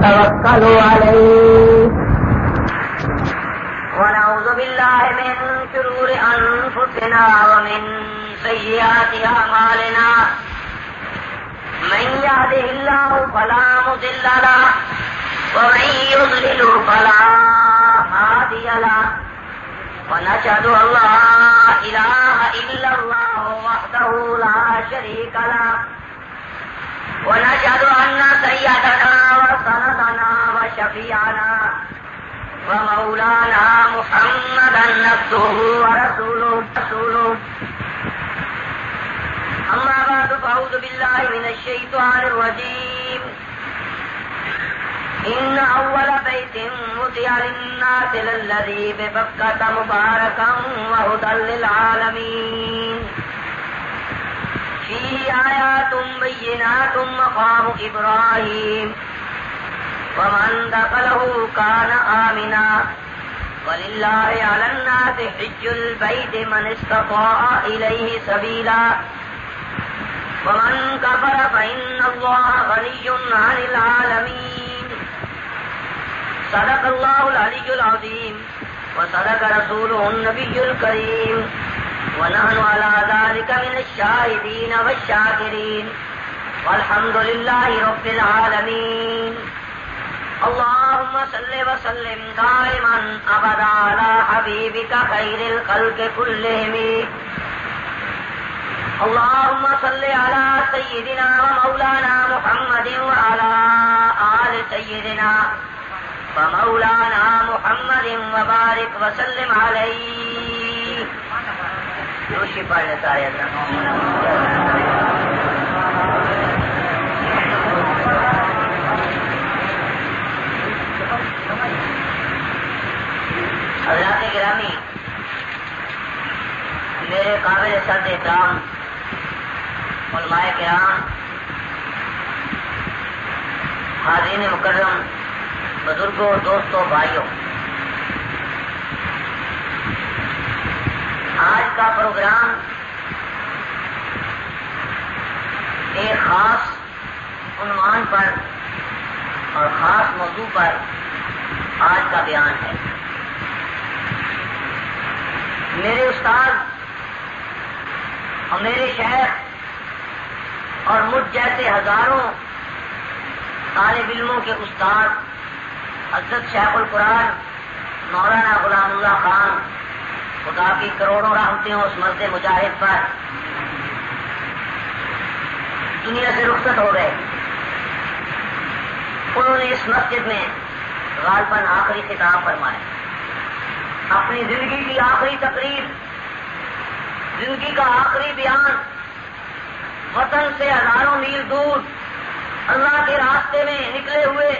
فتوكلوا عليه ونعوذ بالله من شرور أنفسنا ومن سيئات أعمالنا من يهده الله فلا مضل له ومن يضلل فلا هادي له ونشهد أن لا إله إلا الله وحده لا شريك له ونشهد أن سيدنا وسندنا وشفيعنا ومولانا محمدا عبده ورسوله أما بعد فأعوذ بالله من الشيطان الرجيم إن أول بيت وضع للناس للذي ببكة مباركا وهدى للعالمين فيه آيات بينات مقام إبراهيم ومن دخله كان آمنا ولله على الناس حج البيت من استطاع إليه سبيلا ومن كفر فإن الله غني عن العالمين صدق الله العلي العظيم وصدق رسوله النبي الكريم ونحن على ذلك من الشاهدين والشاكرين والحمد لله رب العالمين اللهم صل وسلم دائما ابدا على حبيبك خير الخلق كلهم اللهم صل على سيدنا ومولانا محمد وعلى آل سيدنا ومولانا محمد وبارك وسلم عليه روشی پڑھ لے سارے حضرات گرامی، میرے قابل سرد احترام علماء کرام، حاضرین مکرم، بزرگوں، دوستوں، بھائیوں، آج کا پروگرام ایک خاص عنوان پر اور خاص موضوع پر آج کا بیان ہے۔ میرے استاد اور میرے شیخ اور مجھ جیسے ہزاروں طالب علموں کے استاد حضرت شیخ القرآن مولانا غلام اللہ خان، خدا کی کروڑوں رحمتیں اس مرد مجاہد پر، دنیا سے رخصت ہو گئے۔ انہوں نے اس مسجد میں غالباً آخری خطاب فرمایا، اپنی زندگی کی آخری تقریر، زندگی کا آخری بیان، وطن سے ہزاروں میل دور اللہ کے راستے میں نکلے ہوئے،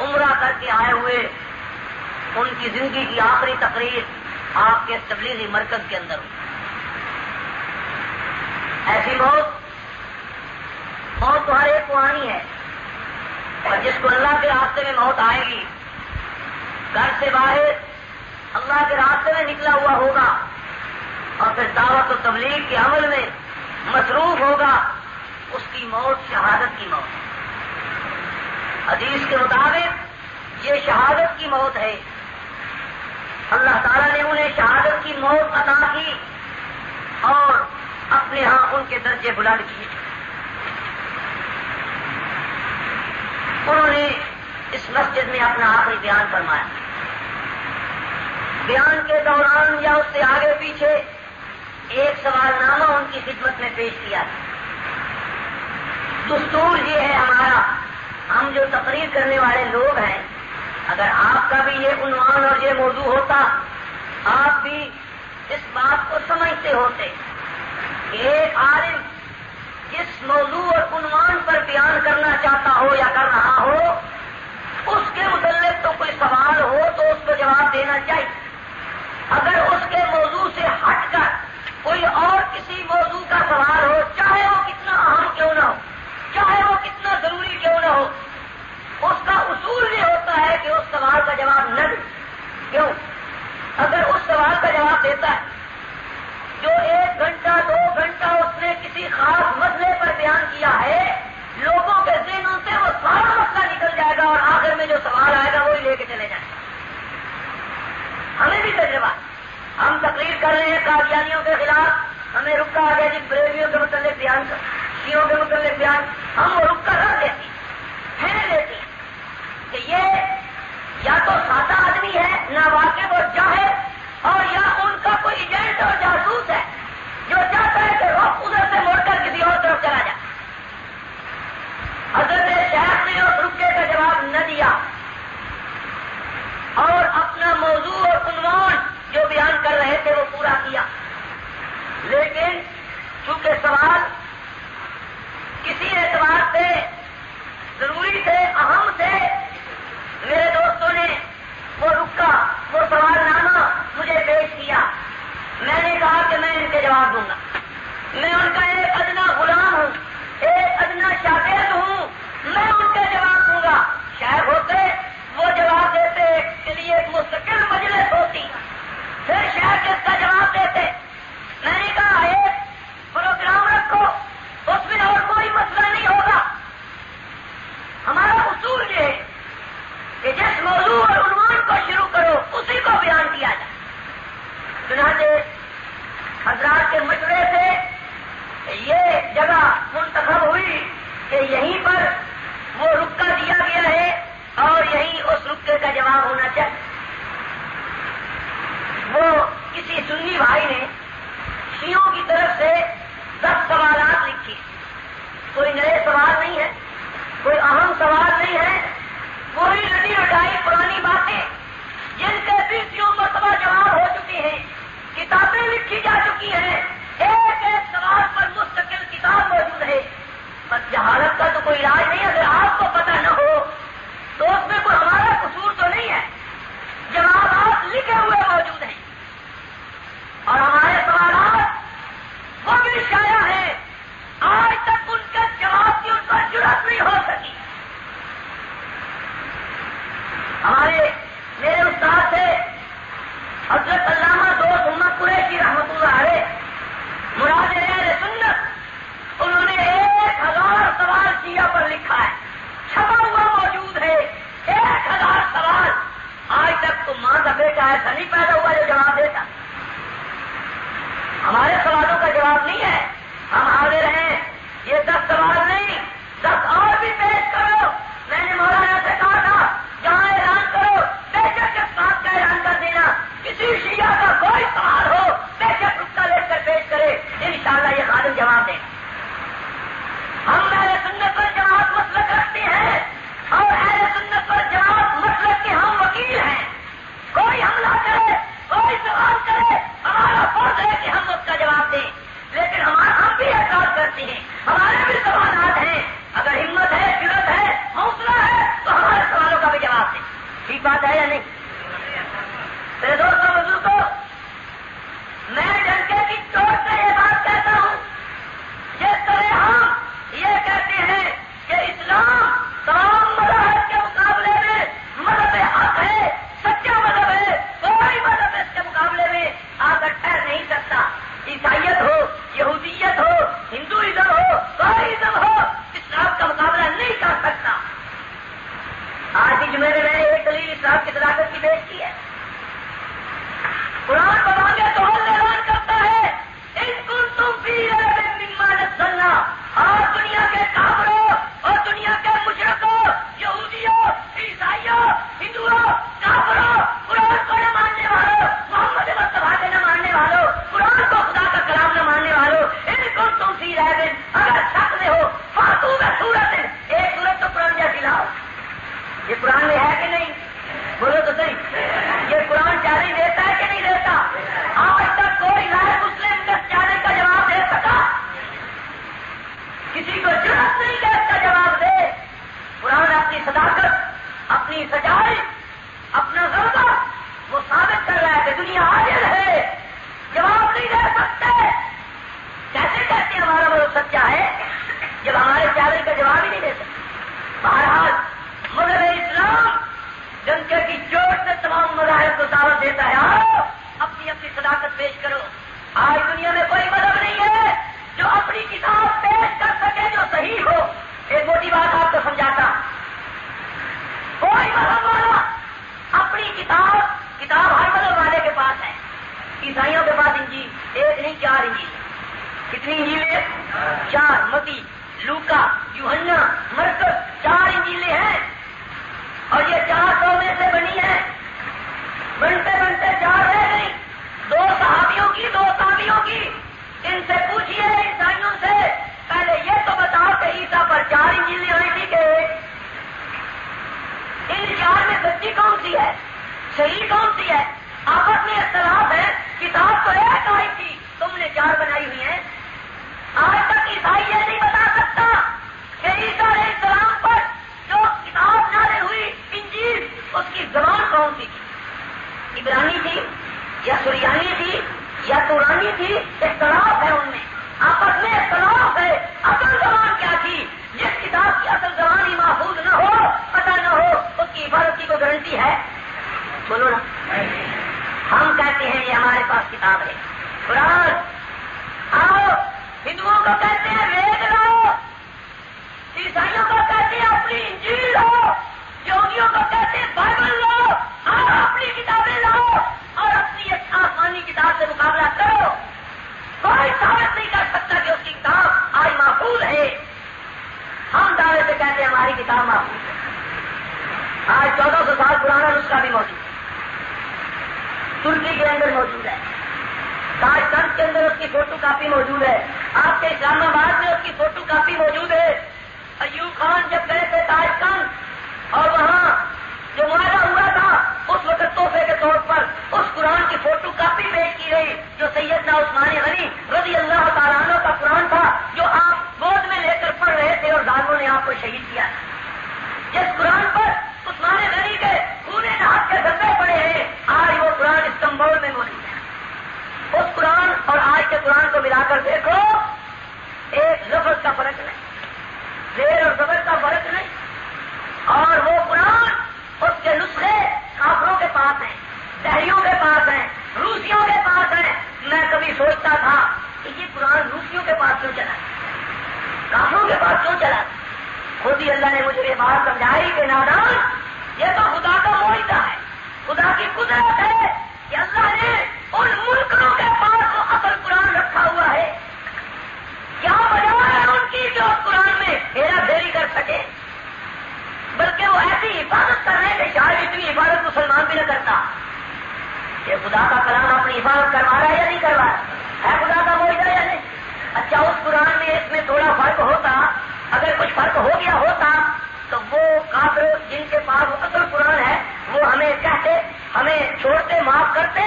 عمرہ کر کے آئے ہوئے، ان کی زندگی کی آخری تقریر آپ کے تبلیغی مرکز کے اندر ہوئی۔ ایسی موت تو ہر ایک کو آنی ہے، اور جس کو اللہ کے راستے میں موت آئے گی، گھر سے باہر اللہ کے راستے میں نکلا ہوا ہوگا اور پھر دعوت و تبلیغ کے عمل میں مصروف ہوگا، اس کی موت شہادت کی موت ہے۔ حدیث کے مطابق یہ شہادت کی موت ہے۔ اللہ تعالیٰ نے انہیں شہادت کی موت عطا کی اور اپنے ہاں ان کے درجے بلند کیے۔ انہوں نے اس مسجد میں اپنا آخری بیان فرمایا۔ بیان کے دوران یا اس سے آگے پیچھے ایک سوال نامہ ان کی خدمت میں پیش کیا۔ دستور یہ ہے ہمارا، ہم جو تقریر کرنے والے لوگ ہیں، اگر آپ کا بھی یہ عنوان اور یہ موضوع ہوتا، آپ بھی اس بات کو سمجھتے ہوتے کہ ایک عالم جس موضوع اور عنوان پر بیان کرنا چاہتا ہو یا کر رہا ہو، اس کے متعلق تو کوئی سوال ہو تو اس کو جواب دینا چاہیے۔ اگر اس کے موضوع سے ہٹ کر کوئی اور کسی موضوع کا سوال ہو، چاہے وہ کتنا اہم کیوں نہ ہو، چاہے وہ کتنا ضروری کیوں نہ ہو، اس کا اصول یہ ہوتا ہے کہ اس سوال کا جواب نہ دے۔ کیوں؟ اگر اس سوال کا جواب دیتا ہے جو 1 گھنٹہ 2 گھنٹہ اس نے کسی خاص مسئلے پر بیان کیا ہے، لوگوں کے ذہنوں سے وہ سارا مسئلہ نکل جائے گا قادیانیوں کے خلاف ہمیں رکا آ گیا جی بریلویوں کے متعلق بیان کر، شیعوں کے متعلق بیان، ہم وہ رکا رکھ دیتی پھینک دیتی کہ یہ یا تو سادہ آدمی ہے نہ واقف اور جاہل، اور یا ان کا کوئی ایجنٹ اور جاسوس ہے جو چاہتا ہے کہ رخ ادھر سے موڑ کر کسی اور طرف چلا جائے۔ حضرت شیخ نے اس رکے کا جواب نہ دیا اور اپنا موضوع اور عنوان جو بیان کر رہے تھے وہ پورا کیا، لیکن چونکہ سوال کسی اعتبار سے ضروری تھے، اہم تھے، میرے دوستوں نے وہ رکا، وہ سوال نامہ مجھے پیش کیا۔ میں نے کہا کہ میں ان کے جواب دوں گا، میں ان کا ایک ادنا غلام ہوں، ایک ادنا شاگرد ہوں، میں ان کے جواب دوں گا۔ شاید ہوتے وہ جواب دیتے کے لیے ایک مستقل مجلس ہوتی، پھر شاید اس کا جواب دیتے۔ میں نے کہا ایک پروگرام رکھو، اس میں اور کوئی مسئلہ نہیں ہوگا، ہمارا اصول یہ ہے کہ جس موضوع اور عنوان کو شروع کرو اسی کو بیان کیا جائے۔ چنانچہ حضرات کے مشورے سے یہ جگہ منتخب ہوئی کہ یہیں پر وہ رکا دیا گیا ہے اور یہیں اس رکے کا جواب ہونا چاہیے۔ وہ کسی سنی بھائی نے شیعوں کی طرف سے 10 سوالات لکھی، کوئی نئے سوال نہیں ہے، کوئی اہم سوال نہیں ہے، کوئی لڑی لٹائی پرانی باتیں جن کے 20 مرتبہ جواب ہو چکے ہیں، کتابیں لکھی جا چکی ہیں، ایک ایک سوال پر مستقل کتاب موجود ہے۔ بس جہالت کا تو کوئی علاج نہیں، اگر آپ کو پتہ نہ ہو تو اس میں کوئی ہمارا قصور تو نہیں ہے، جوابات لکھے ہوئے موجود ہیں اور ہمارے سوالات وہ بھی شائع ہیں، آج تک ان کے جواب کی ان پر جرات نہیں ہو سکی۔ میرے استاد سے حضرت علامہ دوست محمد قریشی رحمۃ اللہ علیہ مراد اہل سنت، انہوں نے 1000 سوال شیعہ پر لکھا ہے، چھپا ہوا موجود ہے 1000 سوال۔ آج تک تو ماں کا بیٹا ایسا نہیں پیدا ہوا جو جواب دیتا۔ ہمارے سوالوں کا جواب نہیں ہے، ہم حاضر ہیں، یہ 10 سوال نہیں 10 اور بھی پیش کرو۔ میں نے مولانا سے کہا تھا جہاں اعلان کرو بے شک اس بات کا اعلان کر دینا، کسی شیعہ کا کوئی سوال ہو بے شک رکا لے کر پیش کرے، انشاءاللہ یہ خادم جواب دے۔ ہم اہل سنت پر جواب مسلک رکھتے ہیں اور اہل سنت پر جواب مسلک کے ہم وکیل ہیں۔ کوئی حملہ کرے، کوئی سوال کرے، ہمارا فرض ہے کہ ہم اس کا جواب دیں، لیکن ہم بھی احساس کرتے ہیں، ہمارے بھی سوالات ہیں، اگر ہمت ہے، جرأت ہے، حوصلہ ہے تو ہمارے سوالوں کا بھی جواب دیں۔ ٹھیک بات ہے یا نہیں؟ میرے دوستوں بزرگوں، میں ڈنکے کی چوٹ سے یہ بات کہتا ہوں، جس طرح ہم یہ کہتے ہیں کہ اسلام تمام مذاہب کے مقابلے میں مذہب حق ہے، سچا مذہب ہے، کوئی مذہب اس کے مقابلے میں آ کر ٹھہر نہیں سکتا، عیسائیت ہو، یہودیت ہو، ہندوازم ہو، کوئی ازم ہو، اسلام کا مقابلہ نہیں کر سکتا۔ آج ہی جمعے میں نے ایک دلیل اسلام کی صداقت کی پیش کی ہے۔ قرآن بتانے تو اعلان کرتا ہے ان کنتم فی ریب مما نزلنا، اور دنیا کے کافروں اور دنیا کے مشرکوں، یہودیوں، عیسائیوں، ہندوؤں، کافروں، قرآن کو نہ ماننے والوں، محمد مصطفیٰ کے نہ ماننے والوں، قرآن کو خدا کا کلام نہ ماننے والوں، ان کنتم فی ریب، اگر شک میں ہو فاتوا بسورۃ، ایک سورت تو قرآن جیسی لاؤ۔ یہ قرآن میں ہے کہ نہیں؟ بولو تو صحیح، یہ قرآن چیلنج دیتا ہے کہ نہیں دیتا؟ آج تک کوئی غیر مسلم اس چیلنج کا جواب دے سکا؟ کسی کو جرأت نہیں کہ اس کا جواب دے۔ قرآن اپنی صداقت، اپنی سچائی، اپنا غلبہ وہ ثابت کر رہا ہے کہ دنیا عاجز ہے، جواب نہیں دے سکتے۔ کیسے کہتے ہیں ہمارا وہ سچا ہے جب ہمارے چیلنج کا جواب ہی نہیں دے سکتے؟ بہرحال مذہب اسلام ڈنکے کی چوٹ سے تمام مذاہب کو دعوت دیتا ہے، آؤ اپنی اپنی صداقت پیش کرو۔ آج دنیا میں کوئی مذہب نہیں ہے جو اپنی کتاب پیش کر سکے جو صحیح ہو۔ ایک موٹی بات آپ کو سمجھاتا، کوئی مذہب والا اپنی کتاب ہر مذہب والے کے پاس ہے، عیسائیوں کے پاس انجیل، نہیں 4 انجیلیں. کتنی انجیلیں؟ 4. متی، لوکا، یوحنا، مرکز 4 انجیلیں ہیں. اور یہ 400 میں سے بنی ہے. بنتے بنتے 4 رہ گئی. 2 صحابیوں کی، 2 تابعیوں کی. ان سے پوچھئے عیسائیوں سے، پہلے یہ تو بتاؤ کہ عیسیٰ پر 4 انجیلیں آئی تھی کہ ان 4 میں سچی کون سی ہے، صحیح کون سی ہے؟ آپس میں اختلاف ہے. کتاب تو ایک آئی تھی، تم نے 4 بنائی ہوئی ہیں. آج تک عیسائی یہ نہیں بتا سکتا کہ عیسیٰ علیہ السلام پر جو کتاب نازل ہوئی انجیل، اس کی زبان کون سی تھی؟ عبرانی تھی یا سریانی تھی یا تورانی تھی؟ اختلاف ہے ان میں، آپس میں اختلاف ہے. اصل زبان کیا تھی؟ جس کتاب کی اصل زبان ہی محفوظ نہ ہو، پتہ نہ ہو، اس کی حفاظت کی کوئی گارنٹی ہے؟ بولو نا. ہم کہتے ہیں یہ ہمارے پاس کتاب ہے قرآن. آؤ، ہندوؤں کو کہتے ہیں وید لاؤ، عیسائیوں کو کہتے ہیں اپنی انجیل لاؤ، یہودیوں کو کہتے ہیں بائبل لاؤ. اور اپنی کتابیں لاؤ اور اپنی ایک آسمانی کتاب سے مقابلہ کرو. کوئی ثابت نہیں کر سکتا کہ اس کی کتاب آج محفوظ ہے. ہم دعوے سے کہتے ہیں ہماری کتاب محفوظ ہے. آج 1400 سال پرانا نسخہ بھی موجود ہے، ترکی کے اندر موجود ہے، تاشکند کے اندر اس کی فوٹو کاپی موجود ہے، آپ کے اسلام آباد میں اس کی فوٹو کاپی موجود ہے. ایوب خان جب گئے تھے تاشکند اور وہاں جو معاہدہ ہوا تھا، اس وقت تحفے کے طور پر اس قرآن کی فوٹو کاپی پیش کی گئی جو سیدنا عثمان غنی رضی اللہ تعالیٰ عنہ کا قرآن تھا، جو آپ گود میں لے کر پڑھ رہے تھے اور ظالموں نے آپ کو شہید کیا. جس قرآن پر عثمان غنی کے خونے نہاد کے دھبے پڑے ہیں، آج وہ قرآن استنبول میں موجود ہے. اس قرآن اور آج کے قرآن کو ملا کر دیکھو، ایک لفظ کا فرق نہیں، زیر اور زبر کا فرق نہیں. اور وہ قرآن، اس کے نسخے کافروں کے پاس ہیں، دہریوں کے پاس ہیں، روسیوں کے پاس ہیں. میں کبھی سوچتا تھا کہ یہ قرآن روسیوں کے پاس کیوں چلا، کافروں کے پاس کیوں چلا. خود ہی اللہ نے مجھے یہ بات سمجھائی کہ نادان، یہ تو خدا کا معاہدہ ہے، خدا کی قدرت ہے کہ اللہ نے ان ملکوں کے پاس وہ اصل قرآن رکھا ہوا ہے. کیا وجہ ہے ان کی جو اس قرآن میں ہیرا پھیری کر سکے، بلکہ وہ ایسی حفاظت کر رہے ہیں کہ شاید اتنی حفاظت مسلمان بھی نہ کرتا. یہ خدا کا کلام اپنی حفاظت کروا رہا ہے یا نہیں کروا رہا ہے؟ خدا کا معاہدہ یا نہیں؟ اچھا، اس قرآن میں اس میں تھوڑا فرق ہوتا، اگر کچھ فرق ہو گیا ہوتا تو وہ کافر جن کے پاس وہ اصل قرآن ہے وہ ہمیں کہتے، ہمیں چھوڑتے، معاف کرتے.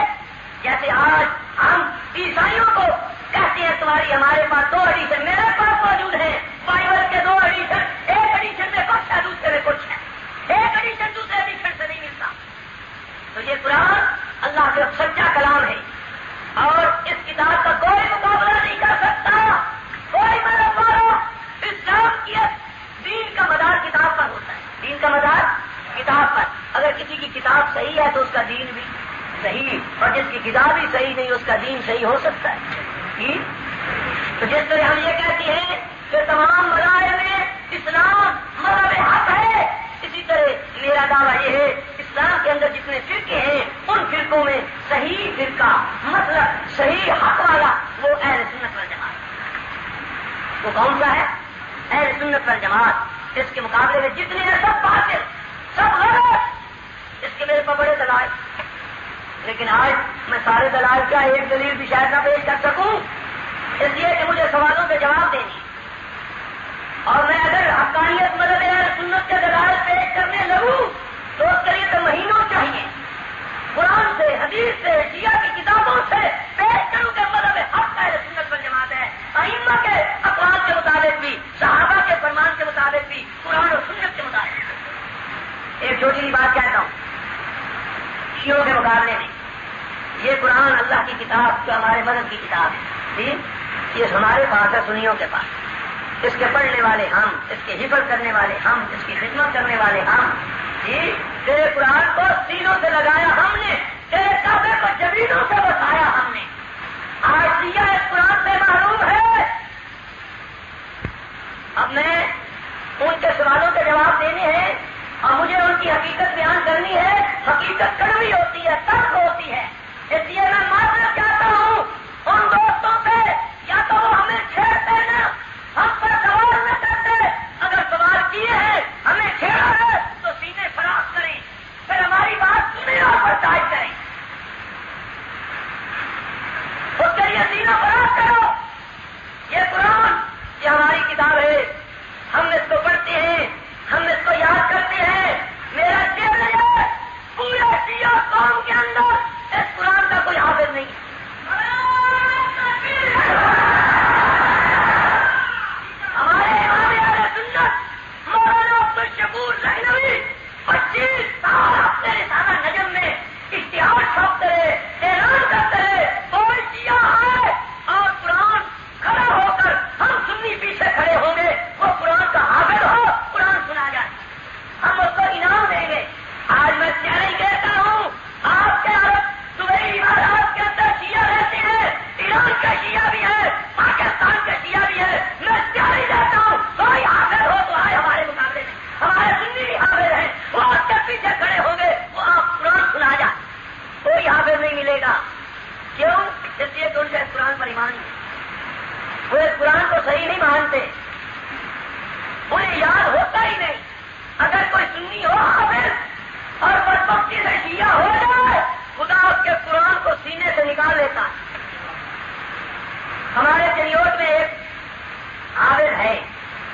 جیسے آج ہم عیسائیوں کو کہتے ہیں تمہاری ہمارے پاس 2 ایڈیشن میرے پاس موجود ہیں، بائبل کے 2 ایڈیشن، ایک ایڈیشن میں کچھ ہے، دوسرے میں کچھ ہے، ایک ایڈیشن دوسرے ایڈیشن سے نہیں ملتا. تو یہ قرآن اللہ کا سچا کلام ہے اور اس کتاب کا کوئی مقابلہ نہیں کر سکتا. کوئی مدد مارو. اسلام کی دین کا مدار کتاب پر ہوتا ہے، دین کا مدار کتاب پر. اگر کسی کی کتاب صحیح ہے تو اس کا دین بھی صحیح، اور جس کی کتاب ہی صحیح نہیں اس کا دین صحیح ہو سکتا ہے. تو جس طرح ہم یہ کہتے ہیں کہ تمام مذاہب میں اسلام مذہب حق ہے، اسی طرح میرا دعویٰ یہ ہے اسلام کے اندر جتنے فرقے ہیں ان فرقوں میں صحیح فرقہ، مطلب صحیح حق والا وہ اہل سنت والجماعت. وہ کون سا ہے؟ اہل سنت والجماعت. اس کے مقابلے میں جتنے ہیں سب باطل، سب غلط. اس کے میرے پاس بڑے دلائل، لیکن آج میں سارے دلائل کا ایک دلیل بھی شاید نہ پیش کر سکوں، اس لیے کہ مجھے سوالوں کے جواب دینی. اور میں اگر حقانیت مدد اہل سنت کے دلائل پیش کرنے لگوں تو اس کے لیے تو مہینوں چاہیے. قرآن سے، حدیث سے، شیعہ کی کتابوں سے پیش کروں کہ مذہب حق اہل سنت والجماعت ہے. ائمہ کے اقوال کے مطابق بھی، صحابہ کے فرمان کے مطابق بھی، قرآن اور سنت کے مطابق. ایک چھوٹی سی بات کہتا ہوں، شیعوں کے مقابلے میں یہ قرآن اللہ کی کتاب جو ہمارے مذہب کی کتاب ہے، یہ ہمارے پاس ہے، سنیوں کے پاس. اس کے پڑھنے والے ہم، اس کے حفظ کرنے والے ہم، اس کی خدمت کرنے والے ہم. تیرے قرآن کو سینوں سے لگایا ہم نے، تیرے کعبے کو زمینوں سے بسایا ہم نے. آج شیعہ اس قرآن سے محروم ہے. اب میں ان کے سوالوں کے جواب دینے ہیں اور مجھے ان کی حقیقت بیان کرنی ہے. حقیقت کڑوی ہوتی ہے، تلخ ہوتی ہے. اس لیے میں معذرت چاہتا ہوں ان دوستوں پیچھے کھڑے ہوں گے وہ آپ قرآن سنا جائے، کوئی حافظ نہیں ملے گا. کیوں؟ اس لیے کہ ان کا قرآن پر ایمان نہیں ہے، وہ اس قرآن کو صحیح نہیں مانتے، انہیں یاد ہوتا ہی نہیں. اگر کوئی سنی ہو حافظ اور بدبختی سے شیعہ ہو جائے، خدا اس کے قرآن کو سینے سے نکال لیتا ہے. ہمارے چنیوٹ میں ایک حافظ ہے،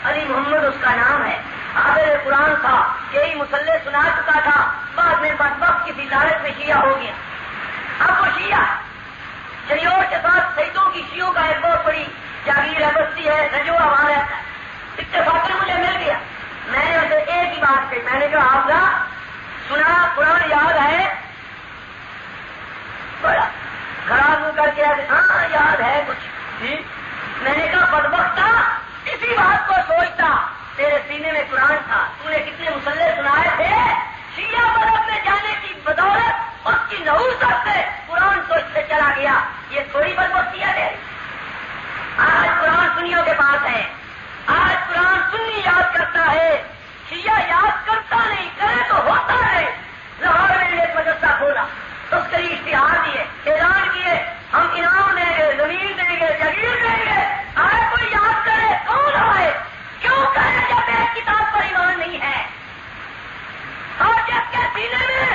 علی محمد اس کا نام ہے، حافظ قرآن تھا، کئی مسلح سنا چکا تھا، بعد میں بدبخت کسی لالچ میں شیعہ ہو گیا. اب وہ شیعہ چنیوٹ کے ساتھ سیدوں کی شیعوں کا ایک بہت بڑی جاگیر ہے، بستی ہے، رجوع وہاں رہتا ہے. اتفاق میں مجھے مل گیا. میں نے اسے ایک ہی بات کہی، میں نے کہا آپ کا سنا قرآن یاد ہے؟ بڑا خراب منہ کر کے ہاں یاد ہے کچھ. میں نے کہا بدبختہ اسی بات کو سوچتا، تیرے سینے میں قرآن تھا، تو نے کتنے مسلح سنائے تھے، شیعہ مذہب میں جانے کی بدولت اس کی نحوست سے قرآن تو اس سے چلا گیا. یہ تھوڑی بدبختی ہے تیری. آج قرآن سنیوں کے پاس ہے، آج قرآن سنی یاد کرتا ہے، شیعہ یاد کرتا نہیں، کرے تو ہوتا ہے. لاہور میں ایک مدرسہ کھولا، اس کے لیے اشتہار دیے، اعلان کیے، ہم انعام دیں گے، زمین دیں گے، جگیر دیں گے، آئے کوئی یاد کرے. کون آئے؟ کیوں کرے جب ایک کتاب پر ایمان نہیں ہے؟ اور جب کے سینے میں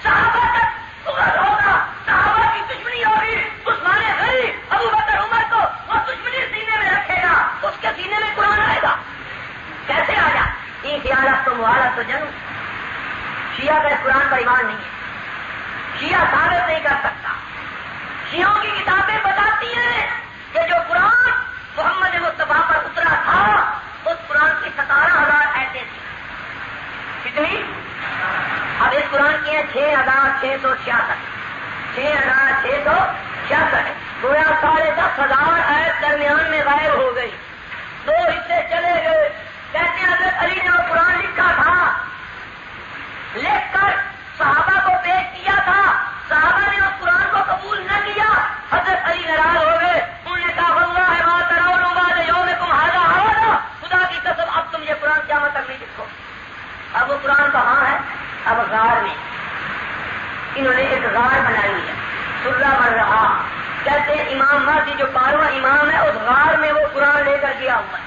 صحابہ تک سورت ہوگا، صحابہ کی دشمنی ہوگی، عثمان غنی ابو بکر عمر کو وہ دشمنی سینے میں رکھے گا، اس کے سینے میں قرآن آئے گا. کیسے آ جا؟ یہ خیالات تو محالت تو جنم. شیعہ کا قرآن پر ایمان نہیں ہے، شیعہ ثابت نہیں کر سکتا. شیعوں کی کتابیں بتاتی ہیں کہ جو قرآن محمد مصطفیٰ پر اترا تھا اس قرآن کی 17,000 ایسے تھی. کتنی؟ اب اس قرآن کی ہیں 6,666. 6,666 گویا 10,500 ایت درمیان میں غائب ہو گئی، 2 حصے چلے گئے. کہتے ہیں حضرت علی نے وہ قرآن لکھا تھا، لکھ کر صحابہ کو پیش کیا تھا، صحابہ نے اس قرآن کو قبول نہ کیا، حضرت علی ناراض ہو گئے. انہوں نے کہا واللہ ما ترون بعد یومکم ھذا ابدا، خدا کی قسم اب تم یہ قرآن قیامت تک نہیں لکھو. اب وہ قرآن کہاں ہے؟ اب غار میں. انہوں نے ایک غار بنائی ہے، سرہ مر رہا. کہتے ہیں امام مہدی جو 12واں امام ہے، اس غار میں وہ قرآن لے کر گیا ہوا ہے.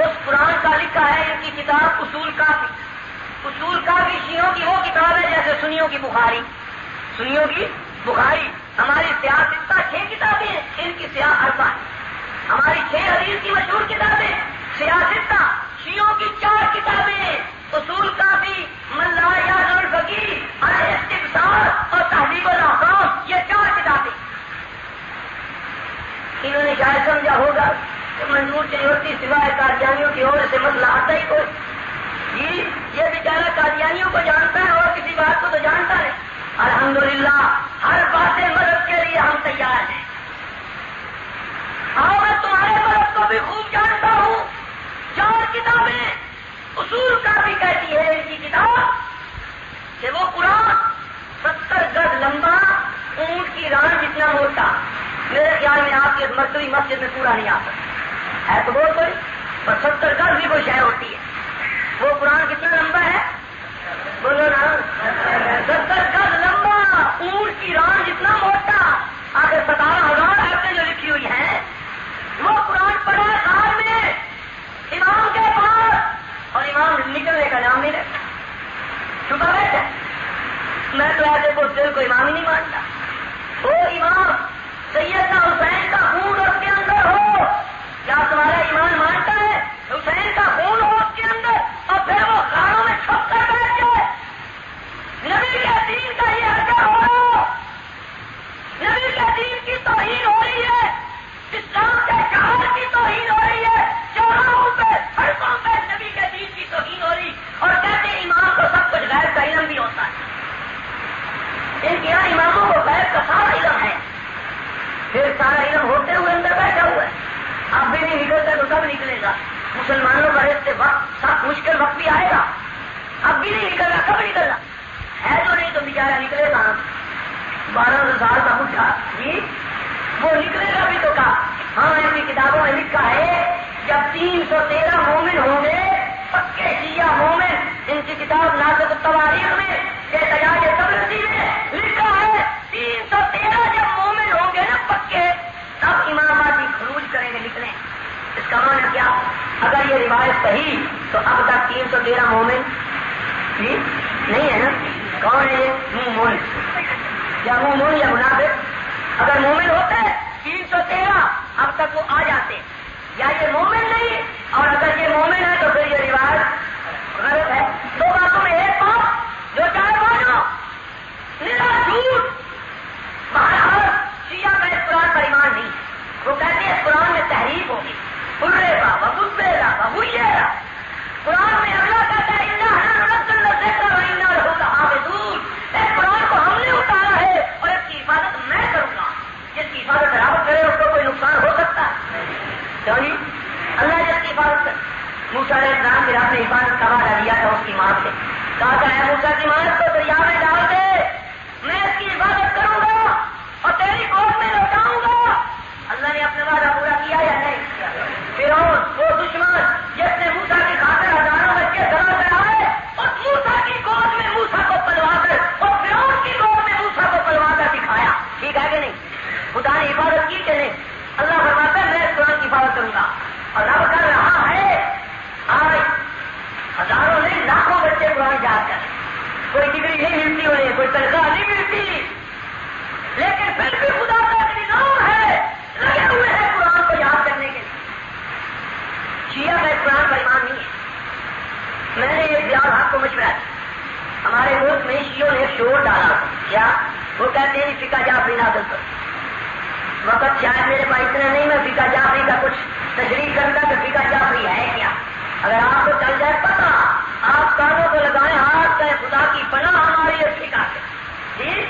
اس قرآن کا لکھا ہے ان کی کتاب اصول کافی. اصول کافی شیعوں کی وہ کتاب ہے جیسے سنیوں کی بخاری. سنیوں کی بخاری. ہماری سیاست 6 کتابیں ہیں، ان کی سیاہ اربع ہے. ہماری 6 حدیث کی مشہور کتابیں، سیاست شیعوں کی 4 کتابیں، اصول کافی، من لا یعلم الفقیہ، الاستبصار اور تہذیب الاحکام، یہ 4 کتابیں. انہوں نے شاید سمجھا ہوگا کہ منظور چنیوٹی سوائے قادیانیوں کی اور سے مسئلہ آتا ہی کوئی. یہ بیچارہ قادیانیوں کو جانتا ہے اور کسی بات کو تو جانتا نہیں. الحمدللہ ہر بات مدد کے لیے ہم تیار ہیں. اور میں تمہارے مدد کو بھی خوب جانتا ہوں. 4 کتابیں اصول کافی کہتی ہے ان کی کتاب کہ وہ قرآن 70 گز لمبا، اونٹ کی ران جتنا موٹا. میرے خیال میں آپ کی اس مرکزی مسجد میں پورا نہیں آ سکتا ہے تو بہت بڑی، اور 70 گز بھی کوئی شے ہوتی ہے. وہ قرآن کتنا لمبا ہے؟ بولو نا. 70 گز لمبا، اونٹ کی ران جتنا موٹا. آگے 17,000 ایسے جو لکھی ہوئی ہیں. وہ قرآن پڑھا غار میں امام کے پاس، اور امام نکلنے کا نام نہیں لیتا، چھپا بیٹھا. میں تو ایسے کو دل کو امام ہی نہیں مانتا. وہ امام سیدنا حسین کا خون اس کے اندر ہو، کیا تمہارا ایمان مانتا ہے حسین کا خون ہو اس کے اندر، اور پھر وہ غاروں میں چھپ کر بیٹھ جائے؟ نبی کے دین کا یہ حرکت ہو رہا ہو، نبی کے دین کی توہین ہو رہی ہے، اسلام کے شعار کی توہین ہو رہی ہے، چوراہوں پہ سڑکوں پہ نبی کے دین کی توہین ہو رہی، اور کہتے ہیں امام کو سب کچھ غیب کا علم بھی ہوتا ہے. ان کے یہاں اماموں کو غیب کا سارا علم ہے. پھر سارا علم ہوتے ہوئے اندر بیٹھا ہوا ہے. اب بھی نہیں نکلتا تو کب نکلے گا؟ مسلمانوں کا رشتے وقت سخت مشکل وقت بھی آئے گا. اب بھی نہیں نکل رہا، کب نکلنا ہے؟ تو نہیں تو بیچارہ نکلے گا 12 سال کا بڈھا جی، وہ نکلے گا بھی تو کہا. ہاں ان کی کتابوں میں لکھا ہے جب 313 مومن ہوں گے، پکے شیعہ مومن، ان کی کتاب ناصرۃ یہ روایت صحیح تو اب تک 313 مومن نہیں ہے نا. کون ہے یہ؟ مومن یا مومن یا منافق. اگر مومن ہوتے 313 اب تک وہ آ جاتے, یا یہ مومن نہیں, اور اگر یہ مومن ہے تو پھر یہ روایت غلط ہے. دو باتوں میں ایک بات جو چاہے مانو نرا جھوٹ. بہرحال شیعہ کا اس قرآن پر ایمان نہیں. وہ کہتے ہیں اس قرآن میں تحریف ہوگی, برے گا بے گا بھوئے گا. قرآن میں اگلا کہتا ہے اس قرآن کو ہم نے اتارا ہے اور اس کی حفاظت میں کروں گا. جس کی حفاظت رب کرے اس کو کوئی نقصان ہو سکتا ہے کیوں نہیں؟ اللہ جس کی حفاظت موسیٰ علیہ السلام کی رب نے حفاظت کا وعدہ دیا تھا اس کی ماں سے. کہا کہ اے موسیٰ کی ماں کو دریا میں ڈال دے, میں اس کی حفاظت کروں گا اور تیری گود میں لوٹاؤں گا. اللہ نے اپنا وعدہ پورا کیا یا نہیں؟ فرعون وہ دشمن جس نے موسیٰ کی خاطر ہزاروں بچے ضرور کرائے اور موسیٰ کی گود میں موسیٰ کو پلوا کر اور فرعون کی گود میں موسیٰ کو پلوا کر دکھایا. ٹھیک ہے کہ نہیں؟ خدا نے حفاظت کی کہ نہیں؟ اللہ فرماتا ہے میں اس قرآن کی حفاظت کروں گا. اور رب کر رہا ہے آج ہزاروں نہیں لاکھوں بچے قرآن جا کر, کوئی ڈگری نہیں ملتی انہیں, کوئی تنخواہ نہیں ملتی, لیکن پھر بھی خدا کا ایک نظام ہے, لگے ہوئے ہیں قرآن کو یاد کرنے کے لیے. شیعہ کا اس قرآن پر ایمان نہیں ہے. میں نے ایک بیان حق کو مشورہ دیا. ہمارے ملک میں شیعوں نے ایک شور ڈالا. کیا وہ کہتے ہیں فقہ جعفری نازل پر. وقت شاید میرے پاس اتنا نہیں, میں فقہ جعفری کا کچھ تشریح کرتا کہ فقہ جعفری ہے کیا. اگر آپ کو چل جائے پتا, آپ کانوں کو لگائیں, ہاتھ کہیں خدا کی پناہ ہماری اس فقہ سے. ٹھیک,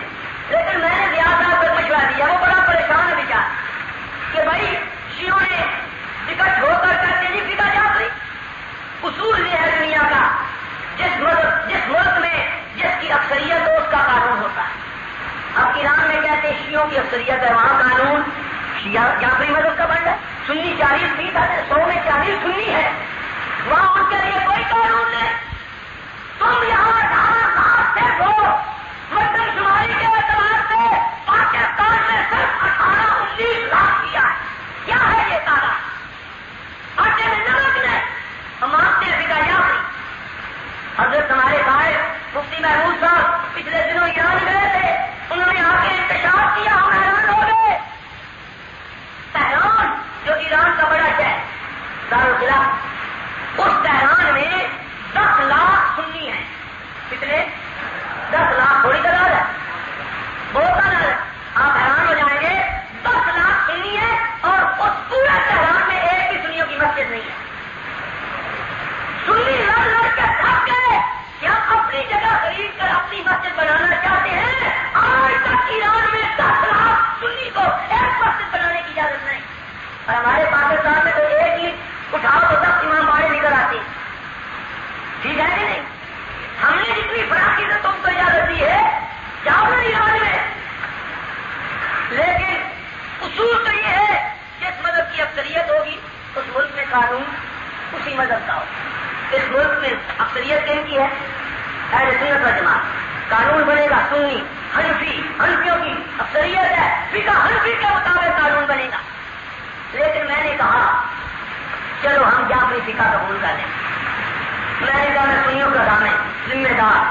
لیکن میں نے زیادہ کو مشورہ دیا, وہ بڑا پریشان ہے بیچارہ کہ بھائی شیعوں نے ٹکٹ ہو کر کہتے ہیں فقہ جعفری. اصول یہ ہے دنیا کا, جس ملک میں جس کی اکثریت ہو اس کا قانون ہوتا ہے. اب ایران میں کہتے ہیں شیعوں کی اکثریت ہے, وہاں قانون شیعہ جعفری مذہب کا بن ہے. سنی 40% ہے, 100 میں 40 سنی ہے, وہاں ان کے لیے کوئی قانون نہیں. تم یہاں 18 سے ہو مردم شماری کے اعتبار سے پاکستان میں صرف 18-19 لاکھ کیا ہے. کیا ہے یہ تعداد؟ آٹے میں نمک نہیں. ہم مانتے ہیں فقہ جعفری. حضرت ہمارے بھائی مفتی محمود صاحب پچھلے دنوں ایران گئے تھے, انہوں نے آ کے انتشار کیا, ہم حیران ہو گئے. تہران جو ایران کا بڑا شہر دارالخلا, اس تہران میں 10 لاکھ سنی ہیں. کتنے؟ 10 لاکھ. تھوڑی تعداد ہے, بہت تعداد ہے. آپ حیران ہو جائیں گے, 10 لاکھ سنی ہے اور اس پورے تہران میں ایک بھی سنیوں کی مسجد نہیں ہے. سنی لڑ لڑ کے تھک گئے کہ ہم اپنی جگہ خرید کر اپنی مسجد بنانا چاہتے ہیں. آج تک ایران میں 10 لاکھ سنی کو ایک مسجد بنانے کی اجازت نہیں. اور ہمارے پاکستان میں تو ایک ہی اٹھاؤ تو 10 امام باڑے نکل آتے ہیں. ٹھیک ہے کہ نہیں؟ ہم نے جتنی فراخی سے تم کو اجازت دی ہے, جاؤ نا ایران میں. لیکن اصول تو یہ ہے جس مذہب کی اکثریت ہوگی اس ملک میں قانون اسی مذہب کا ہو. اس ملک میں اکثریت کن کی ہے؟ اہل سنت و جماعت. قانون بنے گا سنی حنفی, حنفیوں کی اکثریت ہے, فقہ حنفی کے مطابق قانون بنے گا. لیکن میں نے کہا چلو ہم جعفری فقہ قبول کر لیں. میں نے کہا میں سنیوں کا کام ہے ذمہ دار,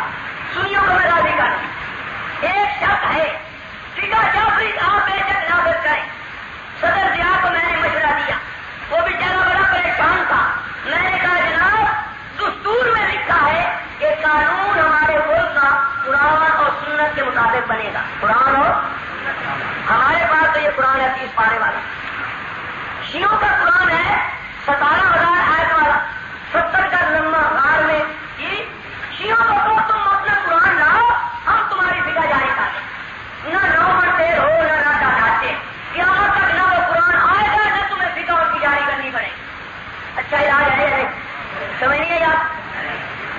سنیوں کو میں راضی کر دیں. ایک شک ہے فقہ جعفری آپ ایک نافذ کریں. صدر ضیاء کو میں نے مشورہ دیا, وہ بیچارہ بڑا پریشان تھا. میں نے کہا جناب دستور میں لکھا ہے کہ قانون ہمارے ملک کا قرآن اور سنت کے مطابق بنے گا. قرآن اور ہمارے پاس تو یہ قرآن ہے 30 پارے والا. شیعوں کا قرآن ہے 17,000 آیت والا, 70 کا لمبا غار میں. یہ شیعوں کو تو تم اپنا قرآن لاؤ, ہم تمہاری فقہ جاری کر دیں. نہ 9 منٹ دیر ہو نہ راٹا ڈالتے, قیامت تک نہ وہ قرآن آئے گا نہ تمہیں فقہ ان کی جاری کرنی پڑے. اچھا علاج ہے نہیں سمجھ نہیں ہے یار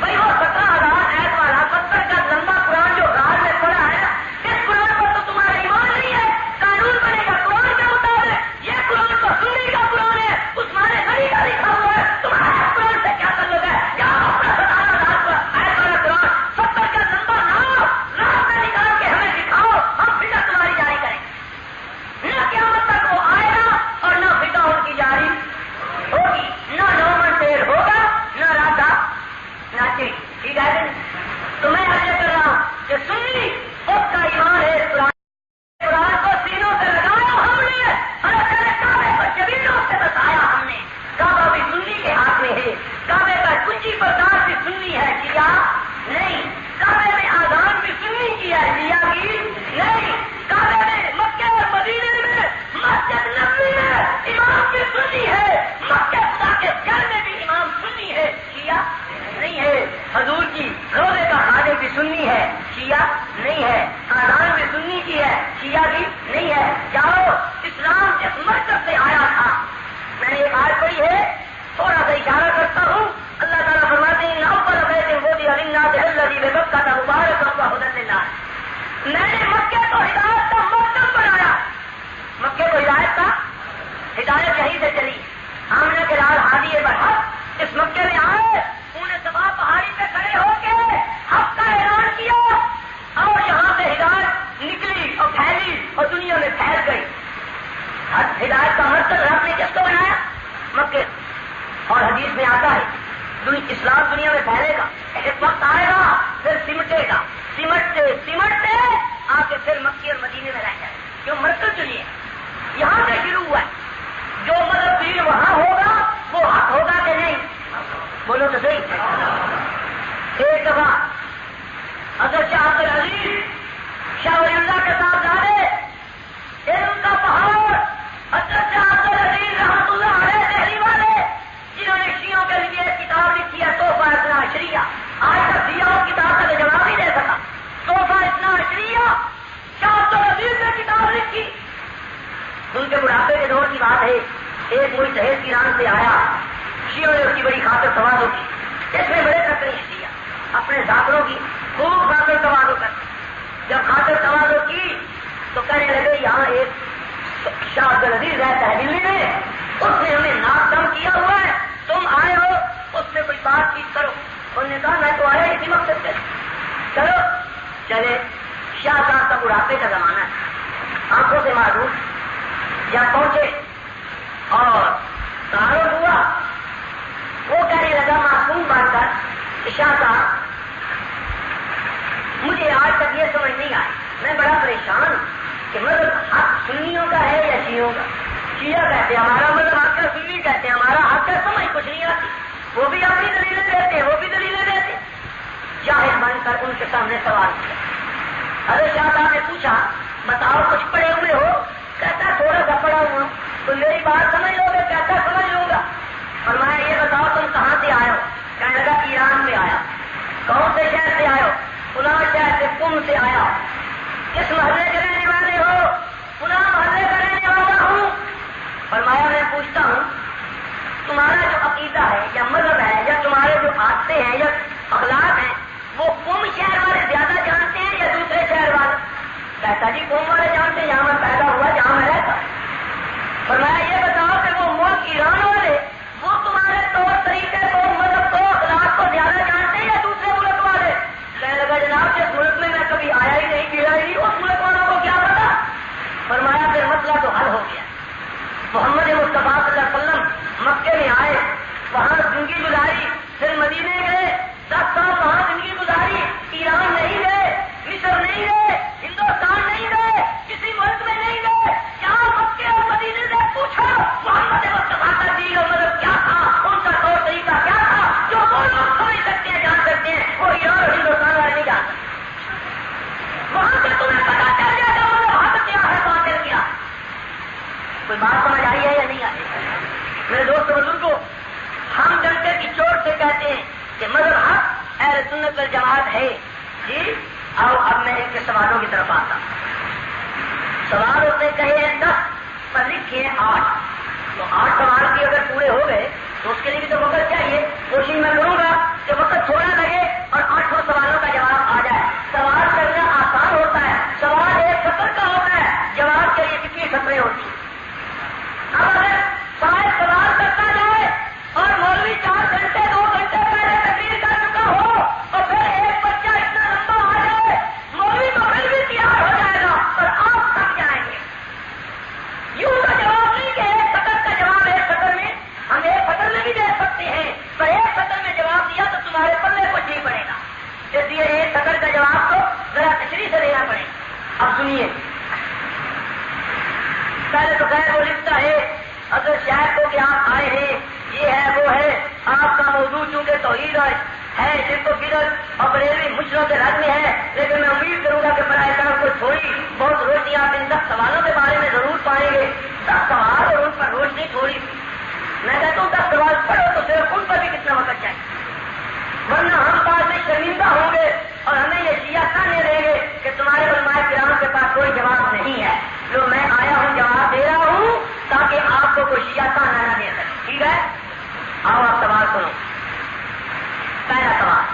بھائی. وہ 17,000 آیت والا 70 کا لمبا قرآن جو غار میں پڑا ہے نا, اس قرآن پر تو تمہارا ایمان نہیں ہے. قانون بنے گا قرآن کے مطابق. یہ قرآن تو سنی کا قرآن ہے, عثمان غنی کا لکھا ہوا شیعہ نہیں ہے، آزان بھی سنی کی ہے، شیعہ کی نہیں ہے. جاؤ اسلام جس مرکز سے آیا تھا، میں نے ایک آیت پڑھی ہے، تھوڑا سا اشارہ کرتا ہوں. اللہ تعالیٰ فرماتے ہیں اول بیت وضع للناس الذی ببکۃ مبارکا وہدی للناس. میں نے مکے کو ہدایت کا مرکز بنایا. مکے کو ہدایت کا، ہدایت یہیں سے چلی. آمنہ کے لال ہادی برحق اس مکے میں آئے، انہوں نے صفا پہاڑی پہ کھڑے ہو کے حق کا اعلان کیا اور یہاں سے ہدایت نکلی اور پھیلی اور دنیا میں پھیل گئی. ہدایت کا مرکز رب نے کس کو بنایا؟ مکے. اور حدیث میں آتا ہے اسلام دنیا میں پھیلے گا، ایک وقت آئے گا پھر سمٹے گا، سمٹتے سمٹتے آ کے پھر مکے اور مدینے میں رہ جائے. جو مرکز چلیے یہاں سے شروع ہوا ہے. جو مطلب دین وہاں ہوگا وہ حق ہوگا کہ نہیں؟ بولو تو صحیح. ایک دفعہ حضرت شاہ عبد العزیز شاہ ولی اللہ کے ساتھ جانے علم کا پہاڑ حضرت شاہ عبد العزیز رحمۃ اللہ علیہ دہلی والے، جنہوں نے شیعوں کے لیے کتاب لکھی ہے تحفہ اثنا عشریہ. آج تک دیا اس کتاب کا جواب نہیں دے سکا. تحفہ اثنا عشریہ شاہ عبد العزیز نے کتاب لکھی. ان کے بڑھاپے کے دور کی بات ہے. ایک مجتہد ایران سے آیا، شیعوں نے اس کی بڑی خاطر تواضع کی. اس میں بڑے خطرے ہیں شیعہ اپنے ذاکروں کی خوب خاطر تواضع کرتے. جب خاطر تواضع کی تو کہنے لگے یہاں ایک شاہ عبد العزیز رہتا ہے دلی میں، اس نے ہمیں ناک دم کیا ہوا ہے، تم آئے ہو اس سے کوئی بات چیت کرو. انہوں نے کہا میں تو آیا اسی مقصد سے. چلو چلے. شاہ صاحب کا بڑھاپے کا زمانہ ہے، آنکھوں سے معذور. جب پہنچے اور تعارف ہوا، وہ کہنے لگا معصوم بن کر کہ شاہ صاحب مجھے آج تک یہ سمجھ نہیں آئی، میں بڑا پریشان ہوں کہ مذہب حق سنیوں کا ہے یا شیعوں کا. شیعہ کہتے ہیں ہمارا مذہب حق ہے، سنی کہتے ہیں ہمارا حق ہے، سمجھ کچھ نہیں آتی. وہ بھی اپنی دلیلیں دیتے ہیں، وہ بھی دلیلیں دیتے ہیں. جاہل بن کر ان کے سامنے سوال کیا. حضرت شاہ صاحب نے پوچھا بتاؤ کچھ پڑے ہوئے ہو؟ کہتا تھوڑا سا پڑا ہوا. تو میری بات سمجھ لو گے؟ کہتا سمجھ لوں گا. فرمایا یہ بتاؤ تم کہاں سے آئے ہو؟ کہنے لگا ایران سے آیا. کون سے شہر سے آئے ہو؟ فلاں شہر سے. کم سے آیا. کس محلے کے رہنے والے ہو؟ فلاں محلے کا رہنے والا ہوں. فرمایا میں پوچھتا ہوں تمہارا جو عقیدہ ہے یا مذہب ہے یا تمہارے جو عادتیں ہیں یا اخلاق ہیں وہ قوم شہر والے زیادہ جانتے ہیں یا دوسرے شہر والے؟ کہتا جی قوم والے جانتے ہیں، یہاں میں پیدا ہوا جہاں میں رہتا. فرمایا یہ بتاؤ کہ وہ ملک ایران والے وہ تمہارے طور طریقے کو مذہب کو اخلاق کو زیادہ جانتے ہیں یا دوسرے ملک والے؟ کہنے لگا جناب جس ملک میں کبھی آیا ہی نہیں گیا ہی نہیں اس ملک والوں کو کیا پتا. فرمایا پھر مسئلہ تو حل ہو گیا. محمد مصطفیٰ صلی اللہ علیہ وسلم مکے میں آئے، وہاں زندگی گزاری، پھر مدینے گئے، 10 سال وہاں زندگی گزاری. ایران نہیں گئے، مصر نہیں گئے، ہندوستان نہیں گئے، کسی ملک میں نہیں گئے. جہاں مکے اور مدینے سے پوچھو محمد مصطفیٰ کا دین اور مذہب کیا تھا، ان کا طور طریقہ کیا تھا، جو وہ لوگ سمجھ سکتے ہیں جان سکتے ہیں، وہ ایران اور ہندوستان والے نہیں جان سکتے. وہاں سے تمہیں پتا چل جائے گا مطلب حق کیا ہے باطل کیا. کوئی بات سمجھ آئی ہے یا نہیں آئی؟ میرے دوست بزرگوں، ہم ڈنڈے کی چوٹ سے کہتے ہیں کہ مذہب حق اہل سنت والجماعت ہے. جی آؤ اب میں ان کے سوالوں کی طرف آتا. سوال اس نے کہے ہیں 10 پر لکھے ہیں 8. تو 8 سوال بھی اگر پورے ہو گئے تو اس کے لیے بھی تو وقت چاہیے. کوشش میں کروں گا کہ وقت تھوڑا لگے اور 8 سوالوں کا جواب آ جائے. سوال کرنا آسان ہوتا ہے، سوال ایک سطر کا ہوتا ہے، جواب کے لیے کتنی سطریں ہوتی ہیں. اب اگر سوال کرتا جائے اور مولوی 4 گھنٹے 2 گھنٹے پہلے تقریر کر چکا ہو اور پھر ایک بچہ اتنا لمبا آ جائے، مولوی تو پھر بھی تیار ہو جائے گا اور آپ تھک جائیں گے. یوں کا جواب نہیں کہ ایک سطر کا جواب ایک سطر میں، ہم ایک سطر میں بھی دے سکتے ہیں، پر ایک سطر میں جواب دیا تو تمہارے پلے کچھ نہیں پڑے گا. اس لیے ایک سطر کا جواب تو ذرا تشریح سے دینا پڑے گا. اب سنیے، پہلے تو خیر وہ لکھتا ہے اگر شاید کو کہ آپ آئے ہیں یہ ہے وہ ہے، آپ کا موضوع چونکہ توحید ہے جن کو بدعت اور بریلوی مشروں کے رد میں ہے، لیکن میں امید کروں گا کہ برائے کرم کو تھوڑی بہت روشنی آپ ان 10 سوالوں کے بارے میں ضرور پائیں گے. 10 سوال اور ان پر روشنی تھوڑی. میں کہتا ہوں 10 سوال پڑھو تو صرف ان پر بھی کتنا وقت چاہیے، ورنہ ہم بعد میں شرمندہ ہوں گے اور ہمیں یہ شیعہ کہنے دے سوال سنو. پہلا سوال،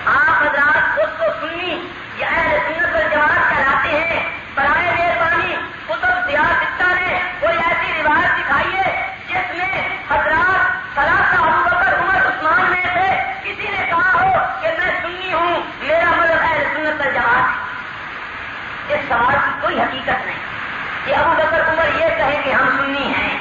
آپ حضرات اس کو سنی یا اہل سنت والجماعت کہلاتے ہیں؟ برائے مہربانی قطب ضیاء سکتا نے کوئی ایسی روایت دکھائی ہے جس میں حضرات ثلاثہ ابوبکر عمر عثمان میں سے کسی نے کہا ہو کہ میں سنی ہوں، میرا مذہب اہل سنت والجماعت ہے؟ اس سوال کی کوئی حقیقت نہیں کہ ابوبکر عمر یہ کہیں کہ ہم سنی ہیں.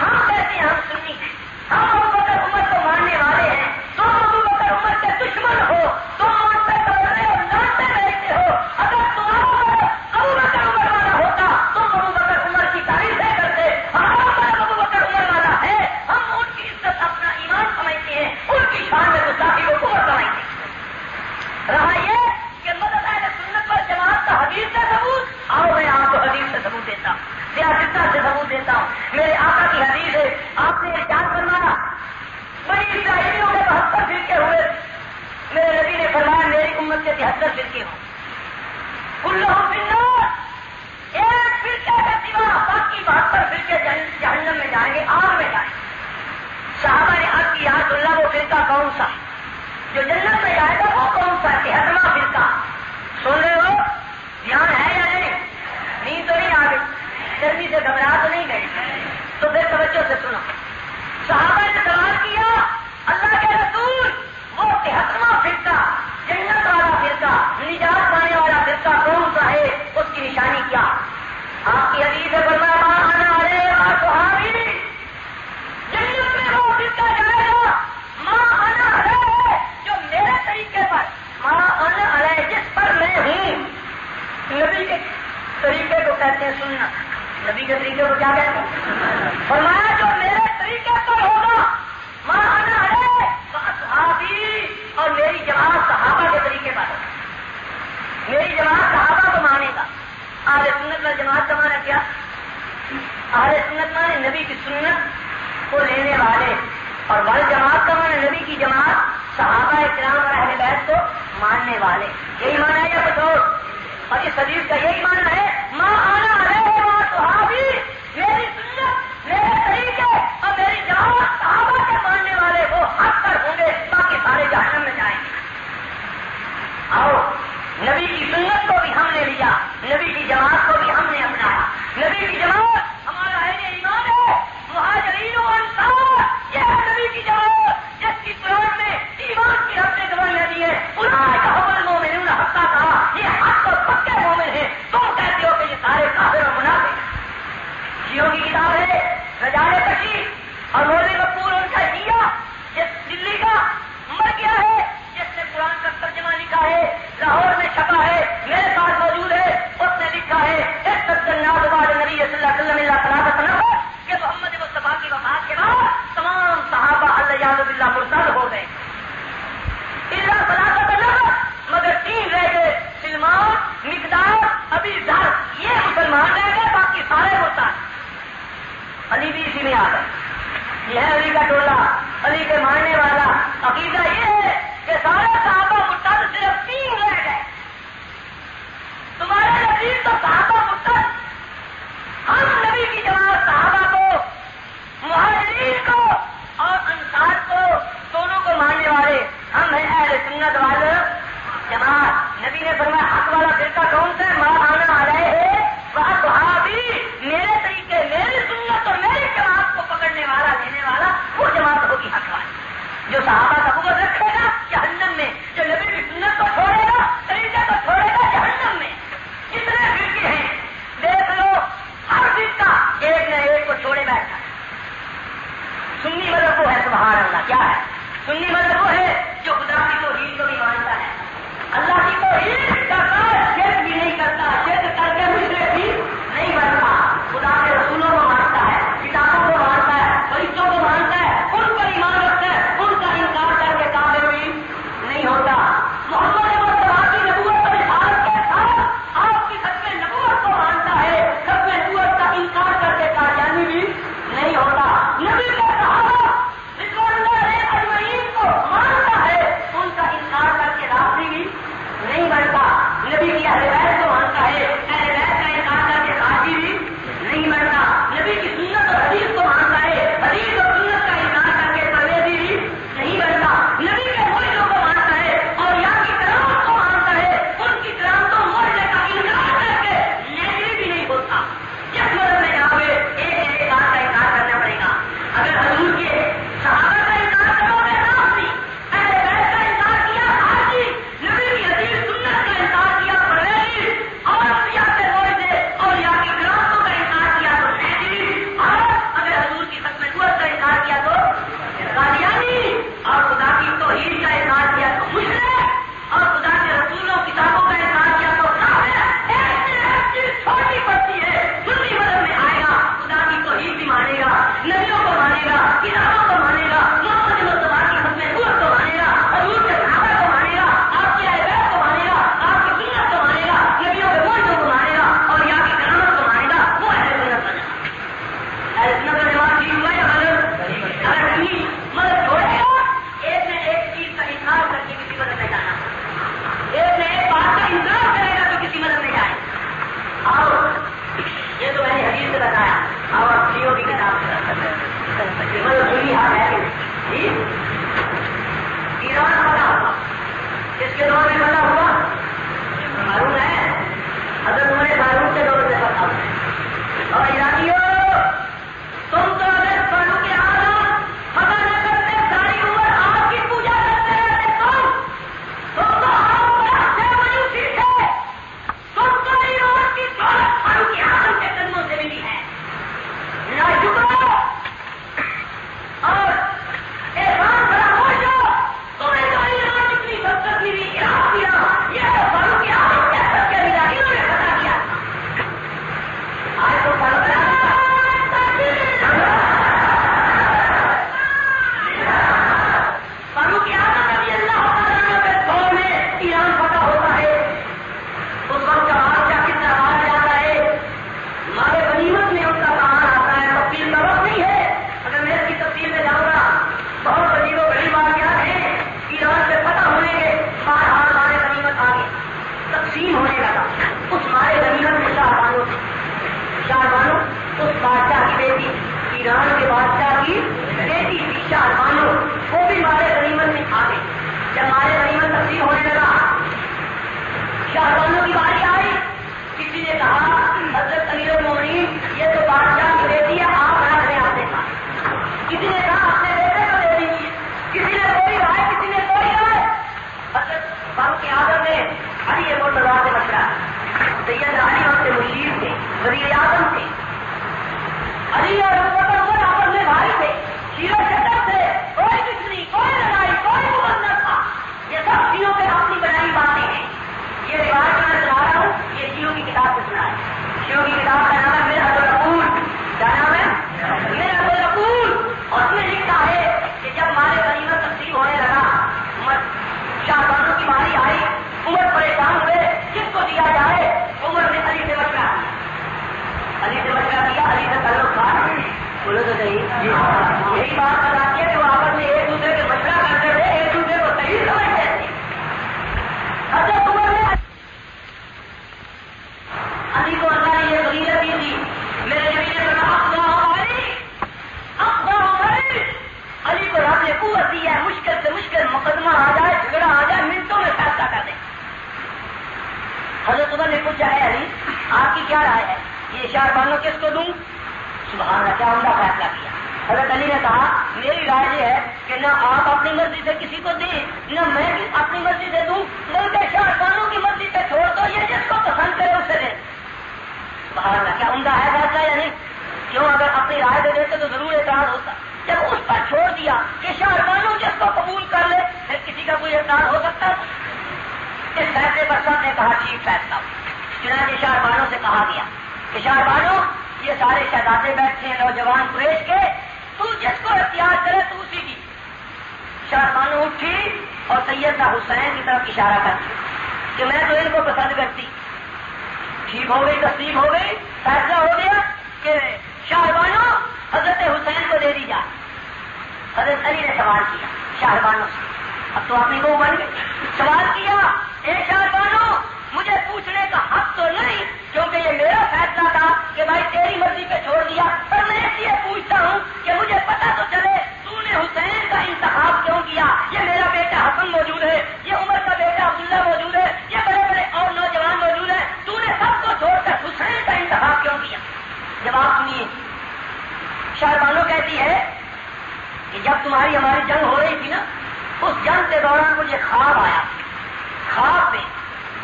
ہم کہتے ہیں ہم سنی ہیں، ہم ابوبکر عمر کو ماننے والے ہیں. تم ابوبکر عمر کے دشمن ہو، تم ان پہ کبرے اور ڈانٹتے رہتے ہو. اگر تمہارا ابوبکر عمر والا ہوتا تم ابوبکر عمر کی تعریفیں کرتے. ہمارا مذہب ابوبکر عمر والا ہے، ہم ان کی عزت اپنا ایمان سمجھتے ہیں، ان کی شان میں گستاخی کو کفر سمجھتے ہیں. رہا یہ کہ مذہب اہل سنت پر جماعت کا حدیث سے ثبوت، آؤ میں آپ کو حدیث سے ثبوت دیتا ہوں، سیاستہ سے ثبوت دیتا ہوں. میرے آقا کی حدیث ہے، آپ نے ارشاد فرمایا بڑی اسرائیلیوں کے 72 فرقے ہوئے. میرے نبی نے فرمایا میری امت کے 73 فرقے ہوں، کلہم فی النار، ایک فرقے کے سوا باقی 72 فرقے جہنم میں جائیں گے، آگ میں جائیں گے. صحابہ نے عرض کی یا رسول اللہ وہ فرقہ کون سا جو جنت میں جائے گا، وہ کون سا؟ 73واں فرقہ. سن رہے ہو؟ دھیان ہے یا نہیں؟ نیند تو نہیں آ گئی؟ گرمی سے گھبرا تو نہیں گئے؟ تو پھر توجہ سے سنو. صحابہ نے سوال کیا اللہ کے رسول وہ 73واں فرقہ جنت والا فرقہ نجات پانے والا فرقہ کون سا ہے، اس کی نشانی کیا؟ آپ کی حدیث ہے فرمایا ما انا علیہ و صحابی، جنت میں وہ فرقہ جائے گا ما انا علیہ جو میرے طریقے پر، ما انا علیہ جس پر میں ہوں. نبی کے طریقے کو کہتے ہیں سنت. نبی کے طریقے کو کیا کہتے ہیں؟ فرمایا جو میرے طریقے پر ہوگا ما انا علیہ و اصحابی، اور میری جماعت صحابہ کے طریقے پر ہوگا. میری جماعت صحابہ کو مانے گا. اہل سنت وال جماعت کا مانا کیا؟ اہل سنت مانے نبی کی سنت کو لینے والے، اور وال جماعت کا مانا نبی کی جماعت صحابہ کرام اور اہل بیت کو ماننے والے. یہی مانا ہے یا کچھ اور؟ اور اس حدیث کا یہی مانا ہے ما انا علیہ و صحابی، میری سنت میرے طریقے اور میری جماعت صحابہ کے ماننے والے وہ حق پر ہوں گے، باقی سارے جہنم میں جائیں گے. آؤ نبی کی سنت کو بھی ہم نے لیا، نبی کی جماعت کو بھی ہم نے اپنایا. نبی کی جماعت ہمارا اہل ایمان ہے، مہاجرین و انصار یہ ہے نبی کی جماعت جس کی قرآن میں ایمان کی حد سے گواہیاں دی ہے. اولئک هم المؤمنون حقا، کہا یہ حق اور پکے مومن ہیں. تم کہتے ہو کہ یہ سارے کافر اور منافق. شیعوں کی کتاب ہے رجال کشی، اور مولوی مقبول ان کا شیعہ جس دلی کا مر گیا ہے، جس نے قرآن کا ترجمہ لکھا ہے، لاہور میں چھپا ہے، میرے پاس موجود ہے. اس نے لکھا ہے اس سجنات بعد نبی صلی اللہ علیہ وسلم اللہ تعالیٰ کہ محمد مصطفیٰ کی وفات کے بعد تمام صحابہ اللہ باللہ مرتد ہو گئے. اللہ صلاحت اللہ مگر 3 رہ گئے، سلمان، مقدار، ابی ذر، یہ مسلمان رہ گئے، باقی سارے مرتد. علی بھی اسی میں آ گئے. یہ ہے علی کا ٹولہ، علی کے ماننے والا. عقیدہ یہ ہے کہ سارے صحابہ مرتد، صرف 3 رہ گئے. تمہارے نزدیک تو صحابہ مرتد. ہم نبی کی جماعت صحابہ کو، مہاجرین کو اور انصار کو دونوں کو ماننے والے ہم ہیں اہل سنت والے جماعت. نبی نے فرمایا حق والا فرقہ کون سا ہے؟ ما انا علیہ و اصحابی، میرے طریقے میری سنت اور میری جماعت کو پکڑنے والا لینے والا وہ جماعت ہوگی حق والی. جو صحابہ کا قوت رکھے گا جہنم میں، جو نبی کی سنت کو چھوڑے گا، طریقے کو چھوڑے گا، جہنم میں. کتنے فرقے ہیں دیکھ لو، ہر فرقہ ایک نہ ایک کو چھوڑے بیٹھا. سنی مذہب وہ ہے، سبحان اللہ. کیا ہے سنی مذہب؟ وہ ہے جو خدا کی توحید کو بھی مانتا ہے، اللہ کی توحید کرتا ہے، شرک بھی نہیں کرتا، شرک کر کے مشرک بھی نہیں بنتا. خدا کے دور میں پتا ہوا معلوم ہے، حضرت عمر فاروق کے دور میں پتا ہوا. اور ایرانیوں تم تو اگر فاروق اعظم پتا نہ کرتے ساری عمر آپ کی پوجا کرتے رہتے تم تو آپ سے مایوسی تھے، تم تو ایران کی دولت فاروق اعظم کے قدموں سے ملی ہے. نہ شکر اور احسان فراموش ہو، تمہیں تو ایران اتنی سبقت ملی، عراق ملا، یہ فاروق اعظم کے سب کے ملا، انہوں نے پتا کیا. آج تو فاروق فاروق اعظم رضی اللہ عنہ کے دور میں ایران فتح ہوتا ہے. اس وقت کا بادشاہ کتنا مارا جاتا ہے، مارے غنیمت میں ان کا سامان آتا ہے. تفصیل کا وقت نہیں ہے، اگر میں اس کی تفصیل میں جاؤں گا بہت عجیب و غریب واقعات ہیں. ایران سے فتح ہونے کے بعد مارے غنیمت آگے تقسیم ہونے لگا. اس مارے غنیمت میں شاہ بانو اس بادشاہ کی بیٹی، ایران کے بادشاہ کی بیٹی تھی شاہ بانو، وہ بھی مارے غنیمت میں آ گئی. جب مارے غنیمت تقسیم ہونے لگا شاہ بانو کی باری آئی. کسی نے کہا حضرت امیر المومنین یہ تو بادشاہ کی بیٹی ہے، آپ رکھ لیں اپنے پاس. کسی نے کہا اپنے بیٹے کو دے دیجیے، کسی نے کوئی رائے، کسی نے کوئی رائے. حضرت فاروق اعظم نے علی مرتضیٰ سے مشورہ، سید علی ان کے مشیر تھے، وزیر اعظم تھے. علی اور عمر آپس میں بھائی تھے، شیرہ شکر تھے، کوئی دشمنی، کوئی لڑائی، کوئی بغض نہ تھا. یہ سب شیعوں کے اپنی بنائی باتیں ہیں. یہ روایت میں سنا رہا ہوں، یہ شیعوں کی کتاب سے سنا ہے. شیعوں کی کتاب کا نام ہے مرحت العقول. کیا نام ہے؟ مرحت العقول. اور اس میں لکھا ہے کہ جب مارے غنیمت تقسیم ہونے لگا، شاہ بانو کی باری آئی، عمر پریشان ہوئے کس کو دیا جائے. عمر نے علی سے مشورہ کیا، علی سے مشورہ کیا، علی سے تعلق تھا. بولو تو صحیح. یہی بات بتاتی ہے کہ وہ آپس میں ایک دوسرے کے مشورہ کرتے تھے، ایک دوسرے کو صحیح سمجھتے تھے. حضرت عمر نے علی کو اللہ نے یہ فضیلت دی تھی. میرے نبی نے کہا علی کو رب نے قوت دی ہے، مشکل سے مشکل مقدمہ آ جائے، جھگڑا آ جائے، منٹوں میں فیصلہ کر دیں. حضرت عمر نے پوچھا ہے علی آپ کی کیا رائے ہے، یہ شاہ بانو کس کو دوں؟ سبحان اللہ، کیا عمدہ فیصلہ کیا. حضرت علی نے کہا میری رائے یہ ہے کہ نہ آپ اپنی مرضی سے کسی کو دیں، نہ میں اپنی مرضی سے دوں، بلکہ شاہ بانو کی مرضی سے چھوڑ دو، یہ جس کو پسند کرے اسے دیں. سبحان اللہ، کیا عمدہ ہے فیصلہ یا نہیں؟ کیوں اگر اپنی رائے دے دیتے تو ضرور اعتراض ہوتا. جب اس پر چھوڑ دیا کہ شاہ بانو جس کو قبول کر لے، پھر کسی کا کوئی اعتراض ہو سکتا ہے؟ اس فیصلے پر سب نے کہا ٹھیک فیصلہ. چنانچہ شاہ بانو سے کہا گیا کہ شاہ بانو یہ سارے شہزادے بیٹھے ہیں نوجوان قریش کے، تو جس کو اختیار کرے تو اسی کی. شاہ بانو اٹھی اور سیدنا حسین کی طرف اشارہ کرتی کہ میں تو ان کو پسند کرتی. ٹھیک ہو گئی، تصدیق ہو گئی، فیصلہ ہو گیا کہ شاہ بانو حضرت حسین کو دے دی جائے. حضرت علی نے سوال کیا شاہ بانو سے، اب تو اپنی کو بن گئی. سوال کیا اے شاہ بانو مجھے پوچھنے کا حق تو نہیں، کیونکہ یہ میرا فیصلہ تھا کہ بھائی تیری مرضی پہ چھوڑ دیا، پر میں اس لیے پوچھتا ہوں کہ مجھے پتا تو چلے تو نے حسین کا انتخاب کیوں کیا. یہ میرا بیٹا حسن موجود ہے، یہ عمر کا بیٹا عبداللہ موجود ہے، یہ بڑے بڑے اور نوجوان موجود ہیں، تو نے سب کو چھوڑ کر حسین کا انتخاب کیوں کیا. جواب سنیے. شاہ بانو کہتی ہے کہ جب تمہاری ہماری جنگ ہو رہی تھی نا، اس جنگ کے دوران مجھے خواب آیا. خواب میں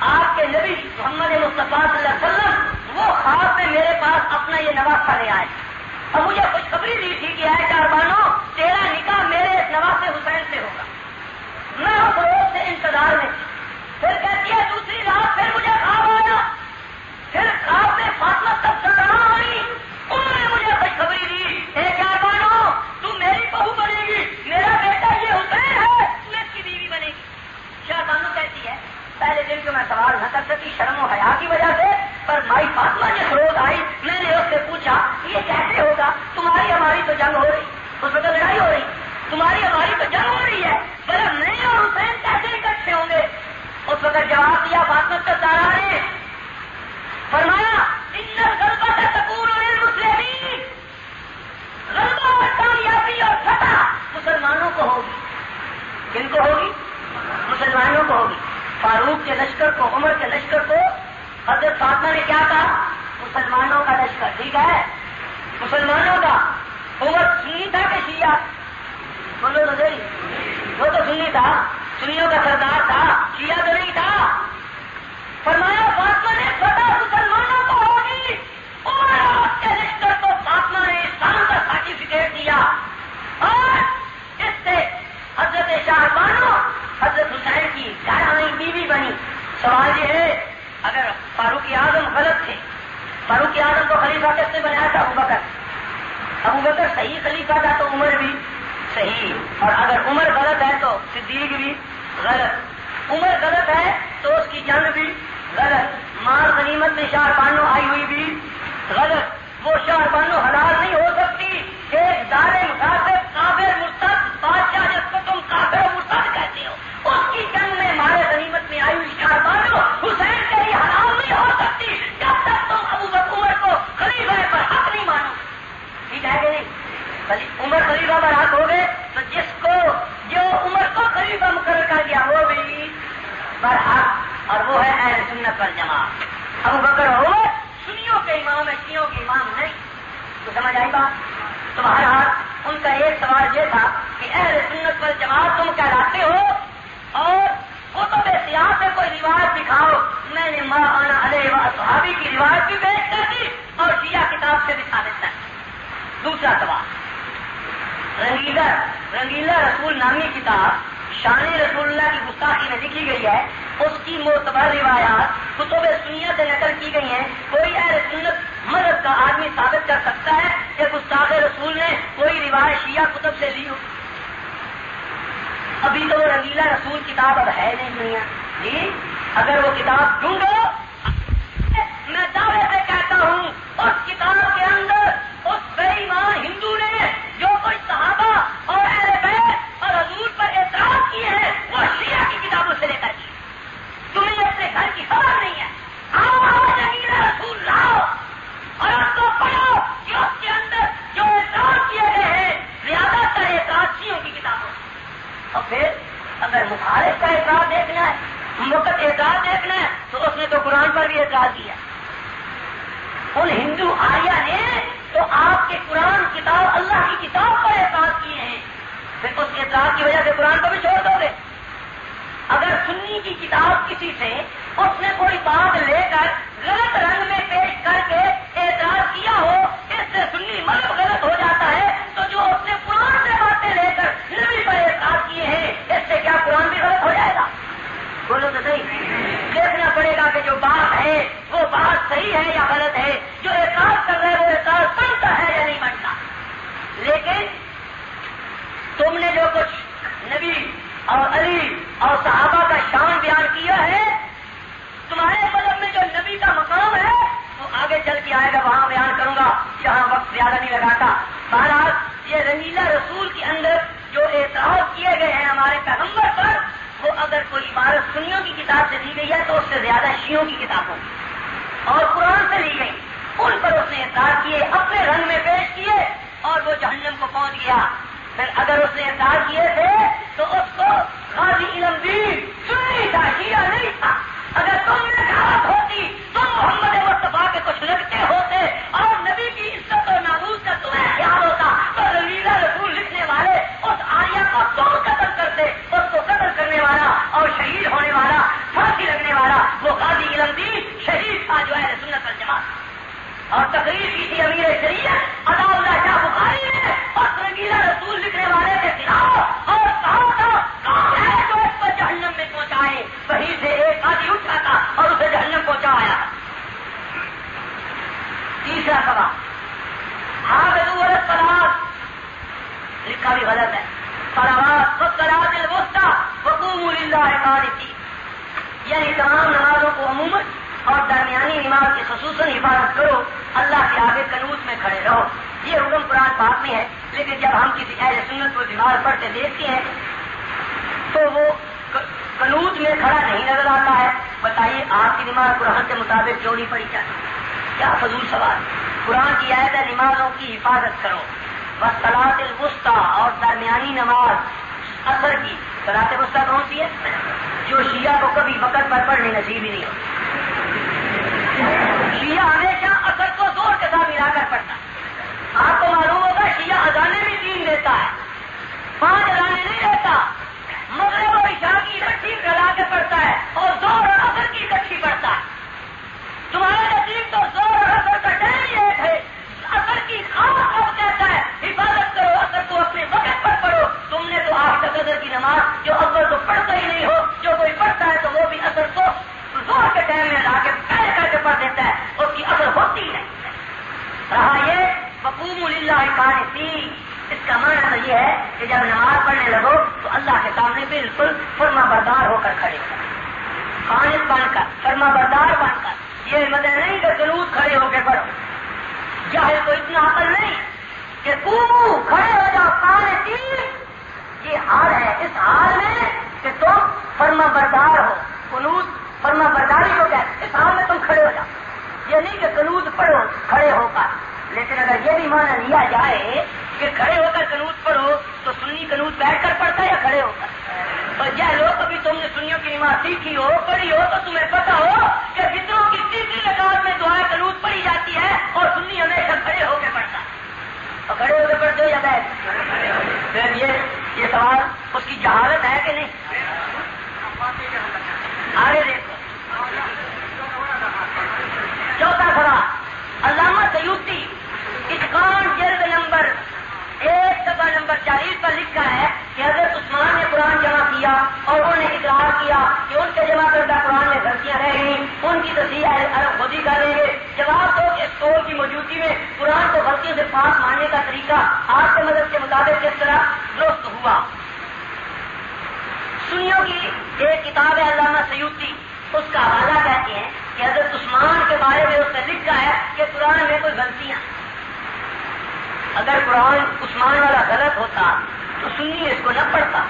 آپ کے نبی محمد مصطفیٰ صلی اللہ علیہ وسلم وہ خواب میں میرے پاس اپنا یہ نواسہ لے آئے اور مجھے خوشخبری دی تھی کہ اے شاہ بانو تیرا نکاح میرے نواسے حسین سے ہوگا. میں اس روز سے انتظار میں تھی. پھر کہتی ہے دوسری رات پھر مجھے خواب آیا، پھر خواب میں فاطمہ تب سلطانہ آئی، انہوں نے مجھے خوشخبری دی اے شاہ بانو تو میری بہو بنے گی، میرا بیٹا یہ حسین ہے، تو اس کی بیوی بنے گی. شاہ بانو کہتی ہے پہلے دن کو میں سوال نہ کر سکی شرم و حیا کی وجہ سے، پر مائی فاطمہ جس روز آئی میں نے اس سے پوچھا یہ کیسے ہوگا، تمہاری ہماری تو جنگ ہو رہی، اس وقت لڑائی ہو رہی، تمہاری ہماری تو جنگ ہو رہی ہے، بھلا میں اور حسین کیسے اکٹھے ہوں گے. اس وقت جواب دیا فاطمہ الزہرا نے، فرمایا ان الغلبۃ تکون للمسلمین، غلبہ اور کامیابی اور فتح مسلمانوں کو ہوگی. کن کو ہوگی؟ مسلمانوں کو ہوگی. فاروق کے لشکر کو، عمر کے لشکر کو حضرت فاطمہ نے کیا کہا؟ مسلمانوں کا لشکر. ٹھیک ہے، مسلمانوں کا. عمر سنی تھا کہ شیعہ؟ بولو تو صحیح. وہ تو سنی تھا، سنیوں کا سردار تھا، شیعہ تو نہیں تھا. فرمایا فاطمہ نے فتح مسلمانوں کو ہوگی. عمر کے لشکر کو فاطمہ نے اسلام کا سرٹیفکیٹ دیا اور اس سے حضرت شاہبانو حضرت حسین کی گھرانے بیوی بنی. سوال یہ ہے، اگر فاروق اعظم غلط تھے، فاروق اعظم کو خلیفہ کس نے بنایا تھا؟ ابو بکر. ابو بکر صحیح خلیفہ تھا تو عمر بھی صحیح، اور اگر عمر غلط ہے تو صدیق بھی غلط. عمر غلط ہے تو اس کی جنگ بھی غلط. مال غنیمت میں شاہ بانو آئی ہوئی بھی غلط. وہ شاہ بانو حلال نہیں ہو سکتی. ایک ظالم کافر کافر مرتد بادشاہ جس کو تم کافر مرتد کہتے ہو، اس کی جنگ میں مال غنیمت میں آئی ہوئی شاہ بانو حسین کے لیے حلال نہیں ہو سکتی جب تک تم ابو بکر عمر کو خلیفہ پر حق نہیں مانو. ٹھیک ہے کہ نہیں؟ عمر خلیفہ پر حق ہو گئے تو جس کو جو عمر کو خلیفہ مقرر کر دیا وہ بھی برحق، اور وہ ہے اہل سنت والجماعت. ابو بکر اور عمر سنیوں کے امام ہے، شیعوں کے امام نہیں. تو سمجھ آئی بات؟ تو بہرحال ان کا ایک سوال یہ تھا کہ اہل سنت والجماعت تم کہلاتے ہو اور کتب سیاہ سے کوئی روایت دکھاؤ. میں نے ما انا علیہ و اصحابی کی روایت بھی پیش کر دی اور شیعہ کتاب سے بھی ثابت کر. دوسرا سوال، رنگیلا رسول نامی کتاب شان رسول اللہ کی گستاخی میں لکھی گئی ہے. اس کی معتبر روایات کتب سنیہ سے نقل کی گئی ہیں. کوئی اہل سنت مذہب کا آدمی ثابت کر سکتا ہے کہ گستاخ رسول نے کوئی روایت شیعہ کتب سے لی ہو؟ ابھی تو وہ رنگیلا رسول کتاب اب ہے نہیں دنیا جی. اگر وہ کتاب ڈھونڈو، میں دعوے سے کہتا ہوں اس کتاب کے اندر اس بے ایمان ہندو نے جو کوئی صحابہ اور اہل بیت اور حضور پر اعتراض کیے ہیں وہ شیعہ کی کتابوں سے لے کر کی. تمہیں اپنے گھر کی خبر نہیں ہے. آؤ رنگیلا رسول لاؤ اور اس کو پڑھو کہ اس کے اندر جو اعتراض کیے گئے ہیں زیادہ تر اعتراض شیعوں کی کتابوں سے. اور پھر اگر مخالف کا اعتراض دیکھنا ہے، وقت اعتراض دیکھنا ہے تو اس نے تو قرآن پر بھی اعتراض کیا. ان ہندو آریہ نے تو آپ کے قرآن کتاب اللہ کی کتاب پر اعتراض کیے ہیں. پھر اس اعتراض کی وجہ سے قرآن کو بھی چھوڑ دو گے؟ اگر سنی کی کتاب کسی سے اس نے کوئی بات لے کر غلط رنگ میں پیش کر کے اعتراض کیا ہو، اس سے سنی مذہب غلط ہو جاتا ہے، تو جو اس نے قرآن سے باتیں لے کر نبی پر اعتراض کیے ہیں اس سے کیا قرآن بھی غلط ہو جائے گا؟ بولو تو صحیح. دیکھنا پڑے گا کہ جو بات ہے وہ بات صحیح ہے یا غلط ہے. جو اعتراض کر رہے ہیں وہ اعتراض بنتا ہے یا نہیں بنتا. لیکن تم نے جو کچھ نبی اور علی اور صحابہ کا شان بیان کیا ہے، تمہارے مذہب میں جو نبی کا مقام ہے وہ آگے چل کے آئے گا، وہاں بیان کروں گا، یہاں وقت زیادہ نہیں لگاتا. بہرحال یہ رنگیلا رسول کے اندر جو اعتراض کیے گئے ہیں ہمارے پیغمبر پر، وہ اگر کوئی عبارت سنیوں کی کتاب سے دی گئی ہے تو اس سے زیادہ شیعوں کی کتابوں اور قرآن سے لی گئی. ان پر اس نے اعتراض کیے، اپنے رنگ میں پیش کیے اور وہ جہنم کو پہنچ گیا. پھر اگر اس نے اعتراض کیے تھے تو اس کو غازی علم دی سنی تھا، شیعہ نہیں تھا. اگر تم نے دعوت ہوتی تم محمد مصطفیٰ کے کچھ لگتے ہوتے اور نبی کی عزت اور ناموس کا تمہیں خیال ہوتا تو رنگیلا رسول لکھنے والے اس آریہ کو تم قتل کرتے. اس کو قتل کرنے والا اور شہید ہونے والا، پھانسی لگنے والا وہ غازی علم دی شہید تھا جو اہل سنت والجماعت. اور تقریر کی تھی امیر شریعت عطا اللہ شاہ بخاری نے اس رنگیلا رسول لکھنے والے کے خلاف اور کہا تھا کون ہے جو اس کو جہنم میں پہنچائے. وہیں سے ایک آدمی اٹھا تھا اور اسے جہنم پہنچایا. تیسرا سوال، حافظوا علی الصلاۃ لکھا بھی غلط ہے. صلوات والصلاۃ الوسطی وقوموا للہ قانتین، یعنی تمام نمازوں کو عموماً اور درمیانی نماز کی خصوصاً حفاظت کرو، اللہ کے آگے قنوت میں کھڑے رہو. یہ حکم قرآن پاک میں ہے، لیکن جب ہم کسی اہل سنت کو بیمار پڑھتے دیکھتے ہیں تو وہ قنوت میں کھڑا نہیں نظر آتا ہے. بتائیے آپ کی نماز قرآن کے مطابق کیوں نہیں پڑھی جاتی؟ کیا فضول سوال. قرآن کی آیت ہے نمازوں کی حفاظت کرو. والصلاۃ الوسطی اور درمیانی نماز اثر کی. صلاۃ وسطی کون سی ہے؟ جو شیعہ کو کبھی وقت پڑھنی نصیب ہی نہیں ہوتی. شیعہ ہمیشہ اثر کو زور کے ساتھ ملا کر پڑھتا. آپ کو معلوم ہوگا شیعہ اذانے بھی 3 دیتا ہے, 5 اذانے نہیں دیتا. مغرب اور عشاء کی اکٹھی گلا کے پڑھتا ہے اور زور اور اثر کی اکٹھی پڑھتا ہے. تمہارے نصیب تو زور اور اثر کا ٹائم ایک ہے. اثر کی خاص اب کہتا ہے حفاظت کرو, اثر کو اپنے وقت پر پڑھو. تم نے تو آج تک اثر کی نماز جو اول تو پڑھتا ہی نہیں ہو, جو کوئی پڑھتا ہے تو وہ بھی اثر کو زور کے ٹائم میں لا کے پہلے کر کے پڑھ دیتا ہے, اس کی اثر ہوتی نہیں. رہا یہ وقوموا للہ قانتین, اس کا معنی تو یہ ہے کہ جب نماز پڑھنے لگو تو اللہ کے سامنے بالکل فرما بردار ہو کر کھڑے ہو, قانت بن کر, فرما بردار بن کر. یہ مطلب نہیں کہ جلوس کھڑے ہو کے پڑھو. جاہل کو اتنا عقل نہیں کہ قوموا کھڑے ہو جاؤ قانتین. یہ حال ہے, اس حال میں کہ تم فرما بردار ہو. قنوت فرما برداری کو کہتے, اس حال میں تم کھڑے ہو جاؤ. یہ نہیں کہ قنوت پڑھو کھڑے ہو کر. لیکن اگر یہ بھی مانا لیا جائے کہ کھڑے ہو کر قنوت پڑھو تو سنی قنوت بیٹھ کر پڑھتا ہے یا کھڑے ہو کر؟ اور جائے لوگ کبھی تم نے سنیوں کی نماز سیکھی ہو, پڑھی ہو, تو تمہیں پتا ہو کہ فطروں کی تیسری رکعت میں دعائے قنوت پڑھی جاتی ہے اور سنی ہمیشہ کھڑے ہو کے پڑھتا ہے. اور کھڑے ہو کے پڑھتے ہو یا بیٹھ؟ پھر یہ سوال اس کی جہالت ہے کہ نہیں؟ آگے دیکھو چوتھا سوال. علامہ سیوطی اتقان جلد نمبر 1 صفحہ نمبر 40 پر لکھا ہے کہ حضرت عثمان نے قرآن جمع کیا اور انہوں نے اقرار کیا کہ ان کے جمع کردہ قرآن میں غلطیاں رہ گئیں, ان کی تصحیح عرب خود ہی کر لیں گے. جواب دو کہ اس قول کی موجودگی میں قرآن کو غلطیوں سے پاک ماننے کا طریقہ آپ کے مذہب کے مطابق کس طرح درست ہوا؟ سنیوں کی ایک کتاب ہے علامہ سیوطی, اس کا حوالہ کہتے ہیں کہ حضرت عثمان کے بارے میں اس نے لکھا ہے کہ قرآن میں کوئی غلطیاں. اگر قرآن عثمان والا غلط ہوتا تو سنی اس کو نہ پڑھتا.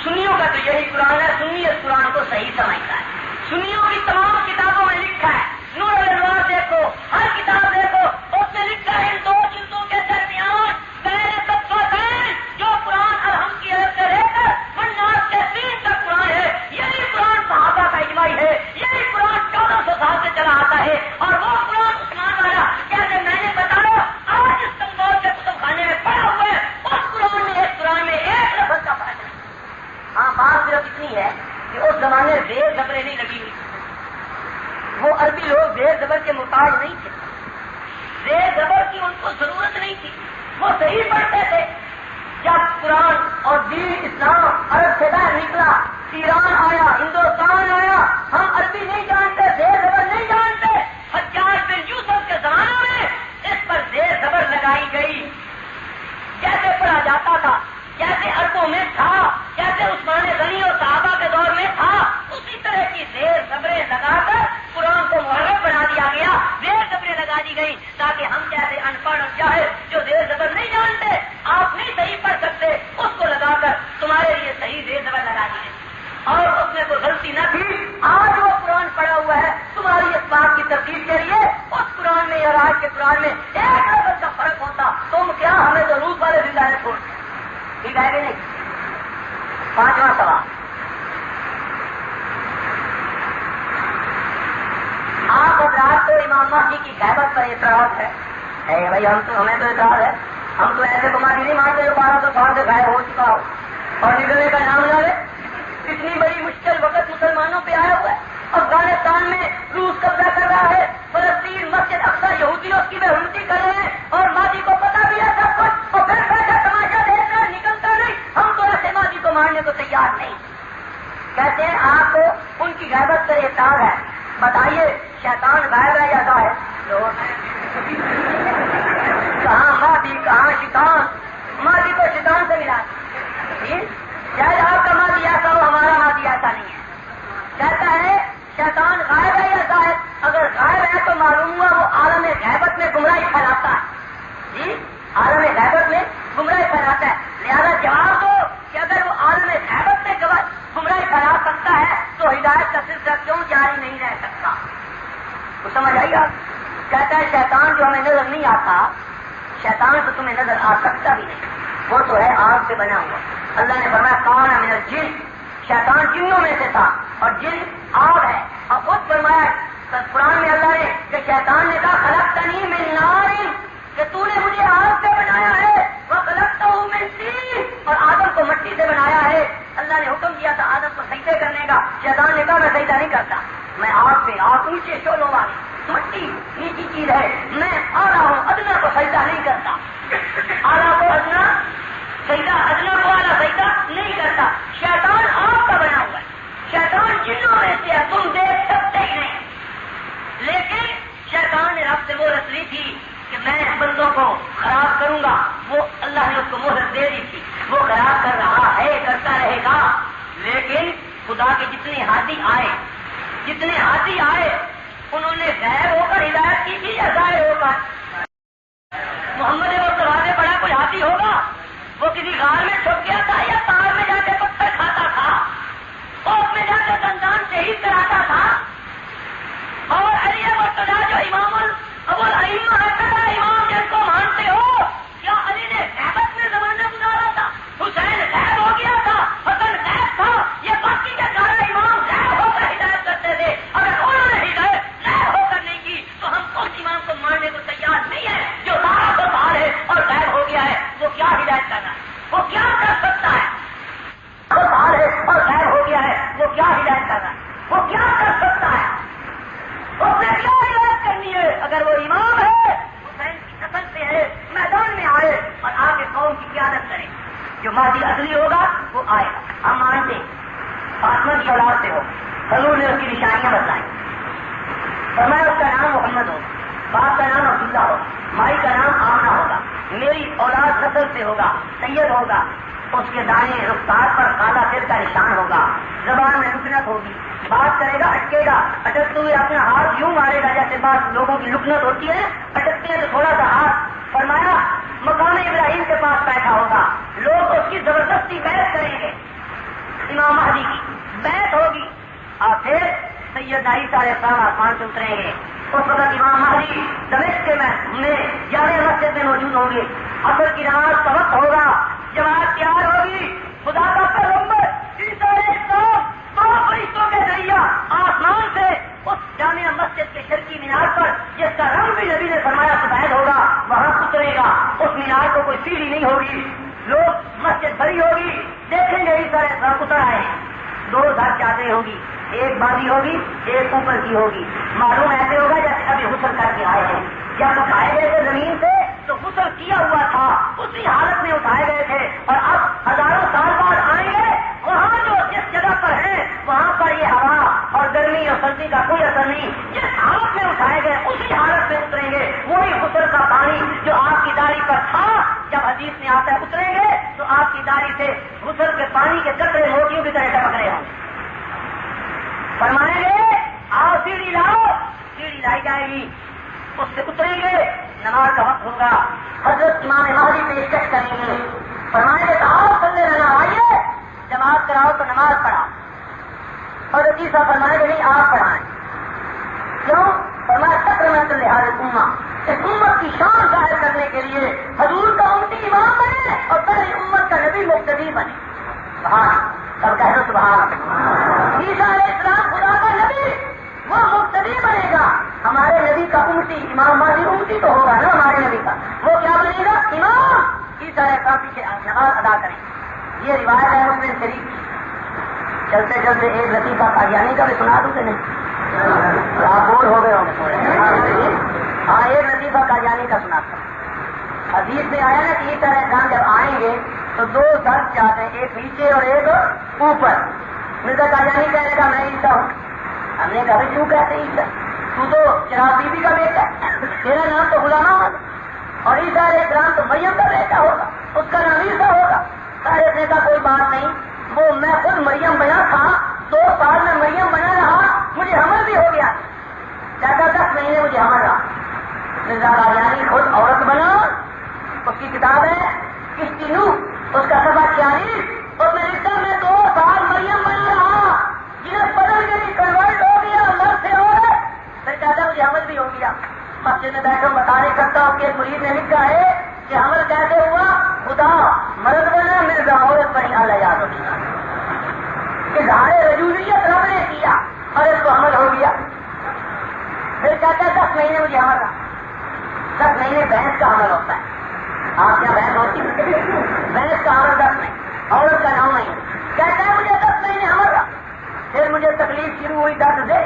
سنیوں کا تو یہی قرآن ہے, سنی اس قرآن کو صحیح سمجھتا ہے. سنیوں کی تمام کتابوں میں لکھا ہے, نور الانوار دیکھو, ہر کتاب دیکھو, اس میں لکھا ہے ان 2 جلدوں کے درمیان پہلے تطبیقین جو قرآن الحمد کی حد سے لے کر مناس کے 3 تک قرآن ہے, یہی قرآن صحابہ کا اجماعی ہے, یہی قرآن 1400 سال سے چلا آتا ہے. اور وہ قرآن عثمان والا جیسے میں نے بتایا آج استنبول کے کتب خانے میں پڑا ہوا ہے, اس قرآن میں اس قرآن میں ایک لفظ کا فرق ہے. ہاں بات صرف اتنی ہے کہ اس زمانے میں زیر زبریں نہیں لگی ہوئی, وہ عربی لوگ زیر زبر کے محتاج نہیں تھے, زیر زبر کی ان کو ضرورت نہیں تھی, وہ صحیح پڑھتے تھے. جب قرآن اور دین اسلام عرب سے باہر نکلا, ایران آیا, ہندوستان آیا, ہم عربی نہیں جانتے, زیر زبر نہیں جانتے. حجاج بن یوسف کے زمانے میں اس پر زیر زبر لگائی گئی. جیسے پڑھا جاتا تھا, جیسے عربوں میں تھا, جیسے عثمان غنی اور صحابہ کے دور میں تھا, اسی طرح کی زیر زبریں لگا کر قرآن کو محرف بنا دیا گیا. زیر زبریں لگا دی گئی تاکہ ہم جیسے ان پڑھ اور جاہل جو زیر زبر نہیں جانتے, آپ نہیں صحیح پڑھ سکتے, اس کو لگا کر تمہارے لیے صحیح زیر زبر لگا دی گئی. اور اس میں کوئی غلطی نہ تھی. آج وہ قرآن پڑا ہوا ہے تمہاری اس بات کی تردید کے لیے, اس قرآن میں اور آج کے قرآن میں ایک لفظ کا فرق ہوتا, تم کیا ہمیں تو روز والے زندہ نے چھوڑ. ٹھیک ہے کہ نہیں؟ 5واں سوال. آپ حضرات کو امام مہدی کی غیبت پر اعتراض ہے. بھائی ہمیں تو اعتراض ہے, ہم تو ایسے کو مہدی نہیں مانتے جو 1200 سال سے غائب ہو چکا ہو اور نکلنے کا نام نہ لے. اتنی بڑی مشکل وقت مسلمانوں پہ آیا ہوا ہے. افغانستان میں روس قبضہ کر رہا ہے, فلسطین مسجد اقصی یہودیوں کی بے حرمتی کر رہے ہیں, اور ماضی کو پتا بھی ہے سب کچھ, اور پھر بیٹھا تماشا دیکھ کر نکلتا نہیں. ہم تو ایسے ماضی کو مارنے کو تیار نہیں. کہتے ہیں آپ کو ان کی غیبت سے اعتراض ہے. بتائیے شیطان غائب ہے یا ظاہر؟ کہاں ماضی کہاں شیطان؟ ماضی کو شیطان سے ملا. شاید آپ کا ماضی ایسا ہو, ہمارا ماضی ایسا نہیں ہے. کہتا ہے شیطان غائب ہے یا ظاہر؟ اگر غائب ہے تو معلوم ہوا وہ عالم غیبت میں گمراہی پھیلاتا ہے. جی عالم غیبت میں گمراہی پھیلاتا ہے. لہذا جواب دو کہ اگر وہ عالم غیبت میں گمراہی پھیلا سکتا ہے تو ہدایت کا سلسلہ کیوں جاری نہیں رہ سکتا؟ تو سمجھ آئی آپ؟ کہتا ہے شیطان جو ہمیں نظر نہیں آتا, شیطان تو تمہیں نظر آ سکتا بھی نہیں, وہ تو ہے آگ سے بنا ہوا. اللہ نے فرمایا کان من الجن, شیطان جنوں میں سے تھا اور جن آگ ہے, اور شیطان نے کہا خلقتنی من نار، کہ تو نے مجھے آگ سے بنایا ہے، وخلقتہ من طین، اور آدم کو مٹی سے بنایا ہے. اللہ نے حکم دیا تھا آدم کو سجدے کرنے کا، شیطان نے کہا میں سجدہ نہیں کرتا، میں آگ سے، آگ اونچے شعلوں والی، مٹی نیچی چیز ہے، میں اعلیٰ ہوں، ادنا کو سجدہ نہیں کرتا، اعلیٰ کو ادنا سجدہ، ادنا کو اعلیٰ سجدہ نہیں کرتا. شیطان آگ کا بنا ہوا ہے، شیطان جنوں میں سے ہے، تم دیکھ سکتے ہی نہیں. لیکن شیطان نے رب سے مہلت لی تھی کہ میں بندوں کو خراب کروں گا، وہ اللہ نے اس کو مہلت دے دی تھی، وہ خراب کر رہا ہے، کرتا رہے گا. لیکن خدا کے جتنے ہادی آئے انہوں نے غائب ہو کر ہدایت کی تھی یا ظاہر ہو کر؟ محمد مصطفیٰ سے بڑا کوئی ہاتھی ہوگا؟ وہ کسی غار میں چھپ گیا تھا یا تار میں جا کے پتھر کھاتا تھا، اوپ میں جا کے دندان شہید کراتا تھا؟ اور علی مرتضیٰ جو امام الائمہ ہے، پہلا امام جن کو مانتے ہو، کیا علی نے غیبت میں زمانہ گزارا تھا؟ حسین غائب ہو گیا تھا، حسن غائب تھا، یہ باقی کے سارے امام غائب ہو کر ہدایت کرتے تھے. اگر انہوں نے ہدایت غائب ہو کر نہیں کی تو ہم اس امام کو ماننے کو تیار نہیں ہے جو سارا کو باہر ہے اور غائب ہو گیا ہے. وہ کیا ہدایت کر رہا ہے؟ وہ کیا کر سکتا ہے؟ وہ باہر ہے اور غائب ہو گیا ہے، وہ کیا ہدایت کر رہا ہے؟ وہ کیا کر سکتا ہے؟ اس نے کیا ہدایت کرنی ہے؟ اگر وہ امام ہے، حسین کی نسل سے ہے، میدان میں آئے اور آگے قوم کی قیادت کرے. جو مہدی اصلی ہوگا وہ آئے گا. ہم مانتے ہیں فاطمہ کی اولاد سے ہو، حضور نے اس کی نشانیاں بتلائیں، فرمایا اس کا نام محمد ہوگا، باپ کا نام عبداللہ ہوگا، مائی کا نام آمنہ ہوگا، میری اولاد نسل سے ہوگا، سید ہوگا، اس کے دائیں رخسار پر کالا تل کا نشان ہوگا، زبان میں لکنت ہوگی، بات کرے گا اٹکے گا، اٹکتے ہوئے اپنا ہاتھ یوں مارے گا جیسے بات لوگوں کی لکنت ہوتی ہے، اٹکتے ہیں تو تھوڑا سا ہاتھ. فرمایا مقام ابراہیم کے پاس بیٹھا ہوگا، لوگ اس کی زبردستی بیعت کریں گے، امام مہدی کی بیعت ہوگی، اور پھر سید عیسیٰ علیہ السلام آسمان سے اتریں گے. اس وقت امام مہدی دمشق میں جامع مسجد میں موجود ہوں گے. عصر کی نماز کا وقت ہوگا، جماعت تیار ہوگی، خدا کا پیغمبر عیسیٰ علیہ السلام دو فرشتوں کے ذریعہ آسمان سے اس جامع مسجد کے شرقی مینار پر، جس کا رنگ بھی نبی نے فرمایا سفید ہوگا، وہاں اترے گا. اس مینار کو کوئی سیڑھی نہیں ہوگی، لوگ مسجد بھری ہوگی، دیکھیں گے عیسیٰ علیہ السلام اتر آئے. دو دھار چادریں ہوگی، ایک بازی ہوگی، ایک اوپر کی ہوگی. معلوم ایسے ہوگا جیسے ابھی غسل کر کے آئے ہیں. جب اٹھائے گئے تھے زمین سے تو غسل کیا ہوا تھا، اسی حالت میں اٹھائے گئے تھے. اور اب ہزاروں سال بعد آئیں گے، وہاں جو جس جگہ پر ہیں وہاں پر یہ ہوا اور گرمی اور سردی کا کوئی اثر نہیں. جس حالت میں اٹھائے گئے اسی حالت میں اتریں گے. وہی غسل کا پانی جو آپ کی داڑھی پر تھا، جب حدیث میں آتا ہے اتریں گے تو آپ کی داڑھی سے غسل کے پانی کے قطرے موتیوں کی طرح ٹپک رہے ہوں. فرمائیں گے آؤ سیڑھی لاؤ، سیڑھی لائی جائے گی، اس سے اتریں گے. نماز کا وقت ہوگا، حضرت امام مہدی پیشکش کریں گے. فرمائیں گے تو آؤ سننے رہنا، آئیے جماعت کراؤ تو نماز پڑھاؤ. اور تیسرا فرمائیں گے نہیں آپ پڑھائیں. کیوں؟ فرمایا تکرمت لحاظ امہ، اس امت کی شان ظاہر کرنے کے لیے حضور کا امتی امام بنے اور پہلی امت کا نبی مقتدی بنے. سبحان، سب کہہ دو سبحان. عیسیٰ علیہ السلام خدا کا نبی، وہ مقتدی بنے گا. ہمارے نبی کا امتی امام مہدی امتی تو ہوگا نا ہمارے نبی کا، وہ کیا بنے گا؟ امام. عیسیٰ علیہ السلام پیچھے نماز ادا کریں. یہ روایت ہے مسلم شریف کی. چلتے چلتے ایک لطیفہ قادیانی کا بھی سنا دوں کہ نہیں؟ آپ بور ہو گئے ہوں گے. ہاں ایک لطیفہ قادیانی کا سناتا ہوں. حدیث میں آیا نا کہ عیسیٰ علیہ السلام جب آئیں گے تو دو درد چاہتے ہیں، ایک نیچے اور ایک اوپر. مرزا قادیانی کہنے کا میں عیسیٰ ہوں. ہم نے کہا کیوں کہتے ہیں عیسیٰ؟ تو چراغ بی بی کا بیٹا ہے، تیرا نام تو غلام احمد، اور عیسیٰ علیہ السلام تو مریم کا بیٹا ہوگا، اس کا نام عیسیٰ ہوگا. سارے کا کوئی بات نہیں، وہ میں خود مریم بنا تھا، 2 سال میں مریم بنا رہا، مجھے حمل بھی ہو گیا، زیادہ 10 مہینے مجھے حمل رہا. مرزا قادیانی خود عورت بنا. اس کی کتاب ہے کشتی نوح، اس کا صفحہ 46، اس میں لکھتا میں 2 سال مریم بنا رہا، جنہیں بدل گئی، کنورٹ ہو گیا مرد سے عورت، پھر کہتا مجھے حمل بھی ہو گیا. مسجد میں بیٹھا بتا نہیں سکتا، اس کے مرید نے لکھا ہے کہ حمل کیسے ہوا؟ خدا مرد بنا، مرزا عورت بنی، اللہ یاد ہو گیا. اظہار رجولیت رب نے کیا اور اس کو حمل ہو گیا. پھر کہتا ہے 10 مہینے مجھے حمل رہا. 10 مہینے بھینس کا حمل ہوتا ہے. آپ کیا بھینس ہوتی ہے؟ بھینس کا حمل 10 مہینے, عورت کا 9 مہینے. کہتا ہے مجھے 10 مہینے حمل رہا. پھر مجھے تکلیف شروع ہوئی درد سے.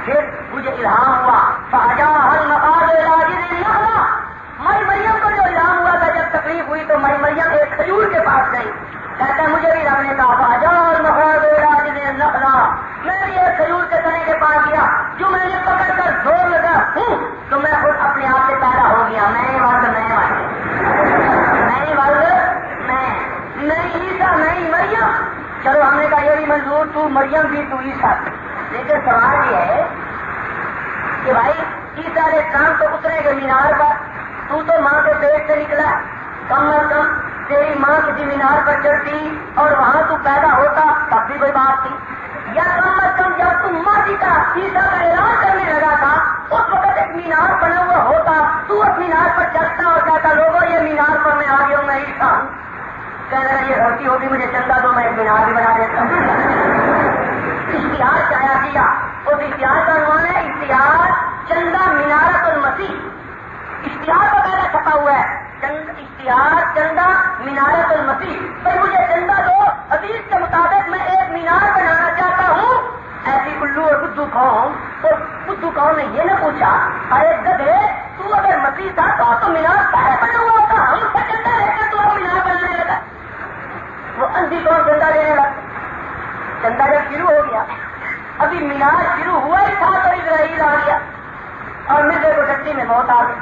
پھر مجھے الہام ہوا فَأَجَاهَا الْمَخَاضُ إِلَىٰ جِذْعِ النَّخْلَةِ. مائی مریم کو جو الہام ہوا تھا جب تکلیف ہوئی تو مائی مریم ایک کھجور کے پاس گئی. کہتا ہے مجھے بھی رب نے کہا فَأَجَاهَا الْمَخَاضُ إِلَىٰ جِذْعِ النَّخْلَةِ. میں بھی ایک کھجور کے تنے کے پاس گیا. جو میں نے پکڑ کر زور لگا تو میں خود اپنے آپ سے پیدا ہو گیا. میں عیسیٰ نہیں مریم. چلو ہم نے کہا یہ بھی منظور, تو مریم بھی تو عیسیٰ. لیکن سوال یہ ہے کہ بھائی عیسیٰ علیہ السلام تو اترے گے مینار پر, تو ماں کے پیٹ سے نکلا. کم از کم تیری ماں کسی مینار پر چڑھتی اور وہاں تو پیدا ہوتا تب بھی کوئی بات تھی. یا کم از کم جب تم ماضی کا عیسیٰ کا اعلان کرنے لگا تھا اس وقت ایک مینار بنا ہوا ہوتا, تو اس مینار پر چڑھتا اور کہتا لوگوں یہ مینار پر میں آ گیا ہوں, میں عیسیٰ ہوں. کہنے لگا یہ غلطی ہوگی, مجھے چندہ دو, میں ایک مینار بھی بنا دیتا ہوں. اشتہار چایا کیا. اس اشتہار کا عنوان ہے اشتہار چندہ مینارت المسیح. اشتہار کا پہلا چھپا ہوا ہے اشتہار چندہ مینارت المسیح. بھائی مجھے چندہ دو, حدیث کے مطابق میں ایک مینار بنانا چاہتا ہوں. ایسی الو اور بدھو قوم, تو بدھو قوم نے یہ نہ پوچھا ارے گدھے تو اگر مسیح تھا تو مینار پہلے بنا ہوا ہوتا, ہم سے چندہ لے کر تو اب مینار بنانے لگا. وہ اندھی قوم چندہ لینے لگا. چندہ جب شروع ہو گیا, ابھی مینار شروع ہوا ہی تھا تو اسرائیل آ گیا اور مرزے کو ٹٹی میں موت آ گئی.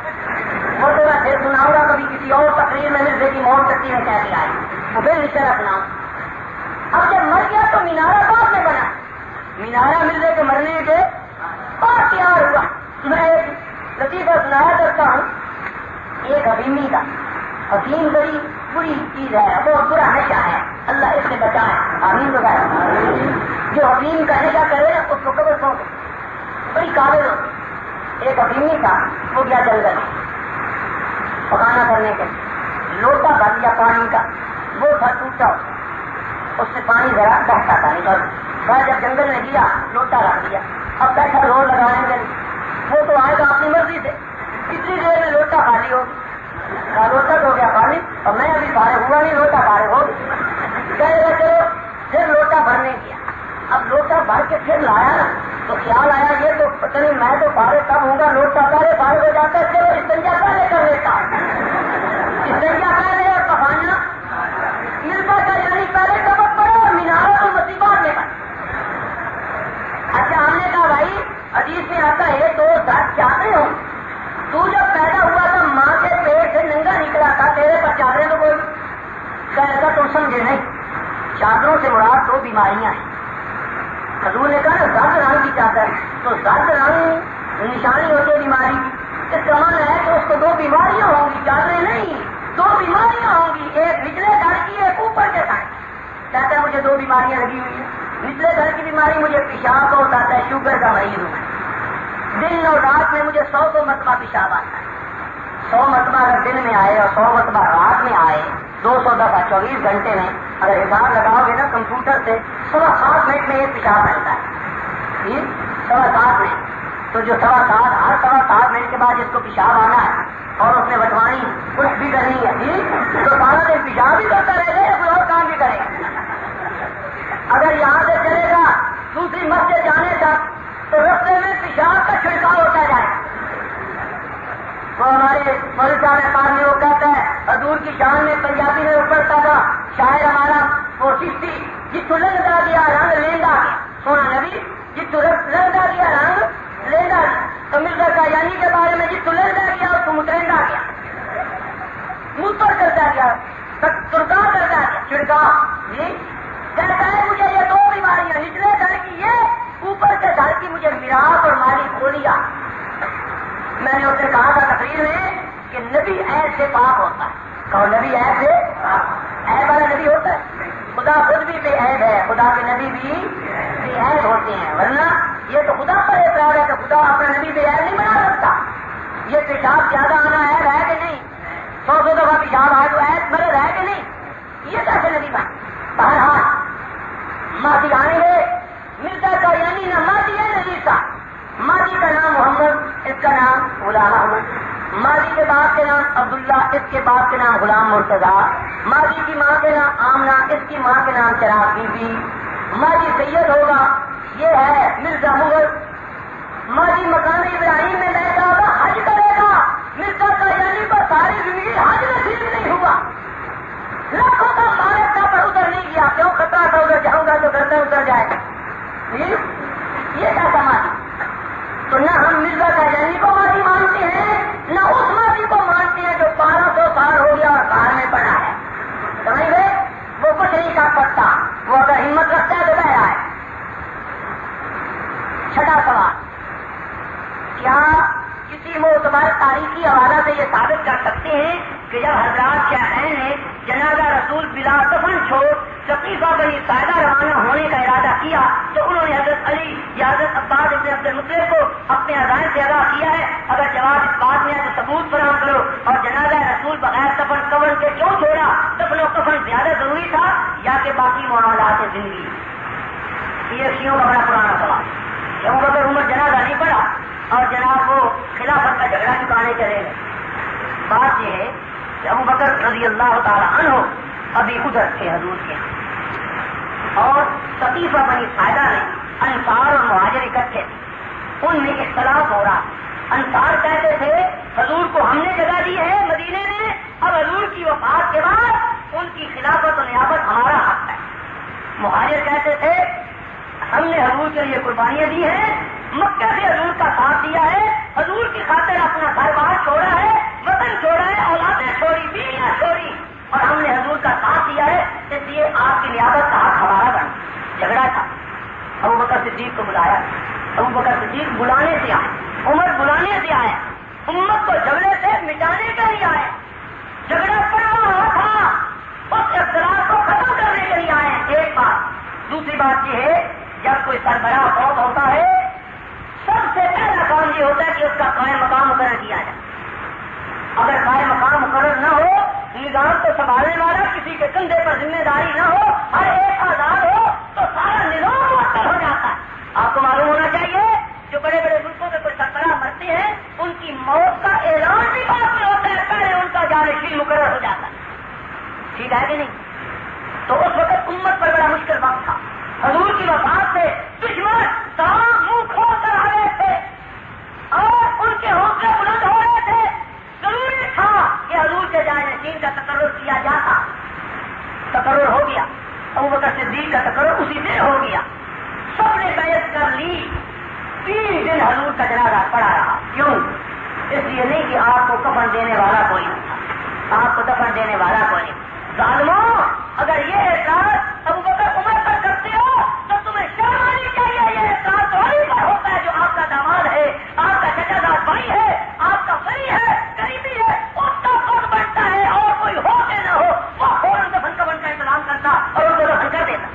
وہ تو میں پھر سناؤں گا کبھی کسی اور تقریر میں مرزے کی موت ٹٹی میں کیسے آئی, وہ پھر اس طرح سناؤں. اب جب مر گیا تو مینارہ بعد میں بنا. مینارہ مرزے کے مرنے کے بعد تیار ہوا. میں ایک لطیفہ سنایا کرتا ہوں. ایک حکیمی کا, حکیم بڑی بری چیز ہے, بہت برا نشہ ہے, اللہ اس سے بچائے, آمین بتائے. جو حکیم کا نشہ کرے نا اس کو قبر پہنچے, بڑی قابل ہوتی. ایک حکیمی تھا, وہ گیا جنگل پکانا کرنے کے, لوٹا بھر لیا پانی کا, وہ تھا ٹوٹا, اس سے پانی ذرا بہتا تھا نکل. جب جنگل میں گیا لوٹا رکھ دیا, اب بیٹھا روڈ لگانے کے لیے. وہ تو آئے گا اپنی مرضی سے, کتنی دیر میں لوٹا خالی ہوگی. لوٹا تو ہو گیا خالی اور میں ابھی فارغ ہوا نہیں, لوٹا فارغ ہو گیا. کہے گا چلو پھر لوٹا بھرنے کیا. اب لوٹا بھر کے پھر لایا نا تو خیال آیا یہ تو پتہ نہیں میں تو فارغ کب ہوں گا, لوٹا پہلے فارغ ہو جاتا ہے. چلو استنجا پہلے کر لیتا, استنجا پہلے اور پکانا ملتا کا یعنی پہلے سبق پڑے اور مینارہ تو مصیبات میں بنے. اچھا ہم نے کہا بھائی حدیث میں آتا ہے تو 10 چادریں ہوں. تو جب پیدا ہوا تھا ماں کے پیٹ سے ننگا نکلا تھا, تیرے پر چادریں تو کوئی کہے گا تم سمجھے نہیں. چادروں سے مراد 2 بیماریاں ہیں. حضور نے کہا نا زرد رنگ کی چادر, تو زرد رنگ نشانی ہوتی ہے بیماری کی. اس کا معنی ہے کہ اس کو 2 بیماریاں ہوں گی, چادریں نہیں, 2 بیماریاں ہوں گی. ایک نچلے گھر کی, ایک اوپر کے گھر. کہتا ہے مجھے 2 بیماریاں لگی ہوئی ہیں. نچلے گھر کی بیماری مجھے پیشاب کا ہوتا ہے, شوگر کا مریض ہوں میں. دن اور رات میں مجھے 100 مرتبہ پیشاب آتا ہے. 100 مرتبہ اگر دن میں آئے اور 100 مرتبہ رات میں آئے, 200 دفعہ 24 گھنٹے میں اگر حساب لگاؤ گے نا کمپیوٹر سے, 7.25 منٹ میں ایک پیشاب رہتا ہے. 7.25 منٹ. تو جو 7.25 ہر 7.25 منٹ کے بعد جس کو پیشاب آنا ہے اور اس نے بٹوانی کچھ بھی کرنی ہے تو سارا دن پیشاب بھی کرتا رہے گا یا کوئی اور کام بھی کرے گا. اگر یہاں سے چلے گا دوسری مسجد جانے تک تو رستے میں پیشاب کا چھڑکاؤ ہوتا جائے. تو ہمارے مولوی صاحب پاس میں وہ کہتا ہے حضور کی شان میں پنجابی میں پڑھتا تھا شاعر ہمارا وہ چشتی, جتو لگتا گیا رنگ لیندا گیا. سونا نبی جتو لگتا گیا رنگ لیندا گیا. تو مرزا کا یعنی کے بارے میں جتو لگتا گیا اس کو مترندا گیا, متر کرتا گیا, ترکا کرتا گیا, چھڑکا. جی کہتا ہے مجھے یہ 2 بیماریاں, نچلے گھر کی یہ, اوپر کے گھر کی مجھے میراث اور مالی کھولیا. میں نے اسے کہا تھا تقریر میں کہ نبی عیب سے پاک ہوتا ہے. کہو نبی عیب سے عیب والا نبی ہوتا ہے. خدا خود بھی بے عیب ہے, خدا کے نبی بھی بے عیب ہوتے ہیں. ورنہ یہ تو خدا پر اعتراض ہے کہ خدا اپنا نبی بے عیب نہیں بنا سکتا. یہ پیشاب زیادہ آنا عیب ہے کہ نہیں, 100 دفعہ پیشاب آئے تو عیب مرض ہے کہ نہیں, یہ کیسے نبی بنا. بہرحال ماضی آئیں گے, مرزا کا یعنی نہ ماضی ہے نہ عیسیٰ. ماضی کا نام محمد غلام احمد، ماضی کے باپ کے نام عبداللہ، اس کے باپ کے نام غلام مرتضیٰ، ماضی کی ماں کے نام آمنہ، اس کی ماں کے نام چراغ بی بی، ماضی سید ہوگا یہ ہے مرزا مغل، ماضی مقام ابراہیم میں بیٹھا ہوگا حج کرے گا، مرزا کا یعنی پر ساری زندگی حج نصیب نہیں ہوا، لاکھوں کا مالک تھا پر ادھر نہیں گیا، کیوں؟ خطرہ تھا ادھر جاؤں گا تو گردن اتر جائے گا، یہ کیسا ماضی؟ تو نہ ہم مرزا کا یعنی کو ماضی مانتے ہیں، نہ اس ماضی کو مانتے ہیں جو 1200 سال ہو گیا اور کار میں پڑا ہے، سمجھ گئے؟ وہ کچھ نہیں کر سکتا، وہ اگر ہمت رکھتا ہے تو بہ رہا ہے۔ چھٹا سوال، کیا کسی معتبر تاریخی حوالہ سے یہ ثابت کر سکتے ہیں کہ جب حضرات شیخین نے جنازہ رسول بلا دفن چھوڑ سقیفہ بنی ساعدہ روانہ ہونے کا ارادہ کیا تو انہوں نے حضرت علی یا حضرت عباس ابن عبد المطلب کو اپنے عزائم سے آگاہ کیا ہے؟ اگر جواب اس بات میں ہے تو ثبوت فراہم کرو، اور جنازہ رسول بغیر دفن کفن کے کیوں چھوڑا؟ دفن و کفن زیادہ ضروری تھا یا کہ باقی معاملات زندگی؟ یہ شیعوں کا بڑا پرانا سوال ہے۔ ابو بکر عمر جنازہ نہیں پڑا اور جناب وہ خلافت کا جھگڑا چکانے چلے گئے۔ بات یہ ہے کہ ابو بکر رضی اللہ تعالی عنہ ابھی ادھر تھے حضور کے، اور سقیفہ بنی ساعدہ میں انصار اور مہاجر اکٹھے تھے، ان میں اختلاف ہو رہا۔ انصار کہتے تھے حضور کو ہم نے جگہ دی ہے مدینے میں، اب حضور کی وفات کے بعد ان کی خلافت و نیابت ہمارا حق ہے۔ مہاجر کہتے تھے ہم نے حضور کے لیے قربانیاں دی ہیں، مکہ سے حضور کا ساتھ دیا ہے، حضور کی خاطر اپنا گھر بار چھوڑا ہے، وطن چھوڑا ہے، اولادیں چھوڑی، بیویاں چھوڑی، اور ہم نے حضور کا ساتھ دیا ہے، اس لیے آپ کی نیابت کا حق ہمارا بنا۔ جھگڑا تھا، ابو بکر صدیق کو بلایا، ابو بکر صدیق بلانے سے آئے، عمر بلانے سے آئے، امت کو جھگڑے سے مٹانے کے لیے آئے، جھگڑا پڑ رہا تھا اس اختلاف کو ختم کرنے کے لیے آئے۔ ایک بات، دوسری بات یہ ہے جب کوئی سربراہ فوت ہوتا ہے سب سے پہلا کام یہ ہوتا ہے کہ اس کا قائم مقام مقرر کیا جائے۔ اگر قائم مقام مقرر نہ ہو، نظام کو سنبھالنے والا کسی کے کندھے پر ذمہ داری نہ ہو، ہر ایک آزاد ہو تو سارا نظام معطل ہو جاتا ہے۔ آپ کو معلوم ہونا چاہیے جو بڑے بڑے ملکوں کے کوئی سربراہ مرتے ہیں ان کی موت کا اعلان بھی بعد میں ہوتا ہے، پہلے ان کا جانشین مقرر ہو جاتا ہے، ٹھیک ہے کہ نہیں؟ تو اس وقت امت پر بڑا مشکل وقت تھا، حضور کی وفات سے دشمن تمام منہ کھول کر آ رہے تھے اور ان کے حوصلے بلند ہو رہے تھے، ضروری تھا کہ حضور کے جانشین کا تقرر کیا جاتا۔ تقرر ہو گیا، ابو بکر صدیق کا تقرر اسی دن ہو گیا، سب نے بیعت کر لی۔ 3 دن حضور کا جنازہ پڑا رہا، کیوں؟ اس لیے نہیں کہ آپ کو کفن دینے والا کوئی نہیں تھا، آپ کو دفن دینے والا کوئی نہیں۔ ظالموں، اگر یہ اعتراض ابو بکر عمر پر کرتے ہو تو تمہیں شرم آنی چاہیے۔ یہ اعتراض تو وہی پر ہوتا ہے جو آپ کا داماد ہے، آپ کا چچا داد بھائی ہے، آپ کا ولی ہے، قریبی ہے، اس کا فرض بنتا ہے، اور کوئی ہو کہ نہ ہو وہ فوراً دفن کفن کا انتظام کرتا اور ان کو دفن کر دیتا۔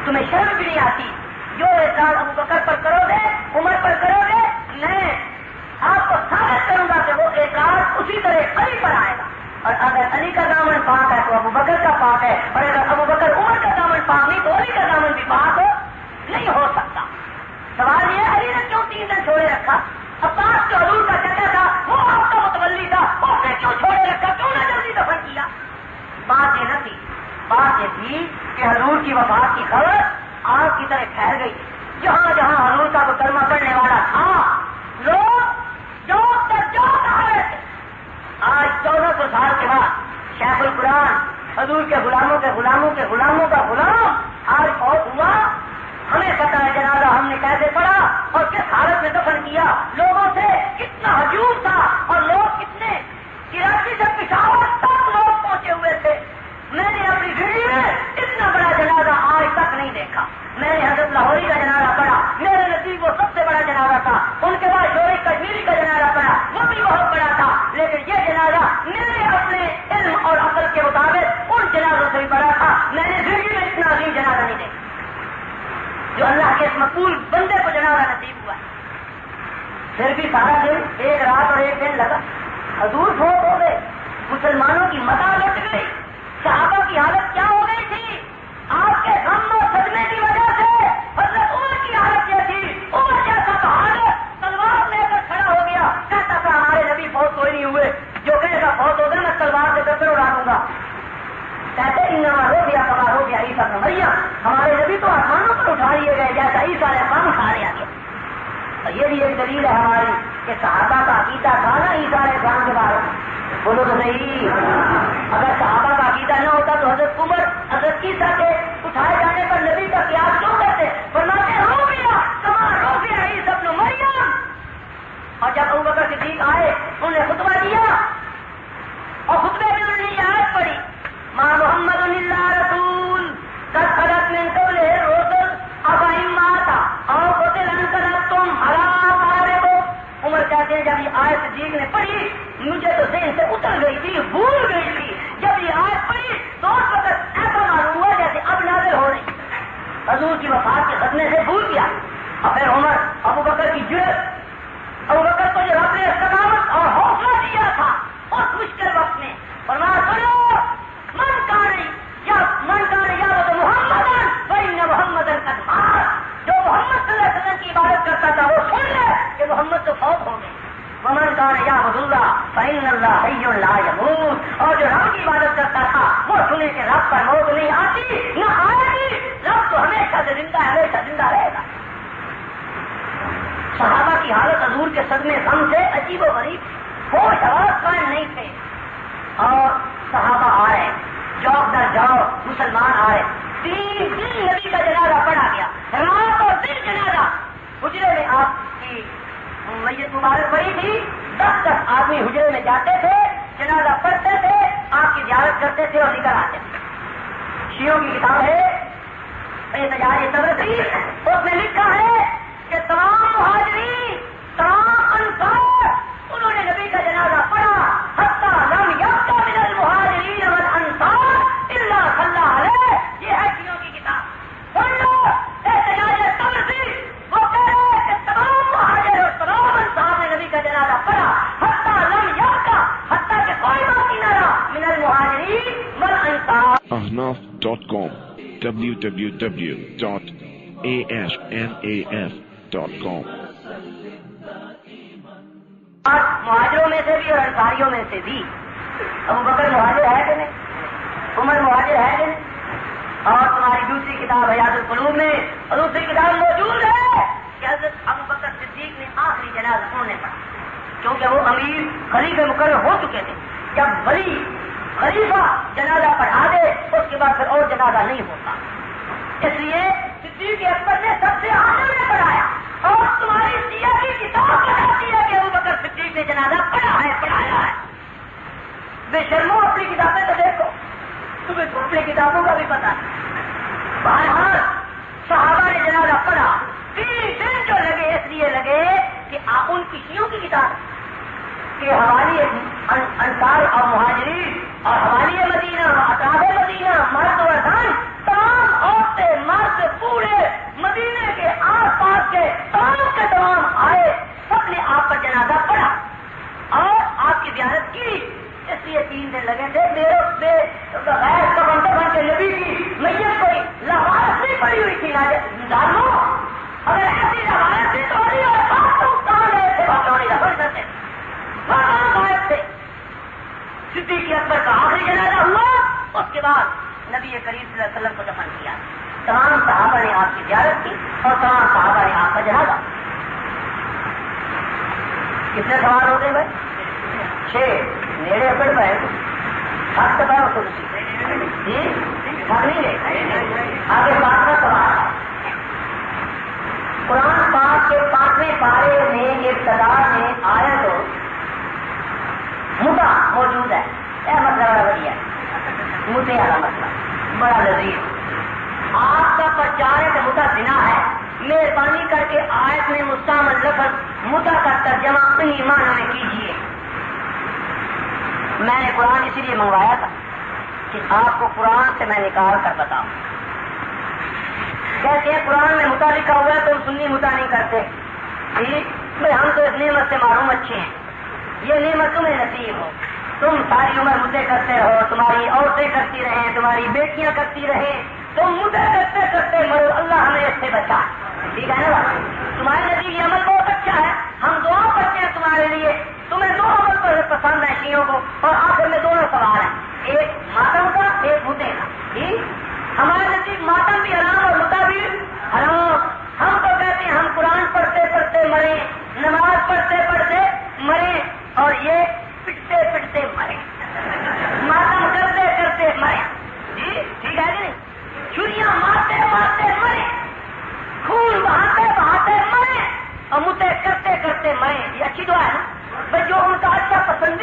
تمہیں شرم بھی نہیں آتی؟ جو اعتراض ابو بکر پر کرو گے، عمر پر کرو گے، میں آپ کو ثابت کروں گا کہ وہ اعتراض اسی طرح علی پر آئے گا، اور اگر علی کا دامن پاک ہے تو ابو بکر کا پاک ہے، اور اگر ابو بکر عمر کا دامن پاک نہیں تو علی کا دامن بھی پاک نہیں ہو سکتا۔ سوال یہ علی نے کیوں 3 دن چھوڑے رکھا؟ عباس جو حضور کا چچا تھا وہ آپ کا متولی تھا، اس نے کیوں چھوڑے رکھا؟ کیوں نہ جلدی دفن کیا؟ بات یہ نہ تھی، بات یہ تھی کہ حضور کی وفات کی خبر آگ کی طرح پھیل گئی، جہاں جہاں حضور کا کوئی کلمہ پڑھنے والا تھا لوگ جو آ رہے تھے۔ آج 1400 سال کے بعد شیخ القرآن حضور کے غلاموں کے غلاموں کے غلاموں کا غلام آج فوت ہوا، ہمیں پتا ہے جنازہ ہم نے کیسے پڑھا اور کس حالت میں دفن کیا، لوگوں سے کتنا ہجوم تھا، اور لوگ کتنے کراچی سے پشاور تک لوگ پہنچے ہوئے تھے۔ میں نے اپنی زندگی میں اتنا بڑا جنازہ آج تک نہیں دیکھا۔ میں نے حضرت لاہوری کا جنازہ پڑھا، میرے نزدیک وہ سب سے بڑا جنازہ تھا، ان کے بعد شوری کشمیری کا جنازہ پڑھا، وہ بھی بہت بڑا تھا، لیکن یہ جنازہ میرے اپنے علم اور عقل کے مطابق ان جنازوں سے بھی بڑا تھا۔ میں نے زندگی میں اتنا عظیم جنازہ نہیں دیکھا جو اللہ کے اس مقبول بندے کو جنازہ نصیب ہوا ہے۔ پھر بھی سارا دن، ایک رات اور ایک دن لگا، حضور فوت ہو گئے، مسلمانوں کی متا لٹ گئی، صحابہ کی حالت کیا ہو گئی تھی؟ آپ کے غم اور صدمے کی وجہ سے حضرت عمر کی حالت یہ تھی، عمر جیسا بہادر تلوار لے کر کھڑا ہو گیا عیسیٰ علیہ السلام کھا لیا گیا. اور یہ بھی ایک دلیل ہے ہماری کہ صحابہ کا عقیدہ تھا نا عیسیٰ علیہ السلام کے بارے میں. بولو تو صحیح. اگر صحابہ کا عقیدہ نہ ہوتا تو حضرت عمر حضرت عیسیٰ کے اٹھائے جانے پر نبی کا قیاس کیوں کرتے؟ فرماتے رو گیا کما رو گیا عیسیٰ ابن مریم. اور جب ابوبکر صدیق آئے انہوں نے خطبہ دیا اور خطبے میں انہوں نے یہ آیت پڑھی ما محمد الا رسول قد خلت من قبلہ الرسل افإن مات او قتل انقلبتم على اعقابکم. عمر کہتے ہیں جب یہ آیت صدیق نے پڑھی مجھے تو ذہن سے اتر گئی تھی, بھول گئی تھی. جب یہ آیت پڑھی تو اس وقت ایسا معلوم ہوا جیسے اب نازل ہو رہی. حضور کی وفات کے صدمے سے بھول گیا. اور پھر عمر ابوبکر کی جرأت, ابوبکر کو جو رب نے استقامت اور حوصلہ دیا تھا اس مشکل وقت میں, فرمایا سنو من کان یا تو محمد فإن محمدا قد مات. جو محمد صلی اللہ علیہ وسلم کی عبادت کرتا تھا وہ سن لے کہ محمد تو فوت ہو گئے. ومن کان یعبد اللہ فإن اللہ حی لا یموت. اور جو رب کی عبادت کرتا تھا وہ سنے کہ رب پر موت نہیں آتی نہ آئے گی, رب تو ہمیشہ سے زندہ ہے, ہمیشہ زندہ رہے گا. صحابہ کی حالت حضور کے صدمے غم سے عجیب و غریب, ہوش حواس قائم نہیں تھے. اور صحابہ آ رہے, جوک در جاؤ مسلمان آ رہے. 3 دن نبی کا جنازہ پڑھا گیا, رات اور دن جنازہ. حجرے میں آپ کی میت مبارک پڑی تھی, 10 آدمی حجرے میں جاتے تھے, جنازہ پڑھتے تھے, آپ کی زیارت کرتے تھے اور نکل آتے تھے. شیعوں کی کتاب ہے احتجاج طبرسی, اس میں لکھا ہے کہ تمام مہاجرین تمام انصار انہوں نے نبی کا جنازہ پڑھا. حتی لم یبق من المہاجرین والانصار الا صلی علیہ. یہ ہے شیعوں کی کتاب. سن لو احتجاج طبرسی, وہ کہہ رہے ہیں کہ تمام مہاجر اور تمام انصار نے نبی کا جنازہ پڑھا. حتی لم یبق, حتی کہ کوئی باقی نہ رہا من المہاجرین والانصار. ahnaf.com www.ahnaf.com. مہاجروں میں سے بھی اور انصاریوں میں سے بھی. ابوبکر مہاجر ہے کہ نہیں, عمر مہاجر ہے کہ نہیں. اور تمہاری دوسری کتاب حیات القلوب میں اور دوسری کتاب موجود ہے کہ حضرت ابوبکر صدیق نے آخری جنازہ انہوں نے پڑھا, کیونکہ وہ امیر خلیفہ مقرر ہو چکے تھے. جب ولی خلیفہ جنازہ پڑھا دے اس کے بعد پھر اور جنازہ نہیں ہوتا. اس لیے صدیق اکبر نے سب سے آخر میں پڑھایا. اور تمہاری سیاہ کی کتاب بتاتی ہے کہ ابوبکر صدیق نے جنازہ پڑھا ہے, پڑھایا ہے. بے شرمو اپنی کتابیں تو دیکھو, تمہیں تو اپنی کتابوں کا بھی پتا ہے. بہرحال صحابہ نے جنازہ پڑھا. 3 دن جو لگے اس لیے لگے کہ آپ ان کی شیعوں کی کتاب کہ حوالی انصار اور مہاجرین اور حوالی مدینہ اطراف مدینہ مرد و زن تمام عورتیں مرد پورے مدینے کے آس پاس کے تمام آئے, سب نے آپ پر جنازہ پڑھا اور آپ کی زیارت کی. اس لیے 3 دن لگے تھے. میرے غیر کفن کے نبی کی میت کوئی لوارث نہیں پڑی ہوئی تھی. ظالموں, اگر ایسی لوارث تھی تو علی اور فاطمہ کہاں گئے تھے؟ بات نہیں رکھ سکتے, کہاں غائب تھے. صدیق اکبر کا آخری جنازہ ہوا, اس کے بعد نبی کریم صلی اللہ علیہ وسلم کو دفن کیا. تمام صحابہ نے آپ کی زیارت کی اور تمام صحابہ نے آپ کا جنازہ. کتنے سوال ہو گئے بھائی؟ 6. نیڑے پڑ گئے حق تو بڑا خود جی حق نہیں لے. آگے 5واں سوال. قرآن پاک کے 5ویں پارے میں ابتدا میں آیت مدعا موجود ہے. یہ مسئلہ بڑا بڑھیا ہے, مدعے والا مسئلہ بڑا لذیذ. آپ کا پرچار ہے کہ مدعا زنا ہے. مہربانی کر کے آیت میں مستعمل لفظ مدعا کا ترجمہ انہی معنی میں کیجیے. میں نے قرآن اسی لیے منگوایا تھا کہ آپ کو قرآن سے میں نکال کر بتاؤں. کہتے ہیں قرآن میں مدعا لکھا ہوا ہے تو سنی مدعا نہیں کرتے. بھائی ہم تو اس نعمت سے معلوم اچھے ہیں, یہ نعمت تمہیں نصیب ہو. تم ساری عمر مدعے کرتے رہو, تمہاری عورتیں کرتی رہیں, تمہاری بیٹیاں کرتی رہیں, تم مدعے کرتے کرتے مرو. اللہ ہمیں اس سے بچا. ٹھیک ہے نا. تمہارے نزدیک یہ عمل بہت اچھا ہے, ہم دعا کرتے ہیں تمہارے لیے. تمہیں 2 عمل پر پسند ہے شیعوں کو, اور آخر میں دونوں سوال ہیں, ایک ماتم کا ایک مدعے کا. ٹھیک, ہمارے نزدیک ماتم بھی حرام اور مدعا بھی حرام. ہم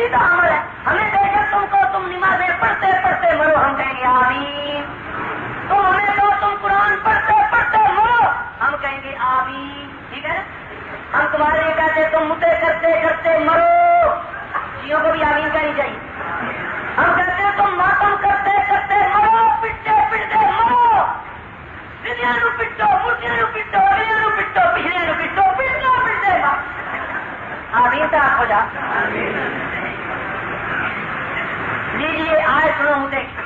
سیدھا عمل ہے. ہمیں دیکھیں تم کو تم نمازیں پڑھتے پڑھتے مرو, ہم کہیں گے آمین. تم ہمیں دو تم قرآن پڑھتے پڑھتے مرو, ہم کہیں گے آمین. ٹھیک ہے نا. ہم تمہارے لیے کہتے تم متے کرتے کرتے مرو, جیوں کو بھی آمین کہنی چاہیے. ہم کہتے ہیں تم ماتم کرتے کرتے مرو, پٹتے پٹتے مرو, دنیا نو پٹو, مردیاں نو پٹو, دنیا نو پٹو, پچھلے نو پٹو, پٹنا پٹتے مرو. آمین سے آپ ہو جا. لیجیے آئے سنو مدے کی.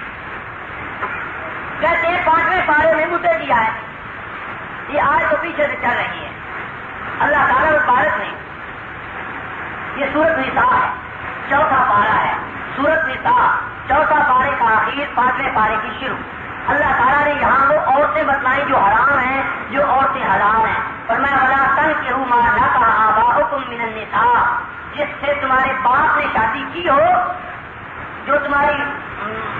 کہتے ہیں 5ویں پارے میں مدے کی آئے. یہ آئے تو پیچھے سے چل رہی ہے. اللہ تعالیٰ مبارک نے یہ سورت نساء ہے, 4تھا پارہ ہے. سورت نساء 4تھا پارے کا آخر, 5ویں پارے کی شروع. اللہ تعالیٰ نے یہاں وہ عورتیں بتلائیں جو حرام ہیں, جو عورتیں حلال ہیں. فرمایا ولا تنکحوا ما نکح آباؤکم من النساء, جس سے تمہارے باپ نے شادی کی ہو, جو تمہاری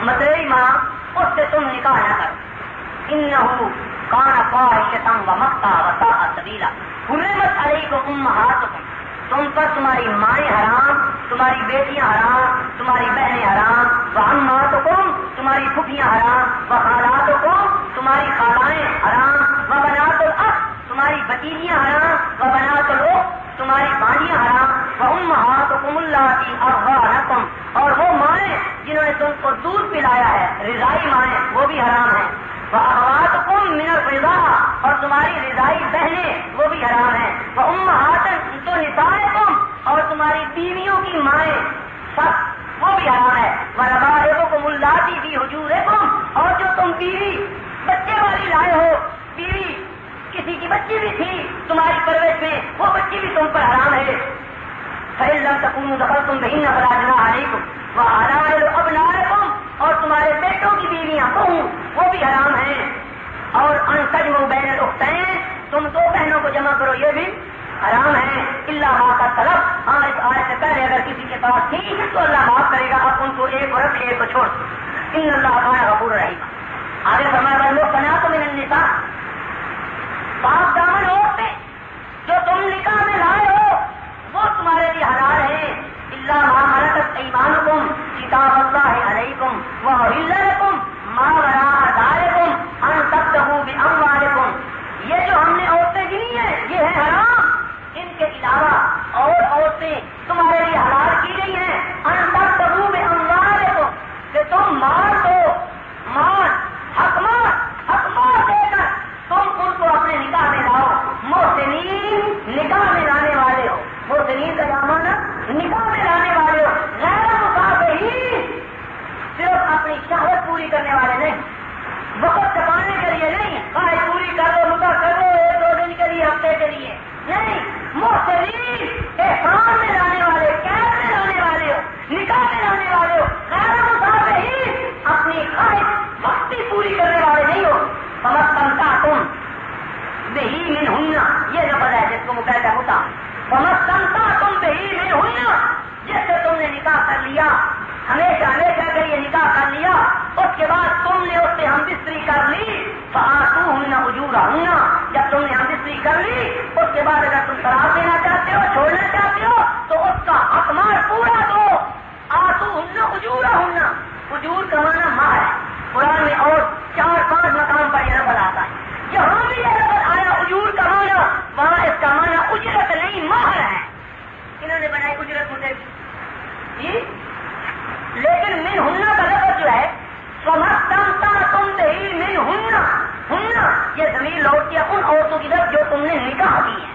متریری ماں, اس سے تم نکاح نہ کرو. انہ کان فاحشۃ ومقتا وساء سبیلا. حرمت علیکم امہاتکم, تم پر تمہاری مائیں حرام, تمہاری بیٹیاں حرام, تمہاری بہنیں حرام. وعماتکم, تمہاری پھوپھیاں حرام. وخالاتکم, تمہاری خالائیں حرام. وبنات الاخ, تمہاری بھتیجیاں حرام. وبنات الاخت, تمہاری بھانجیاں حرام. وامہاتکم اللاتی ارضعنکم, اور وہ مائیں جنہوں نے تم کو دودھ پلایا ہے, رضائی مائیں, وہ بھی حرام ہیں. وأخواتكم من الرضاعة, اور تمہاری رضائی بہنیں وہ بھی حرام ہیں. وأمهات نسائكم, اور تمہاری بیویوں کی مائیں سب وہ بھی حرام ہے. وربائبكم اللاتي في حجوركم, اور جو تم بیوی بچے والی لائے ہو, بیوی کسی کی بچی بھی تھی تمہاری پرورش میں, وہ بچی بھی تم پر حرام ہے. فإن لم تكونوا دخلتم بهن فلا جناح عليكم وحلائل أبنائكم, اور تمہارے بیٹوں کی بیویاں بہو وہ بھی حرام ہیں. اور ان تجمعوا بین الاختین, تم دو بہنوں کو جمع کرو, یہ بھی حرام ہے. الا ما قد سلف, ہاں اس آیت سے پہلے اگر کسی کے پاس تھی تو اللہ معاف کرے گا. اب ان کو ایک کو رکھ, ایک کو چھوڑ. ان اللہ کان غفور رحیم. آگے فرمایا والمحصنات من النساء, پاک دامن عورتیں جو تم نکاح میں لائے ہو وہ تمہارے لیے حلال ہیں. الا ما ملکت ایمانکم کتاب اللہ علیکم وأحل لکم ما وراء ذالکم ان تبتغوا باموالکم. یہ جو ہم نے عورتیں گنی ہیں یہ ہے حرام, ان کے علاوہ اور عورتیں تمہارے لیے حلال کی گئی ہیں. ان تبتغوا باموالکم, کہ تم مال دو, مال حق مال دے کر تم ان کو اپنے نکاح میں لاؤ. محسنین, نکاح میں لانے والے ہو. محسنین کا معنی نکاح میں لانے والے ہو, غیر مصافحین, صرف اپنی شہوت پوری کرنے والے نہیں, وقت چھپانے کے لیے نہیں, خواہش پوری کر دو, مدعا کر دو 1-2 دن کے لیے, ہفتے کے لیے نہیں. محسنین, احسان میں لانے والے, قید میں لانے والے ہو, نکاح میں لانے والے ہو. غیر مصافحین, اپنی خواہش وقتی پوری کرنے والے نہیں ہو. فمستمتعتم بہی منہن, یہ لفظ ہے جس کو مقید ہے متع. فمستمتعتم بہی منہن, جس سے تم نے نکاح کر لیا, ہمیشہ ہمیشہ کے لیے نکاح کر لیا, اس کے بعد تم نے اس سے ہم بستری کر لی. فآتوہن اجورہن, جب تم نے ہم بستری کر لی اس کے بعد اگر تم طلاق دینا چاہتے ہو, چھوڑنا چاہتے ہو, تو اس کا حق مال پورا دو. آتوہن اجورہن, اجور کا معنی مہر ہے. قرآن میں اور 4-5 مقام پر یہ لفظ آتا ہے. جہاں بھی یہ لفظ آیا اجور کا معنی, وہاں اس کا معنی اجرت نہیں مہر ہے. انہوں نے بنائی اجرت مجھے جی, لیکن من ہننا کا لفظ جو ہے فمستمتعتم بہی من ہننا, ہننا یہ ضمیر لوٹتی ہے ان عورتوں کی طرف جو تم نے نکاح کی ہے.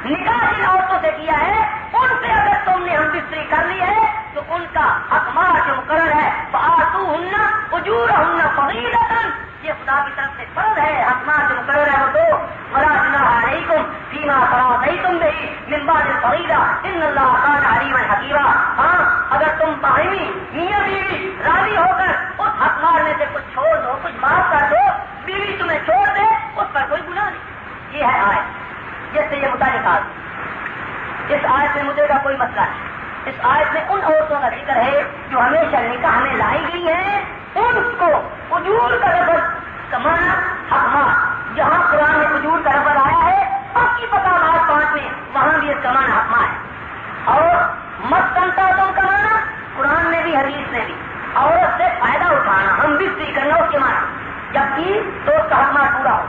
نکاح جن عورتوں سے کیا ہے ان سے اگر تم نے ہم بستری کر لی ہے تو ان کا حق مال جو مقرر ہے فآتوہن اجورہن فریضۃ, یہ خدا کی طرف سے فرض ہے. حق مال جو مقرر ہے وہ دو. ولا جناح علیکم فیما تراضیتم بہ من بعد الفریضہ ان اللہ کان علیما حکیما. ہاں اگر تم باہمی میاں بیوی راضی ہو کر اس حق مال میں سے کچھ چھوڑ دو, کچھ معاف کر دو, بیوی تمہیں چھوڑ دے, اس پر کوئی گناہ نہیں. یہ ہے آیت جس سے یہ متعلق آ. اس آیت میں مجھے کا کوئی مسئلہ نہیں. اس آیت میں ان عورتوں کا ذکر ہے جو ہمیشہ نکاح میں لائی گئی ہیں, ان کو اجور کا لفظ کا معنی حق مال. جہاں قرآن میں اجور کا لفظ آیا ہے باقی مقامات 5 میں وہاں بھی اس کا معنی حق مال ہے. اور مستمتعتم کا معنی حدیث نے بھی عورت سے فائدہ اٹھانا، ہم بستری کرنا اس کے معنی جبکہ تو اس کا حکمہ پورا ہو.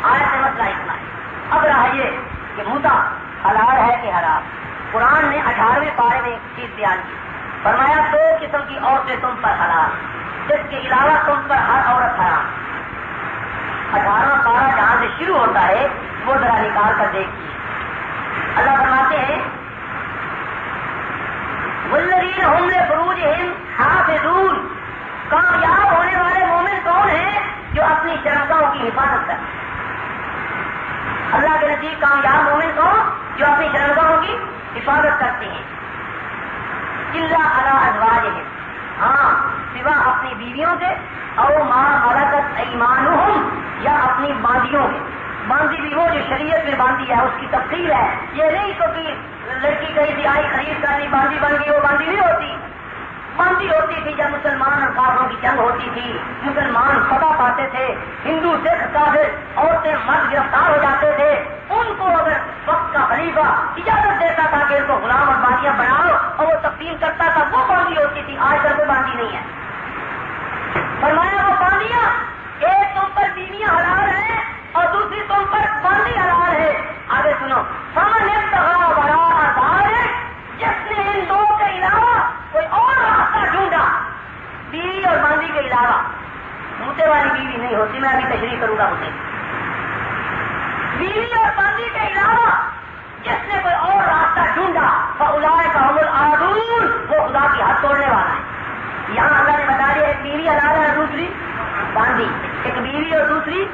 آیت سے مسئلہ اتنا ہے. اب رہا یہ کہ متع حلال ہے کہ حرام. قرآن نے 18ویں پارے میں ایک چیز بیان کی، فرمایا 2 قسم کی عورتیں تم پر حلال، اس کے علاوہ تم پر ہر عورت حرام. 18واں پارہ جہاں سے شروع ہوتا ہے وہ ذرا نکال کر دیکھیے. اللہ فرماتے ہیں والذین هم لفروجہم حافظون. کامیاب ہونے والے مومن کون ہیں؟ جو اپنی شرمگاہوں کی حفاظت کرتے ہیں. اللہ کے نزدیک کامیاب مومن کون؟ جو اپنی شرمگاہوں کی حفاظت کرتے ہیں. الا علی ازواجہم، ہاں سوا اپنی بیویوں کے، او ما ملکت ایمانہم، یا اپنی باندیوں کے. باندی بھی وہ جو شریعت میں باندی ہے، اس کی تفصیل ہے. یہ نہیں تو کہ لڑکی کہیں سے آئی خرید کرنی باندی بن گئی، وہ باندی نہیں ہوتی. باندی ہوتی تھی جب مسلمان اور کافروں کی جنگ ہوتی تھی، مسلمان فتح پاتے تھے، ہندو سکھ کافر عورتیں مرد گرفتار ہو جاتے تھے، ان کو اگر وقت کا خلیفہ اجازت دیتا تھا کہ ان کو غلام اور باندیاں بناؤ اور وہ تقسیم کرتا تھا، وہ باندی ہوتی تھی. آج کل کوئی باندی نہیں ہے. فرمایا وہ باندیاں، ایک تم پر بیویاں حلال ہیں اور دوسری تم پر باندی حلال ہے. آگے سنو، فمن ابتغى وراء ذلك، جس نے ان دو کے علاوہ کوئی اور راستہ ڈھونڈا، بیوی اور باندی کے علاوہ. موتے والی بیوی نہیں ہوتی، میں ابھی تشریح کروں گا اسے. بیوی اور باندی کے علاوہ جس نے کوئی اور راستہ ڈھونڈا، فاولئک هم العادون، وہ خدا کی حد توڑنے والا ہے. یہاں اللہ نے بتا دیا ایک بیوی حلال ہے اور دوسری باندی، ایک بیوی اور دوسری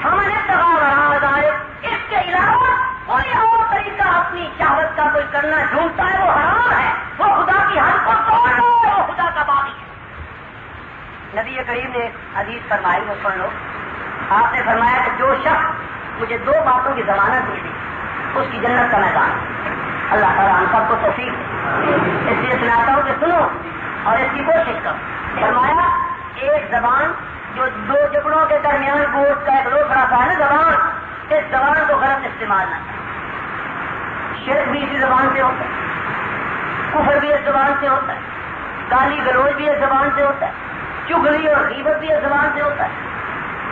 فمن ابتغى وراء ذلك. اس کے علاوہ کوئی اور طریقہ اپنی شہوت کا کوئی کرنا ڈھونڈتا ہے، وہ حرام ہے، وہ خدا کی حد کو توڑ لو، وہ خدا کا باغی ہے. نبی کریم نے حدیث فرمائی، وہ سن لو. آپ نے فرمایا کہ جو شخص مجھے 2 باتوں کی ضمانت دے دے اس کی جنت کا میدان. اللہ تعالیٰ ہم سب کو توفیق دے. اس لیے سناتا ہوں کہ سنو اور اس کی کوشش کرو. فرمایا ایک زبان جو 2 جبڑوں کے درمیان گوشت کا ایک لوتھڑا سا ہے نا زبان، اس زبان کو غلط استعمال نہ کرے. شرک بھی اسی زبان سے ہوتا ہے، کفر بھی اس زبان سے ہوتا ہے، گالی گلوچ بھی اس زبان سے ہوتا ہے، چغلی اور غیبت بھی اس زبان سے ہوتا ہے،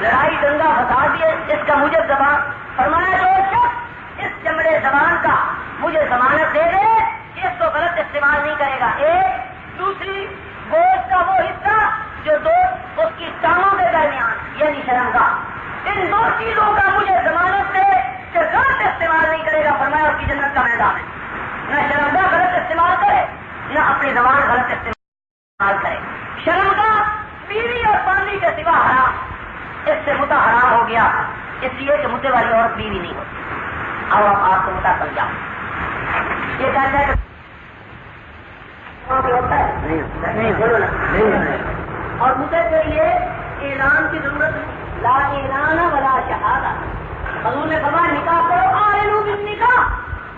لڑائی دنگا فساد بھی اس کا مجھے زبان. فرمایا جو شخص اس چمڑے زبان کا مجھے ضمانت دے دے کہ اس کو غلط استعمال نہیں کرے گا. ایک دوسری گوشت کا وہ حصہ جو 2 اس کی ٹانگوں کے درمیان یعنی شرمگاہ، ان 2 چیزوں کا مجھے ضمانت دے کہ غلط استعمال نہیں کرے گا. فرمایا اس کی جنت کا میدان ہے. نہ شرمگاہ غلط استعمال کرے، نہ اپنی زبان غلط استعمال کرے. شرمگاہ بیوی اور باندی کے سوا حرام، اس سے متع حرام ہو گیا، اس لیے کہ متع والی عورت بیوی نہیں ہوتی. اب آپ کو متع سمجھاؤ. یہ کہتا ہے کہ ہوتا ہے نہیں بولو نا. اور متع کے لیے اعلان کی ضرورت نہیں، لا اعلان ولا شہادہ. حضور نے فرمایا نکاح کرو، اعلنوا بالنکاح،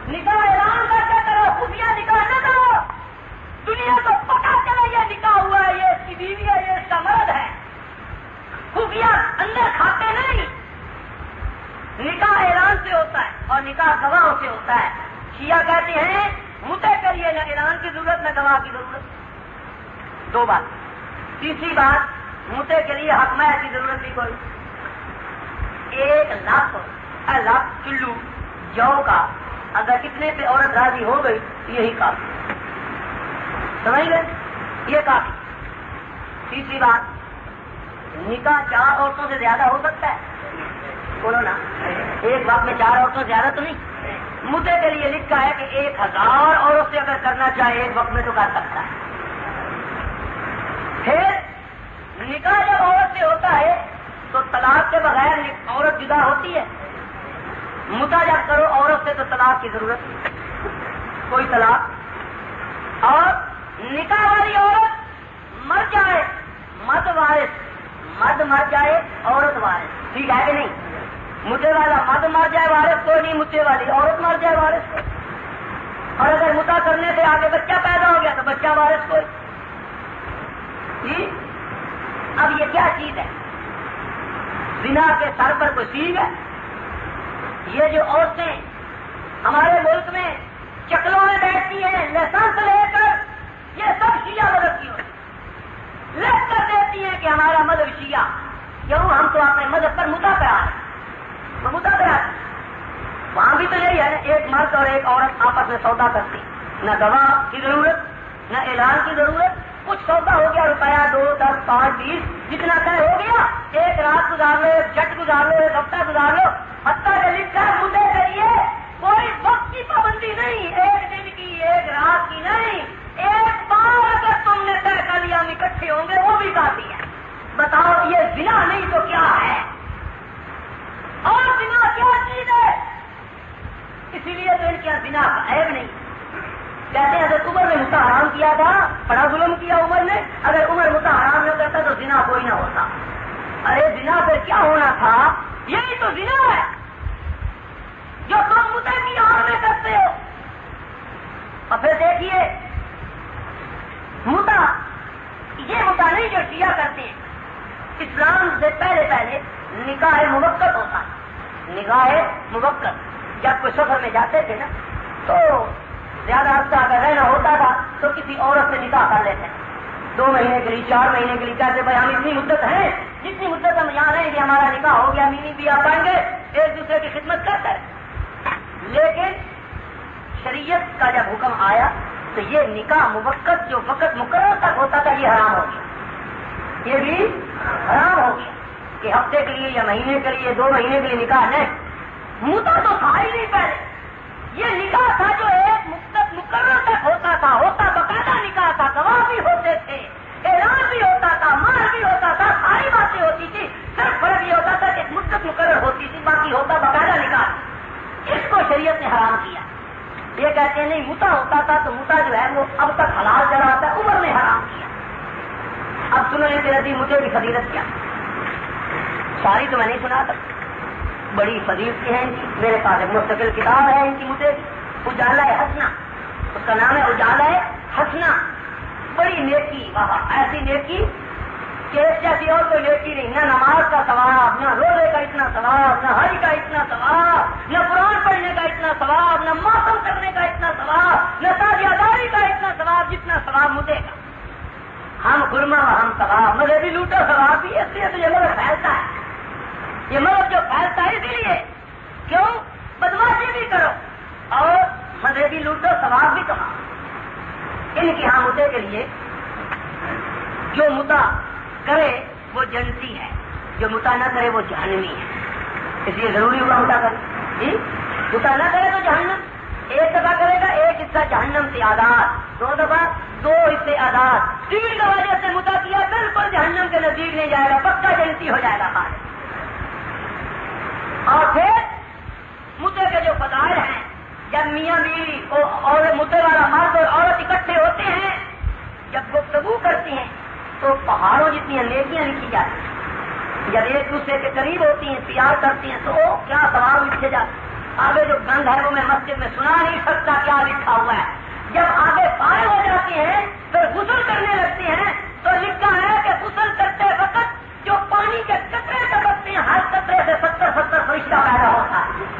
نکاح اعلان کر کے کرو، خفیہ نکاح نہ کرو. دنیا کو پتا چلا یہ نکاح ہوا ہے، یہ اس کی بیوی ہے، یہ اس کا مرد ہے. خفیہ اندر کھاتے نہیں. نکاح اعلان سے ہوتا ہے اور نکاح گواہوں سے ہوتا ہے. شیعہ کہتے ہیں متع کے لیے نہ اعلان کی ضرورت نہ گواہ کی ضرورت. 2 بات. تیسری بات، متع کے لیے حق مہر کی ضرورت بھی کوئی. 1 لاکھ کلو جو کا اگر اتنے پہ عورت راضی ہو گئی یہی کافی. سمجھ گئے؟ یہ کافی. تیسری بات، نکاح 4 عورتوں سے زیادہ ہو سکتا ہے؟ بولو نا. ایک وقت میں 4 عورتوں سے زیادہ تو نہیں. متع کے لیے لکھا ہے کہ 1000 عورت سے اگر کرنا چاہے ایک وقت میں تو کر سکتا ہے. پھر نکاح جب عورت سے ہوتا ہے تو طلاق کے بغیر عورت جدا ہوتی ہے. متع جب کرو عورت سے تو طلاق کی ضرورت کوئی طلاق. اور نکاح والی عورت مر جائے مرد وارث، مرد مر جائے عورت وارث. ٹھیک ہے کہ نہیں؟ متع والا مرد مر جائے وارث کوئی نہیں، متع والی عورت مر جائے وارث کوئی. اور اگر متع کرنے سے آگے بچہ پیدا ہو گیا تو بچہ وارث کوئی. جی اب یہ کیا چیز ہے؟ زنا کے سر پر کوئی سیگ ہے؟ یہ جو عورتیں ہمارے ملک میں چکلوں میں بیٹھتی ہیں لائسنس لے کر، یہ سب شیعہ مذہب کی ہوتی لکھ کر دیتی ہیں کہ ہمارا مذہب شیعہ، کیوں؟ ہم تو اپنے مذہب پر مدعا کرا رہے ہیں، وہاں بھی تو یہی ہے، ایک مرد اور ایک عورت آپس میں سودا کرتی، نہ گواہ کی ضرورت نہ اعلان کی ضرورت، کچھ سودا ہو گیا، روپیہ 2 10 5 20 جتنا طے ہو گیا، ایک رات گزار لو، ایک جٹ گزار لو، ایک ہفتہ گزار لو، حتیٰ کہ لکھ کر مدعے کریے، کوئی وقت کی پابندی نہیں، ایک دن کی ایک رات کی نہیں، ایک بار اگر تم نے طے کر لیا ہم اکٹھے ہوں گے وہ بھی کافی ہے۔ بتاؤ یہ زنا نہیں تو کیا ہے؟ اور زنا کیا چیز ہے؟ اسی لیے تو ان کے یہاں زنا کا عیب نہیں، کہتے ہیں حضرت عمر نے متا حرام کیا تھا، بڑا ظلم کیا عمر نے، اگر عمر متا حرام نہ کرتا تو زنا کوئی نہ ہوتا۔ ارے زنا پھر کیا ہونا تھا؟ یہی تو زنا ہے جو تم متے کی آڑ میں کرتے ہو۔ اور پھر دیکھیے متا، یہ متا نہیں جو شیعہ کرتے ہیں، اسلام سے پہلے نکاح موقت ہوتا ہے، نکاح موقت۔ جب کوئی سفر میں جاتے تھے نا تو زیادہ عرصہ اگر رہنا ہوتا تھا تو کسی عورت سے نکاح کر لیتے ہیں، 2 مہینے کے لیے 4 مہینے کے لیے، کہتے بھائی ہم اتنی مدت ہے، جتنی مدت ہم یہاں رہیں گے ہمارا نکاح ہو گیا، مینی بھی آ پائیں گے، ایک دوسرے کی خدمت کرتے ہیں۔ لیکن شریعت کا جب حکم آیا تو یہ نکاح موقت جو وقت مقرر تک ہوتا تھا یہ حرام ہو گیا، یہ بھی حرام ہو گیا کہ ہفتے کے لیے یا مہینے کے لیے 2 مہینے کے لیے نکاح نہیں۔ مدعا تو تھا ہی نہیں پہلے، یہ نکاح تھا جو ایک مدت مقرر تک ہوتا تھا، باقاعدہ نکاح تھا، گواہ بھی ہوتے تھے، اعلان بھی ہوتا تھا، مہر بھی ہوتا تھا، ساری باتیں ہوتی تھی، صرف فرق یہ ہوتا تھا کہ ایک مدت مقرر ہوتی تھی، باقی ہوتا باقاعدہ نکاح۔ اس کو شریعت نے حرام کیا۔ یہ کہتے ہیں نہیں متا ہوتا تھا تو متا جو ہے وہ اب تک حلال چلا آتا ہے، عمر نے حرام کیا۔ اب سنو ان کے نزدیک مجھے بھی فضیلت کیا، ساری تو میں نہیں سنا سکتا، بڑی فضیلت کی ہے ان کی، میرے پاس ایک مستقل کتاب ہے ان کی مجھے، اجالا حسنہ، اس کا نام ہے اجالا حسنہ۔ بڑی نیکی، وہاں ایسی نیکی کہ اس جیسی اور کوئی نیکی نہیں، نہ نماز کا ثواب، نہ روزے کا اتنا ثواب، نہ حج کا اتنا ثواب، نہ قرآن پڑھنے کا اتنا ثواب، نہ ماتم کرنے کا اتنا ثواب، نہ تازیہ داری کا اتنا ثواب جتنا ثواب مجھے کا۔ ہم غرمہ ہم ثواب، مذہبی لوٹو ثواب بھی، اس لیے تو یہ مذہب پھیلتا ہے، یہ مذہب جو پھیلتا ہے اسی لیے، کیوں؟ بدماشی بھی کرو اور مذہبی لوٹو ثواب بھی کماؤ۔ ان کی ہاں مدعے کے لیے جو مدعا کرے وہ جنتی ہے، جو مدعا نہ کرے وہ جہنمی ہے، اس لیے ضروری ہوگا مدعا کرے۔ جی مدعا نہ کرے تو جہنم، 1 دفعہ کرے گا 1 حصہ جہنم سے آزاد، 2 دفعہ 2 حصے آزاد، 3 دفعہ جیسے مدعا کیا بالکل جہنم کے نزدیک نہیں جائے گا، پکا جنتی ہو جائے گا۔ اور پھر مدعے کے جو فضائل ہیں، جب میاں بیوی اور مدعے والا مرد اور عورت اکٹھے ہوتے ہیں، جب گفتگو کرتی ہیں تو پہاڑوں جتنی نیکیاں لکھی جاتی ہیں، جب ایک دوسرے کے قریب ہوتی ہیں، پیار کرتی ہیں تو کیا ثواب لکھے جاتے ہیں۔ آگے جو گند ہے وہ میں مسجد میں سنا نہیں سکتا کیا لکھا ہوا ہے۔ جب آگے فارغ ہو جاتی ہیں پھر غسل کرنے لگتی ہیں تو لکھا ہے کہ غسل کرتے وقت جو پانی کے قطرے ٹپکتے ہیں ہر قطرے سے 70 فرشتہ پیدا ہوتا ہے۔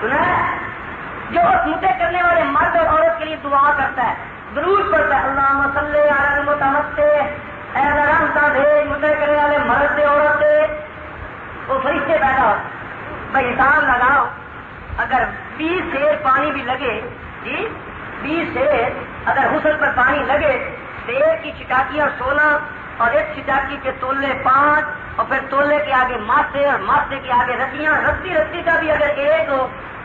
سنا ہے؟ جو اس مدعے کرنے والے مرد اور عورت کے لیے دعا کرتا ہے، درود پڑھتا ہے، اللہم صلی علی المتمتع، اے اللہ رحمتہ بھیج مدعے کرنے والے مرد سے عورت سے، وہ فرشتے پیدا ہوتے۔ بھائی حساب لگاؤ، اگر 20 سیر پانی بھی لگے، جی 20 سیر اگر غسل پر پانی لگے تو ایک کی چٹاکیاں 16 اور ایک چٹاکی کے تولے 5 اور پھر تولے کے آگے ماسے اور ماسے کے آگے رسیاں، رسی کا بھی اگر ایک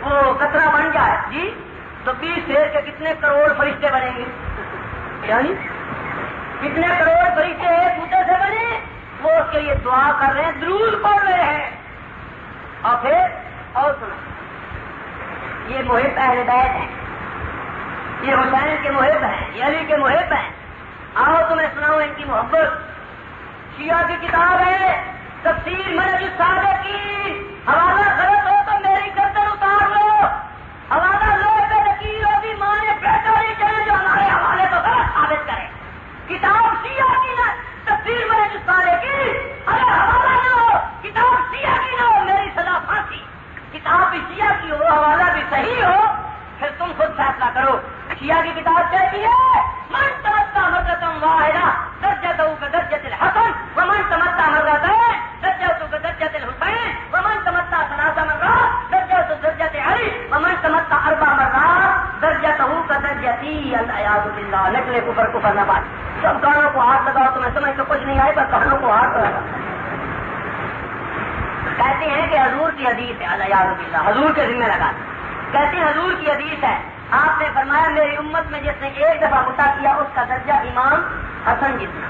وہ قطرہ بن جائے جی تو 20 سیر کے کتنے کروڑ فرشتے بنیں گے؟ یعنی کتنے کروڑ فرشتے ایک مدعے سے بنے؟ وہ اس کے لیے دعا کر رہے ہیں، درود پڑھ رہے ہیں۔ اور پھر اور سنو، یہ محب اہل بیت ہیں، یہ حسین کے محب ہیں، یہ علی کے محب ہیں۔ آؤ تمہیں سناؤ ان کی محبت۔ شیعہ کی کتاب ہے تفسیر منہج الصادقین، حوالہ غلط ہو تو میری گردن اتار لو، حوالہ لو پہ لکیر ہوگی، مانے بیٹا نہیں چاہے جو ہمارے حوالے کو غلط ثابت کرے۔ کتاب شیعہ کی نہ تفسیر منہج الصادقین، اگر حوالہ نہ ہو کتاب شیعہ کی نہ ہو میری سزا پھانسی۔ کتاب بھی شیعہ کی ہو، حوالہ بھی صحیح ہو، پھر تم خود فیصلہ کرو۔ شیعہ کی کتاب کہتی ہے من یتی العیاذ باللہ، نکلے کفر کفر نہ بات. سب کانوں کو ہاتھ لگاؤ تو میں سمجھ تو کچھ نہیں آئے، پر کانوں کو ہاتھ لگا. کہتے ہیں کہ حضور کی حدیث ہے، العیاذ باللہ، حضور کے ذمہ لگا. کہتے ہیں حضور کی حدیث ہے، آپ نے فرمایا میری امت میں جس نے ایک دفعہ متا کیا اس کا درجہ امام حسن جتنا،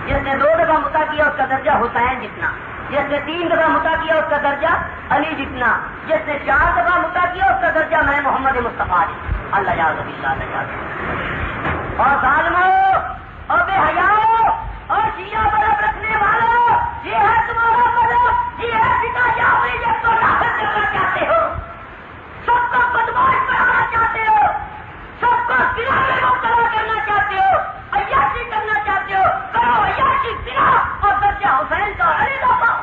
جس نے 2 دفعہ متا کیا اس کا درجہ حسین جتنا، جس نے 3 دفعہ متا کیا اس کا درجہ علی جتنا، جس نے 4 دفعہ متا کیا اس کا درجہ میں محمد مصطفیٰ جتنا. اللہ یاد اللہ. اور ظالموں اور بے حیاؤ اور شیعہ مذہب رکھنے والوں، یہ ہے تمہارا مذہب، یہ ہے فدا جعفری، جب تو نافذ کرنا چاہتے ہو، سب کو بدماش بنانا چاہتے ہو، سب کو زنا میں مبتلا کرنا چاہتے ہو، عیاشی کرنا چاہتے ہو، کرو عیاشی، زنا اور درجہ حسین کا علی کا پاؤ.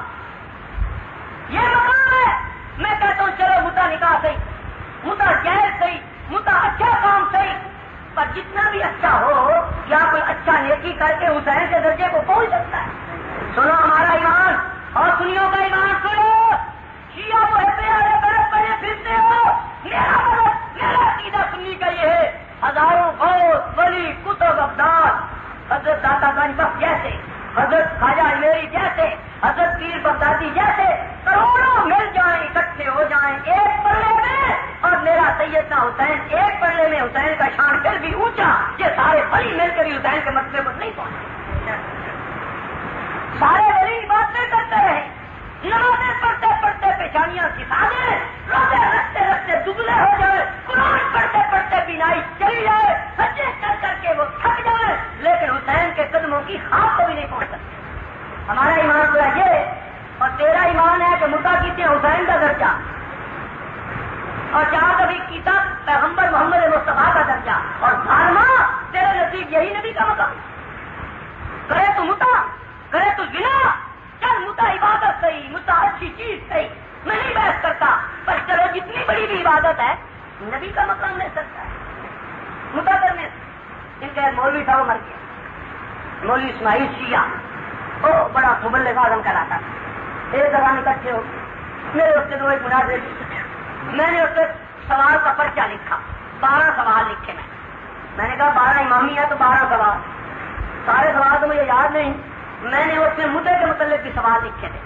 یہ مقام ہے. میں کہتا ہوں چلو متا نکاح صحیح، متا جائز صحیح، متا اچھا کام صحیح، پر جتنا بھی اچھا ہو کیا کوئی اچھا نیکی کر کے حسین کے درجے کو پہنچ سکتا ہے؟ سنو ہمارا ایمان اور سنیوں کا ایمان سنو. شیعہ کو پڑے پھرتے ہو، میرا مطلب میرا عقیدہ سنی کا یہ ہے، ہزاروں غوث ولی کتب ابدال، حضرت داتا گنج بخش جیسے، حضرت خواجہ اجمیری جیسے، حضرت پیر بغدادی جیسے کروڑوں مل جائیں، اکٹھے ہو جائیں ایک پلڑے میں، اور میرا سیدنا حسین ایک پلڑے میں، حسین کا شان پھر بھی اونچا، یہ سارے ولی مل کر حسین کے مرتبے پر نہیں پہنچے. سارے ولی باتیں کرتے رہے، نمازیں پڑھتے پڑھتے پیشانیاں کھسا دیں، روزے رکھتے رکھتے دبلے ہو جائے، قرآن پڑھتے پڑھتے بینائی چلی جائے، حجیں کر کر کے وہ تھک جائے، لیکن حسین کے قدموں کی خاک کو بھی نہیں پہنچ سکتے. ہمارا ایمان تو ہے یہ، اور تیرا ایمان ہے کہ متا کیتے حسین کا درجہ، اور جہاں کبھی کیتا پیغمبر محمد مصطفیٰ کا درجہ، اور ظالما تیرے نزدیک یہی نبی کا مقام. کرے تو متا، کرے تو زنا، چل متا عبادت صحیح، متا اچھی چیز صحیح، میں نہیں بحث کرتا، پر چلو جتنی بڑی بھی عبادت ہے نبی کا مقام مل سکتا ہے متا کرنے سے. ان کے مولوی تھا وہ مر گیا، مولوی اسماعیل شیعہ، وہ بڑا مبلغ اعظم کہلاتا تھا. ایک دفعہ اکٹھے ہو، میرے اس کے 2 ایک مناظرے، میں نے اس کے سوال کا پرچہ لکھا، 12 سوال لکھے. میں نے کہا 12 امامی ہے تو 12 سوال، سارے سوال تو مجھے یاد نہیں، میں نے اس میں مدعے کے متعلق بھی سوال لکھے تھے.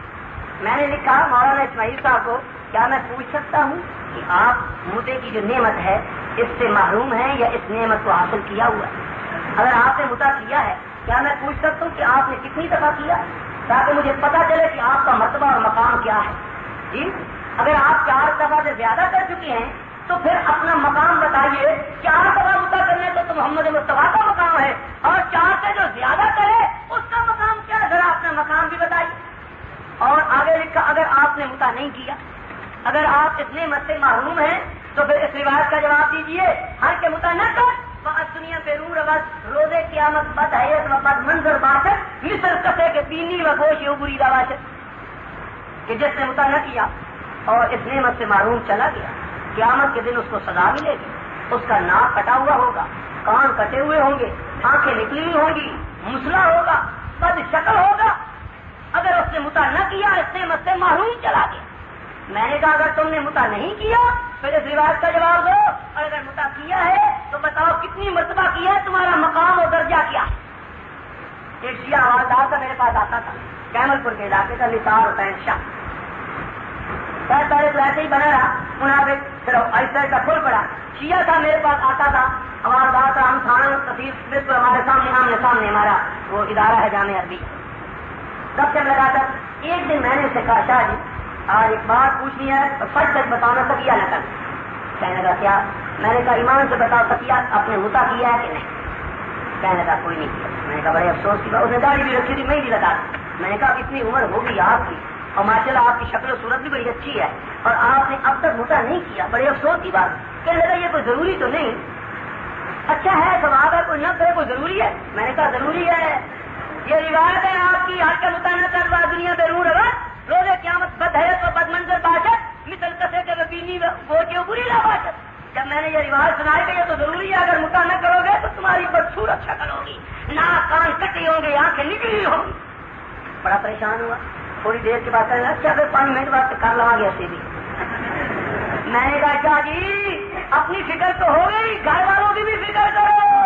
میں نے لکھا مولانا اسماعیل صاحب کو، کیا میں پوچھ سکتا ہوں کہ آپ مدعے کی جو نعمت ہے اس سے محروم ہیں یا اس نعمت کو حاصل کیا ہوا ہے؟ اگر آپ نے مدعا کیا ہے کیا میں پوچھ سکتا ہوں کہ آپ نے کتنی دفعہ کیا، تاکہ مجھے پتا چلے کہ آپ کا مرتبہ اور مقام کیا ہے. جی اگر آپ 4 دفعہ سے زیادہ کر چکے ہیں تو پھر اپنا مقام بتائیے. 4 دفعہ مدعا کرنے تو محمد مصطفیٰ کا مقام ہے، اور 4 سے جو زیادہ کرے اس کا مقام کیا ہے، ذرا اپنا مقام بھی بتائیے. اور آگے لکھا اگر آپ نے مدعا نہیں کیا، اگر آپ اس نعمت سے محروم ہیں تو پھر اس روایت کا جواب دیجیے، ہر کے مدعا نہ کر دنیا پہ رو روز روزے قیامت بد حیت و بد منظر باشد، مثل کسے کے پینی و گوش بری باشد، کہ جس نے مدعا نہ کیا اور اس نعمت سے محروم چلا گیا، قیامت کے دن اس کو سزا ملے گی، اس کا ناک کٹا ہوا ہوگا، کان کٹے ہوئے ہوں گے، آنکھیں نکلی ہوئی ہوں گی، مسلا ہوگا، بد شکل ہوگا، اگر اس نے مدعا نہ کیا اس نعمت سے محروم چلا گیا. میں نے کہا اگر تم نے مدعا نہیں کیا پھر اس روایت کا جواب دو، اور اگر مدعا کیا ہے تو بتاؤ کتنی مرتبہ کیا ہے، تمہارا مقام اور درجہ کیا ہے. ایک شیعہ حوالدار کا میرے پاس آتا تھا، کیمل پور کے علاقے کا، نثار حسین شاہ. پہلے تو ایسے ہی بنا رہا، منافق صرف ایسا کا کھل پڑا. شیعہ تھا، میرے پاس آتا تھا، حوالدار تھا، ہم تھانہ تفصیل بالکل ہمارے سامنے آمنے سامنے ہمارا وہ ادارہ ہے جامعہ عربی. سب سے لگا تھا. ایک دن میں نے اسے کہا شاہ جی آج ایک بات پوچھنی ہے، سچ سچ بتانا، تقیہ نہ کر. کہنے لگا کیا؟ میں نے کہا ایمان سے بتاؤ تقیہ اپنے متا کیا ہے کہ نہیں؟ کہنے لگا کوئی نہیں کیا. میں نے کہا بڑے افسوس کی بات، اس نے داڑھی بھی رکھی تھی، میں ہی لگا. میں نے کہا اتنی عمر ہوگی آپ کی اور ماشاءاللہ آپ کی شکل و صورت بھی بڑی اچھی ہے اور آپ نے اب تک متا نہیں کیا، بڑے افسوس کی بات. کہنے لگا یہ کوئی ضروری تو نہیں، اچھا ہے ثواب ہے، کوئی نہ کرے کوئی ضروری ہے. میں نے کہا ضروری ہے، یہ روایت ہے آپ کی، ہر کا متا نہ کروا دنیا بے روح روا، روزے قیامت بد حیت و بد منظر باشد، مثل کسے کے بینی گوچے بری لا باشد. جب میں نے یہ روایت سنائی کہ یہ تو ضروری ہے، اگر متا نہ کرو گے تو تمہاری بدصورت شکل ہوگی، ناک کان کٹے ہوں گے، آنکھیں نکلی ہوں گی. بڑا پریشان ہوا. تھوڑی دیر کے بعد کہنے اچھا اگر 5 منٹ بعد کر لوا گیا سی بھی. میں نے کہا شاہ جی اپنی فکر تو ہو گئی، گھر والوں کی بھی فکر کرو.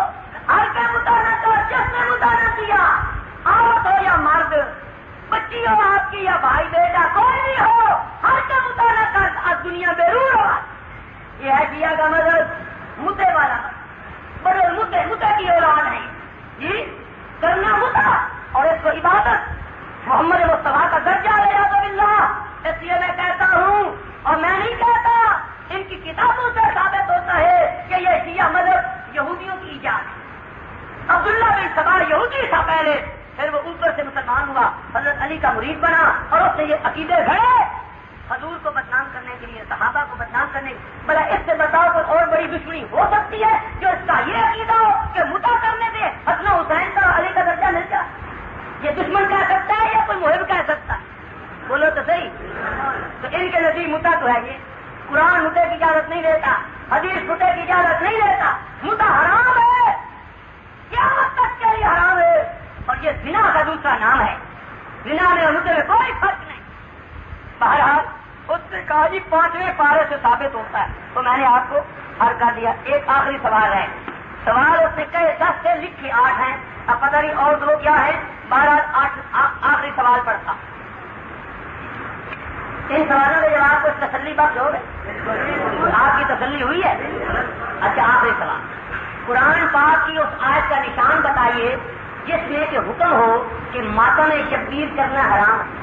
ہر کا مطالعہ کر، جس نے مطالعہ کیا، عورت ہو یا مرد، بچی ہو آپ کی یا بھائی بیٹا، کوئی بھی ہو، ہر کا مطالعہ کر. آج دنیا بے روح ہو. یہ ہے شیعہ کا مذہب مدعے والا، بڑے مدعے کی اولاد ہے جی. کرنا مدعا اور اس کو عبادت، محمد مصطفیٰ کا درجہ لے تو باللہ. اس لیے میں کہتا ہوں، اور میں نہیں کہتا، ان کی کتابوں سے ثابت ہوتا ہے کہ یہ شیعہ مذہب یہودیوں کی ایجاد ہے. عبداللہ بن سبا یہودی تھا پہلے، پھر وہ اوپر سے مسلمان ہوا، حضرت علی کا مرید بنا، اور اس نے یہ عقیدے گھڑے حضور کو بدنام کرنے کے لیے، صحابہ کو بدنام کرنے کے لیے. بڑا اس سے بتاؤ کوئی اور بڑی دشمنی ہو سکتی ہے جو اس کا یہ عقیدہ ہو کہ مدعا کرنے سے حسن حسین کا علی کا درجہ مل جائے. یہ دشمن کہہ سکتا ہے یا کوئی محب کہہ سکتا ہے؟ بولو تو صحیح. تو ان کے نزدیک مدعا تو ہے یہ. قرآن مدعے کی اجازت نہیں دیتا، حدیث مدعے کی اجازت نہیں دیتا. مدعا حرام ہے، قیامت تک کے لیے حرام ہے. اور یہ زنا کا دوسرا نام ہے. زنا میں اور مدعے میں کوئی فرق نہیں. بہرحال اس نے کہا جی 5ویں پارے سے ثابت ہوتا ہے، تو میں نے آپ کو حل کر دیا. ایک آخری سوال ہے. سوال اس نے کہے 10 سے لکھے 8 ہیں، اب پتہ نہیں اور 2 کیا ہے. بہرحال آخری سوال پڑھتا. ان سوالوں کے جواب کچھ تسلی بخش ہو گئے؟ آپ کی تسلی ہوئی ہے؟ اچھا آخری سوال، قرآن پاک کی اس آیت کا نشان بتائیے جس میں کہ حکم ہو کہ ماتم شبیر کرنا حرام.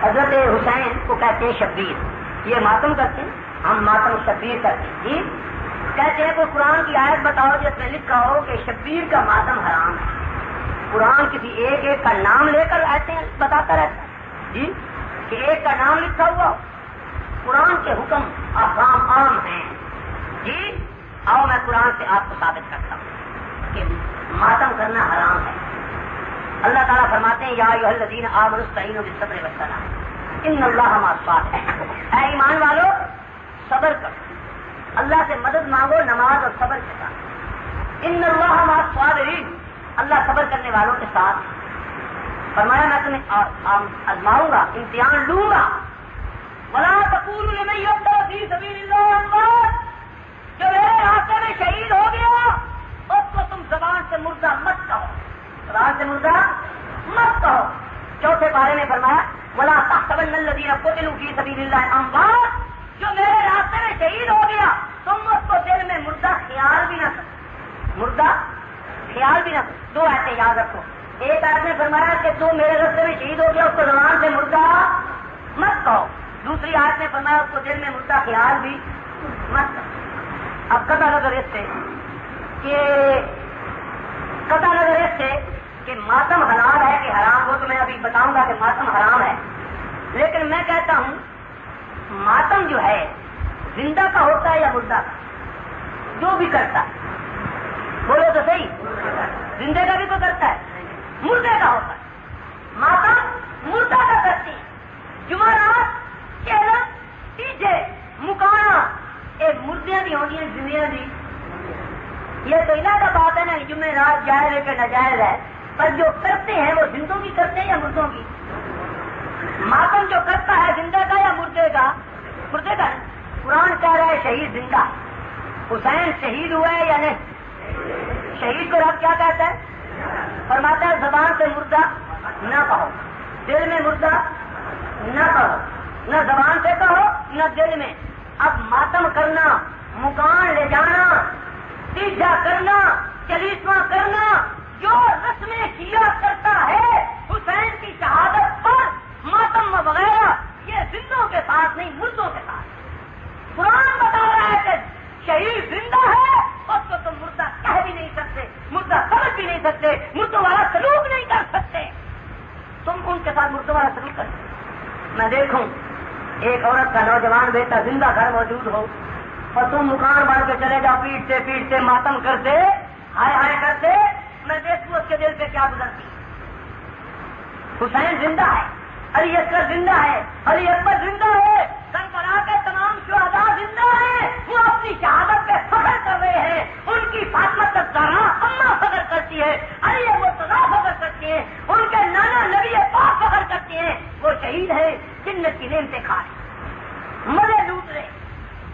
حضرت حسین کو کہتے ہیں شبیر، یہ ماتم کرتے ہیں، ہم ماتم شبیر کرتے ہیں جی. کہتے ہیں کوئی قرآن کی آیت بتاؤ جس میں لکھا ہو کہ شبیر کا ماتم حرام ہے. قرآن کسی ایک کا نام لے کر ایسے ہیں بتاتا رہتا ہے جی، کہ ایک کا نام لکھا ہوا. قرآن کے حکم احکام عام ہیں جی. آؤ میں قرآن سے آپ کو ثابت کرتا ہوں کہ ماتم کرنا حرام ہے. اللہ تعالیٰ فرماتے ہیں یا ایھا الذین آمنوا استعینوا بالصبر والصلاۃ ان اللہ مع الصابرین. اے ایمان والو صبر کرو، اللہ سے مدد مانگو نماز اور صبر کے ساتھ. ان اللہ مع الصابرین، اللہ صبر کرنے والوں کے ساتھ. فرمایا میں تمہیں آزماؤں گا، امتحان لوں گا. ولا تقولوا لمن یقتل فی سبیل اللہ اموات، جو میرے راستے میں شہید ہو گیا اس کو تم زبان سے مردہ مت کہو، زبان سے مردہ مت کہو. 4 پارے میں فرمایا ولا تحسبن الذین قتلوا فی سبیل اللہ اموات، جو میرے راستے میں شہید ہو گیا تم اس کو دل میں مردہ خیال بھی نہ کرو، مردہ خیال بھی نہ کرو. 2 آیتیں یاد رکھو. ایک آیت نے فرمایا کہ تو میرے راستے میں شہید ہو گیا اس کو زبان سے مردہ مت کہو. دوسری آیت نے فرمایا اس کو دل میں مردہ خیال بھی مت کرو. اب قطع نظر اس سے کہ ماتم حلال ہے کہ حرام ہو، تو میں ابھی بتاؤں گا کہ ماتم حرام ہے. لیکن میں کہتا ہوں ماتم جو ہے زندہ کا ہوتا ہے یا مردہ کا؟ جو بھی کرتا ہے بولو تو صحیح. زندے کا بھی تو کرتا ہے، مردے کا ہوتا ہے. ماتم مردہ کا کرتی ہے. جمعرات چہرہ پیچھے مکانا ایک مردیاں بھی ہوگی ہیں زندیاں بھی. یہ تو علاقہ بات ہے نا، جمعرات جائز ہے کہ ناجائز ہے، پر جو کرتے ہیں وہ زندوں کی کرتے ہیں یا مردوں کی؟ ماتم جو کرتا ہے زندہ کا یا مردے کا؟ مردے کا. قرآن کہہ رہا ہے شہید زندہ. حسین شہید ہوا ہے یا نہیں؟ شہید کو رب کیا کہتا ہے؟ فرماتا ہے زبان سے مردہ نہ کہو، دل میں مردہ نہ کہو، نہ زبان سے کہو نہ دل میں. اب ماتم کرنا، مکان لے جانا، تیجا کرنا، چلیسواں کرنا، جو رسمیں کیا کرتا ہے حسین کی شہادت پر ماتم وغیرہ، یہ زندوں کے ساتھ نہیں مردوں کے ساتھ. قرآن بتا رہا ہے کہ شہید زندہ ہے اس کو تم مردہ کہہ بھی نہیں سکتے، مردہ سمجھ بھی نہیں سکتے، مردوں والا سلوک نہیں کر سکتے. تم ان کے ساتھ مردوں والا سلوک کر سکتے. میں دیکھوں ایک عورت کا نوجوان بیٹا زندہ گھر موجود ہو اور تم مکان بڑھ کے چلے جاؤ پیٹتے پیٹتے ماتم کرتے ہائے ہائے کرتے، میں دیکھوں اس کے دل پہ کیا گزرتی. حسین زندہ ہے، علی اصغر زندہ ہے، علی اکبر زندہ ہے، کربلا کے تمام شہداء زندہ ہیں. وہ اپنی شہادت پہ فخر کر رہے ہیں. ان کی فاطمہ الزہرا اماں فخر کرتی ہے، علی مرتضیٰ فخر کرتی ہیں، ان کے نانا نبی پاک فخر کرتے ہیں. وہ شہید ہے، جنت کی نعمتیں کھا رہے، مزے لوٹ رہے.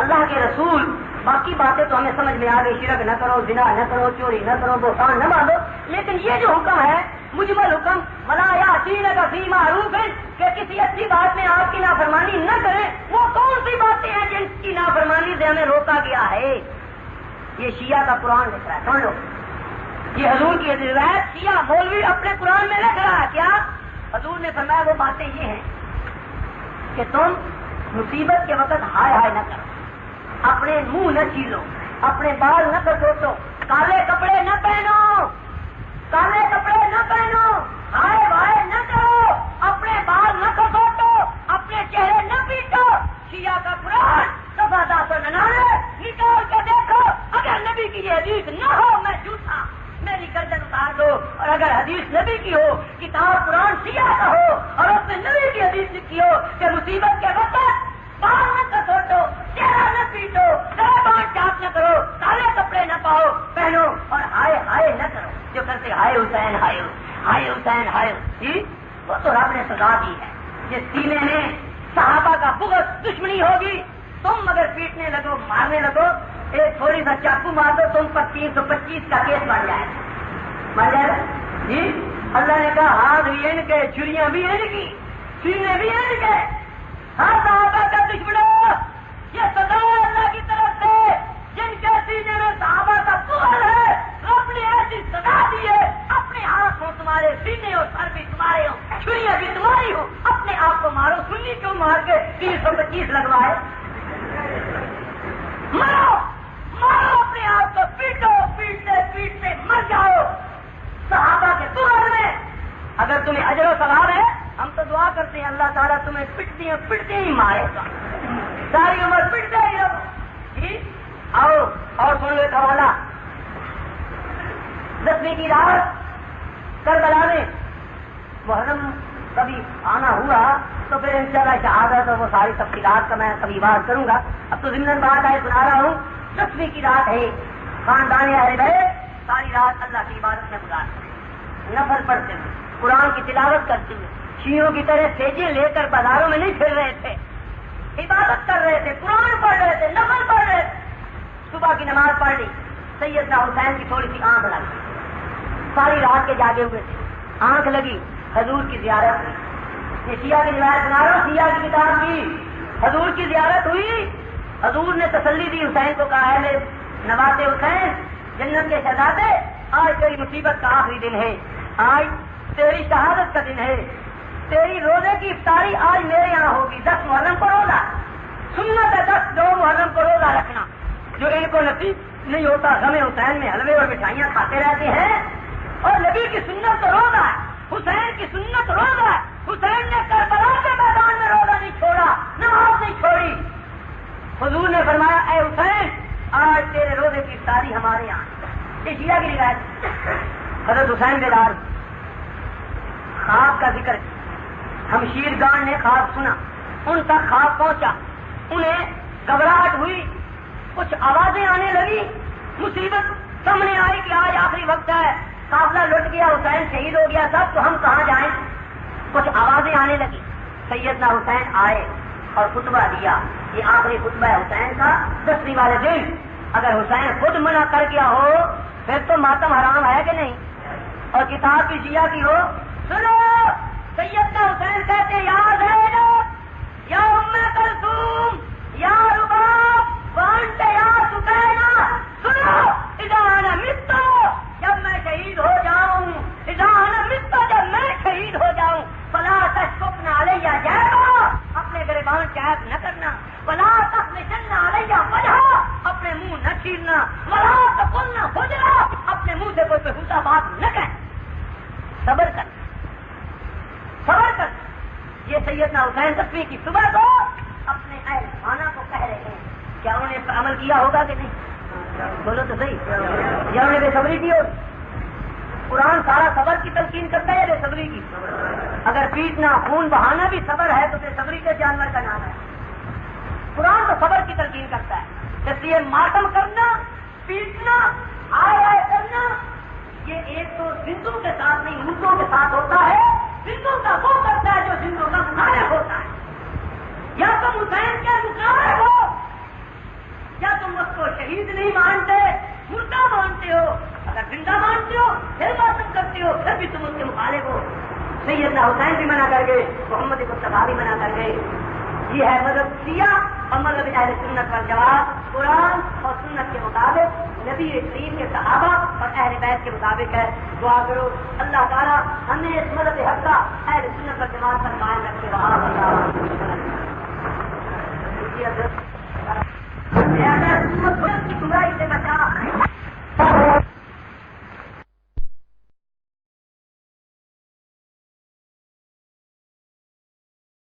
اللہ کے رسول باقی باتیں تو ہمیں سمجھ میں آ گئی، شرک نہ کرو، زنا نہ کرو، چوری نہ کرو، بہتان نہ باندھو، لیکن یہ جو حکم ہے مجمل حکم ولا یاتین کا فی معروف ہے کہ کسی اچھی بات میں آپ کی نافرمانی نہ کریں، وہ کون سی باتیں ہیں جن کی نافرمانی سے ہمیں روکا گیا ہے؟ یہ شیعہ کا قرآن لکھ رہا ہے، سن لو، یہ حضور کی روایت شیعہ مولوی اپنے قرآن میں لکھ رہا ہے۔ کیا حضور نے فرمایا؟ وہ باتیں یہ ہیں کہ تم مصیبت کے وقت ہائے ہائے نہ کرو، اپنے منہ نہ چھیلو، اپنے بال نہ کٹوٹو، کالے کپڑے نہ پہنو، کالے کپڑے نہ پہنو، ہائے بھائے نہ کرو، اپنے بال نہ کٹوٹو، اپنے چہرے نہ پیٹو۔ شیعہ کا قرآن صفحہ 299 نکال کے دیکھو، اگر نبی کی یہ حدیث نہ ہو میں جھوٹا، میری گردن اتار دو، اور اگر حدیث نبی کی ہو، کتاب قرآن شیعہ کا ہو اور اس میں نبی کی حدیث لکھی ہو کہ مصیبت کے وقت بال نہ کٹوٹو، چہرہ نہ پیٹو، گریبان چاک نہ کرو، کالے کپڑے نہ پہنو، اور ہائے ہائے نہ کرو، جو کرتے ہائے حسین ہائے ہائے حسین ہائے، جی وہ تو رب نے سزا دی ہے۔ جس سینے میں صحابہ کا بغض دشمنی ہوگی، تم اگر پیٹنے لگو، مارنے لگو، ایک تھوڑی سا چاقو مار دو، تم پر 325 کا کیس بن جائے گا جی۔ اللہ نے کہا ہاتھ بھی ان کے، چھریاں بھی ان کی، سینے بھی ان کے، ہر صحابہ کا دشمنوں، یہ سزا اللہ کی طرف سے جن کے سینے میں صحابہ کا بغض ہے، رب نے ایسی سزا دی ہے، اپنے ہاتھ ہو تمہارے، سینے اور سر بھی تمہارے ہو، چھریاں بھی تمہاری ہو، اپنے آپ کو مارو، سنی کیوں مار کے 325 لگوائے؟ مرو مارو اپنے آپ کو، پیٹو، پیٹتے پیٹتے مر جاؤ صحابہ کے بغض میں۔ اگر تمہیں اجر و ثواب ہے، ہم تو دعا کرتے ہیں اللہ تعالیٰ تمہیں پٹتے ہی مارے گا، ساری عمر پٹتے ہی رہو جی۔ آؤ اور سن لو ایک حوالہ، 10ویں کی رات کربلا میں محرم کبھی آنا ہوا تو پھر انشاءاللہ شہادت اور وہ ساری تفصیلات کا میں کبھی بات کروں گا، اب تو ضمن بات آئے سنا رہا ہوں۔ 10ویں کی رات ہے، خاندان اہل بیت ساری رات اللہ کی عبادت میں گزارتے ہیں، نفل پڑھتے ہوئے، قرآن کی تلاوت کرتے ہوئے، شیعوں کی طرح سیجیں لے کر بازاروں میں نہیں پھر رہے تھے، عبادت کر رہے تھے، قرآن پڑھ رہے تھے، نفل پڑھ رہے تھے۔ صبح کی نماز پڑھ لی، سیدنا حسین کی تھوڑی سی آنکھ لگی، ساری رات کے جاگے ہوئے تھے، آنکھ لگی، حضور کی زیارت ہوئی۔ یہ شیعہ کی روایت سنا رہا ہوں، شیعہ کی کتاب کی، حضور کی زیارت ہوئی، حضور نے تسلی دی، حسین کو کہا ہے میرے نواسے حسین، جنت کے شہزادے، آج تیری مصیبت کا آخری دن ہے، آج تیری شہادت کا دن ہے، تیری روزے کی افطاری آج میرے یہاں ہوگی، 10 محرم کو روزہ، سنت ہے 2 محرم کو روزہ رکھنا، جو ان کو نصیب نہیں ہوتا غم حسین میں حلوے اور مٹھائیاں کھاتے رہتے ہیں، اور نبی کی سنت تو روزہ ہے، حسین کی سنت روزہ ہے، حسین نے کربلا کے میدان میں روزہ نہیں چھوڑا، نماز نہیں چھوڑی۔ حضور نے فرمایا اے حسین آج تیرے روزے کی افطاری ہمارے یہاں۔ یہ شیعہ کی روایت۔ حضرت حسین بیدار، خواب کا ذکر کیا، ہمشیر گان نے خواب سنا، ان تک خواب پہنچا، انہیں گھبراہٹ ہوئی، کچھ آوازیں آنے لگی، مصیبت سامنے آئی کہ آج آخری وقت ہے، قافلہ لٹ گیا، حسین شہید ہو گیا، سب تو ہم کہاں جائیں؟ کچھ آوازیں آنے لگی، سیدنا حسین آئے اور خطبہ دیا، یہ آخری خطبہ ہے حسین کا 10ویں والے دن۔ اگر حسین خود منع کر گیا ہو پھر تو ماتم حرام ہے کہ نہیں؟ اور کتاب کی شیعہ کی ہو، سنو سیدنا حسین کہتے یا زینب یا ام کلثوم یا رباب وانت یا سکینہ، سنو اذا انا مت، جب میں شہید ہو جاؤں، اذا انا مت، جب میں شہید ہو جاؤں، فلا تشفقن علیہ جیبا، اپنے گریبان چیب نہ کرنا، ولا تخمشن علیہ وجہا، اپنے منہ نہ چھیلنا، ولا تقلن حجرا، اپنے منہ سے کوئی بےہودہ بات نہ کہنا، صبر کر صبر کر۔ یہ سیدنا حسین 10ویں کی صبح کو اپنے اہل خانہ کو کہہ رہے ہیں، کیا انہوں نے عمل کیا ہوگا کہ نہیں؟ بولو تو صحیح، یا انہوں نے بے صبری کی ہوگی؟ قرآن سارا صبر کی تلقین کرتا ہے، بے صبری کی۔ اگر پیٹنا خون بہانا بھی صبر ہے تو بے صبری کے جانور کا نام ہے۔ قرآن تو صبر کی تلقین کرتا ہے، اس لیے ماتم کرنا، پیٹنا، آئے کرنا، یہ ایک تو زندوں کے ساتھ نہیں مردوں کے ساتھ ہوتا ہے۔ زندوں کا وہ کرتا ہے جو زندوں کا مخالف ہوتا ہے، یا تم حسین کے مخالف ہو سیدنا حسین بھی منع کر گئے، محمد مصطفیٰ بھی منع کر گئے. یہ ہے مذہب شیعہ اور مذہب اہل سنت والجماعت. قرآن اور سنت کے مطابق نبی کریم کے صحابہ اور اہل بیت کے مطابق ہے. دعا کرو اللہ تعالیٰ ہمیں اس مذہب حق کا اہل سنت والجماعت پر قائم رکھے.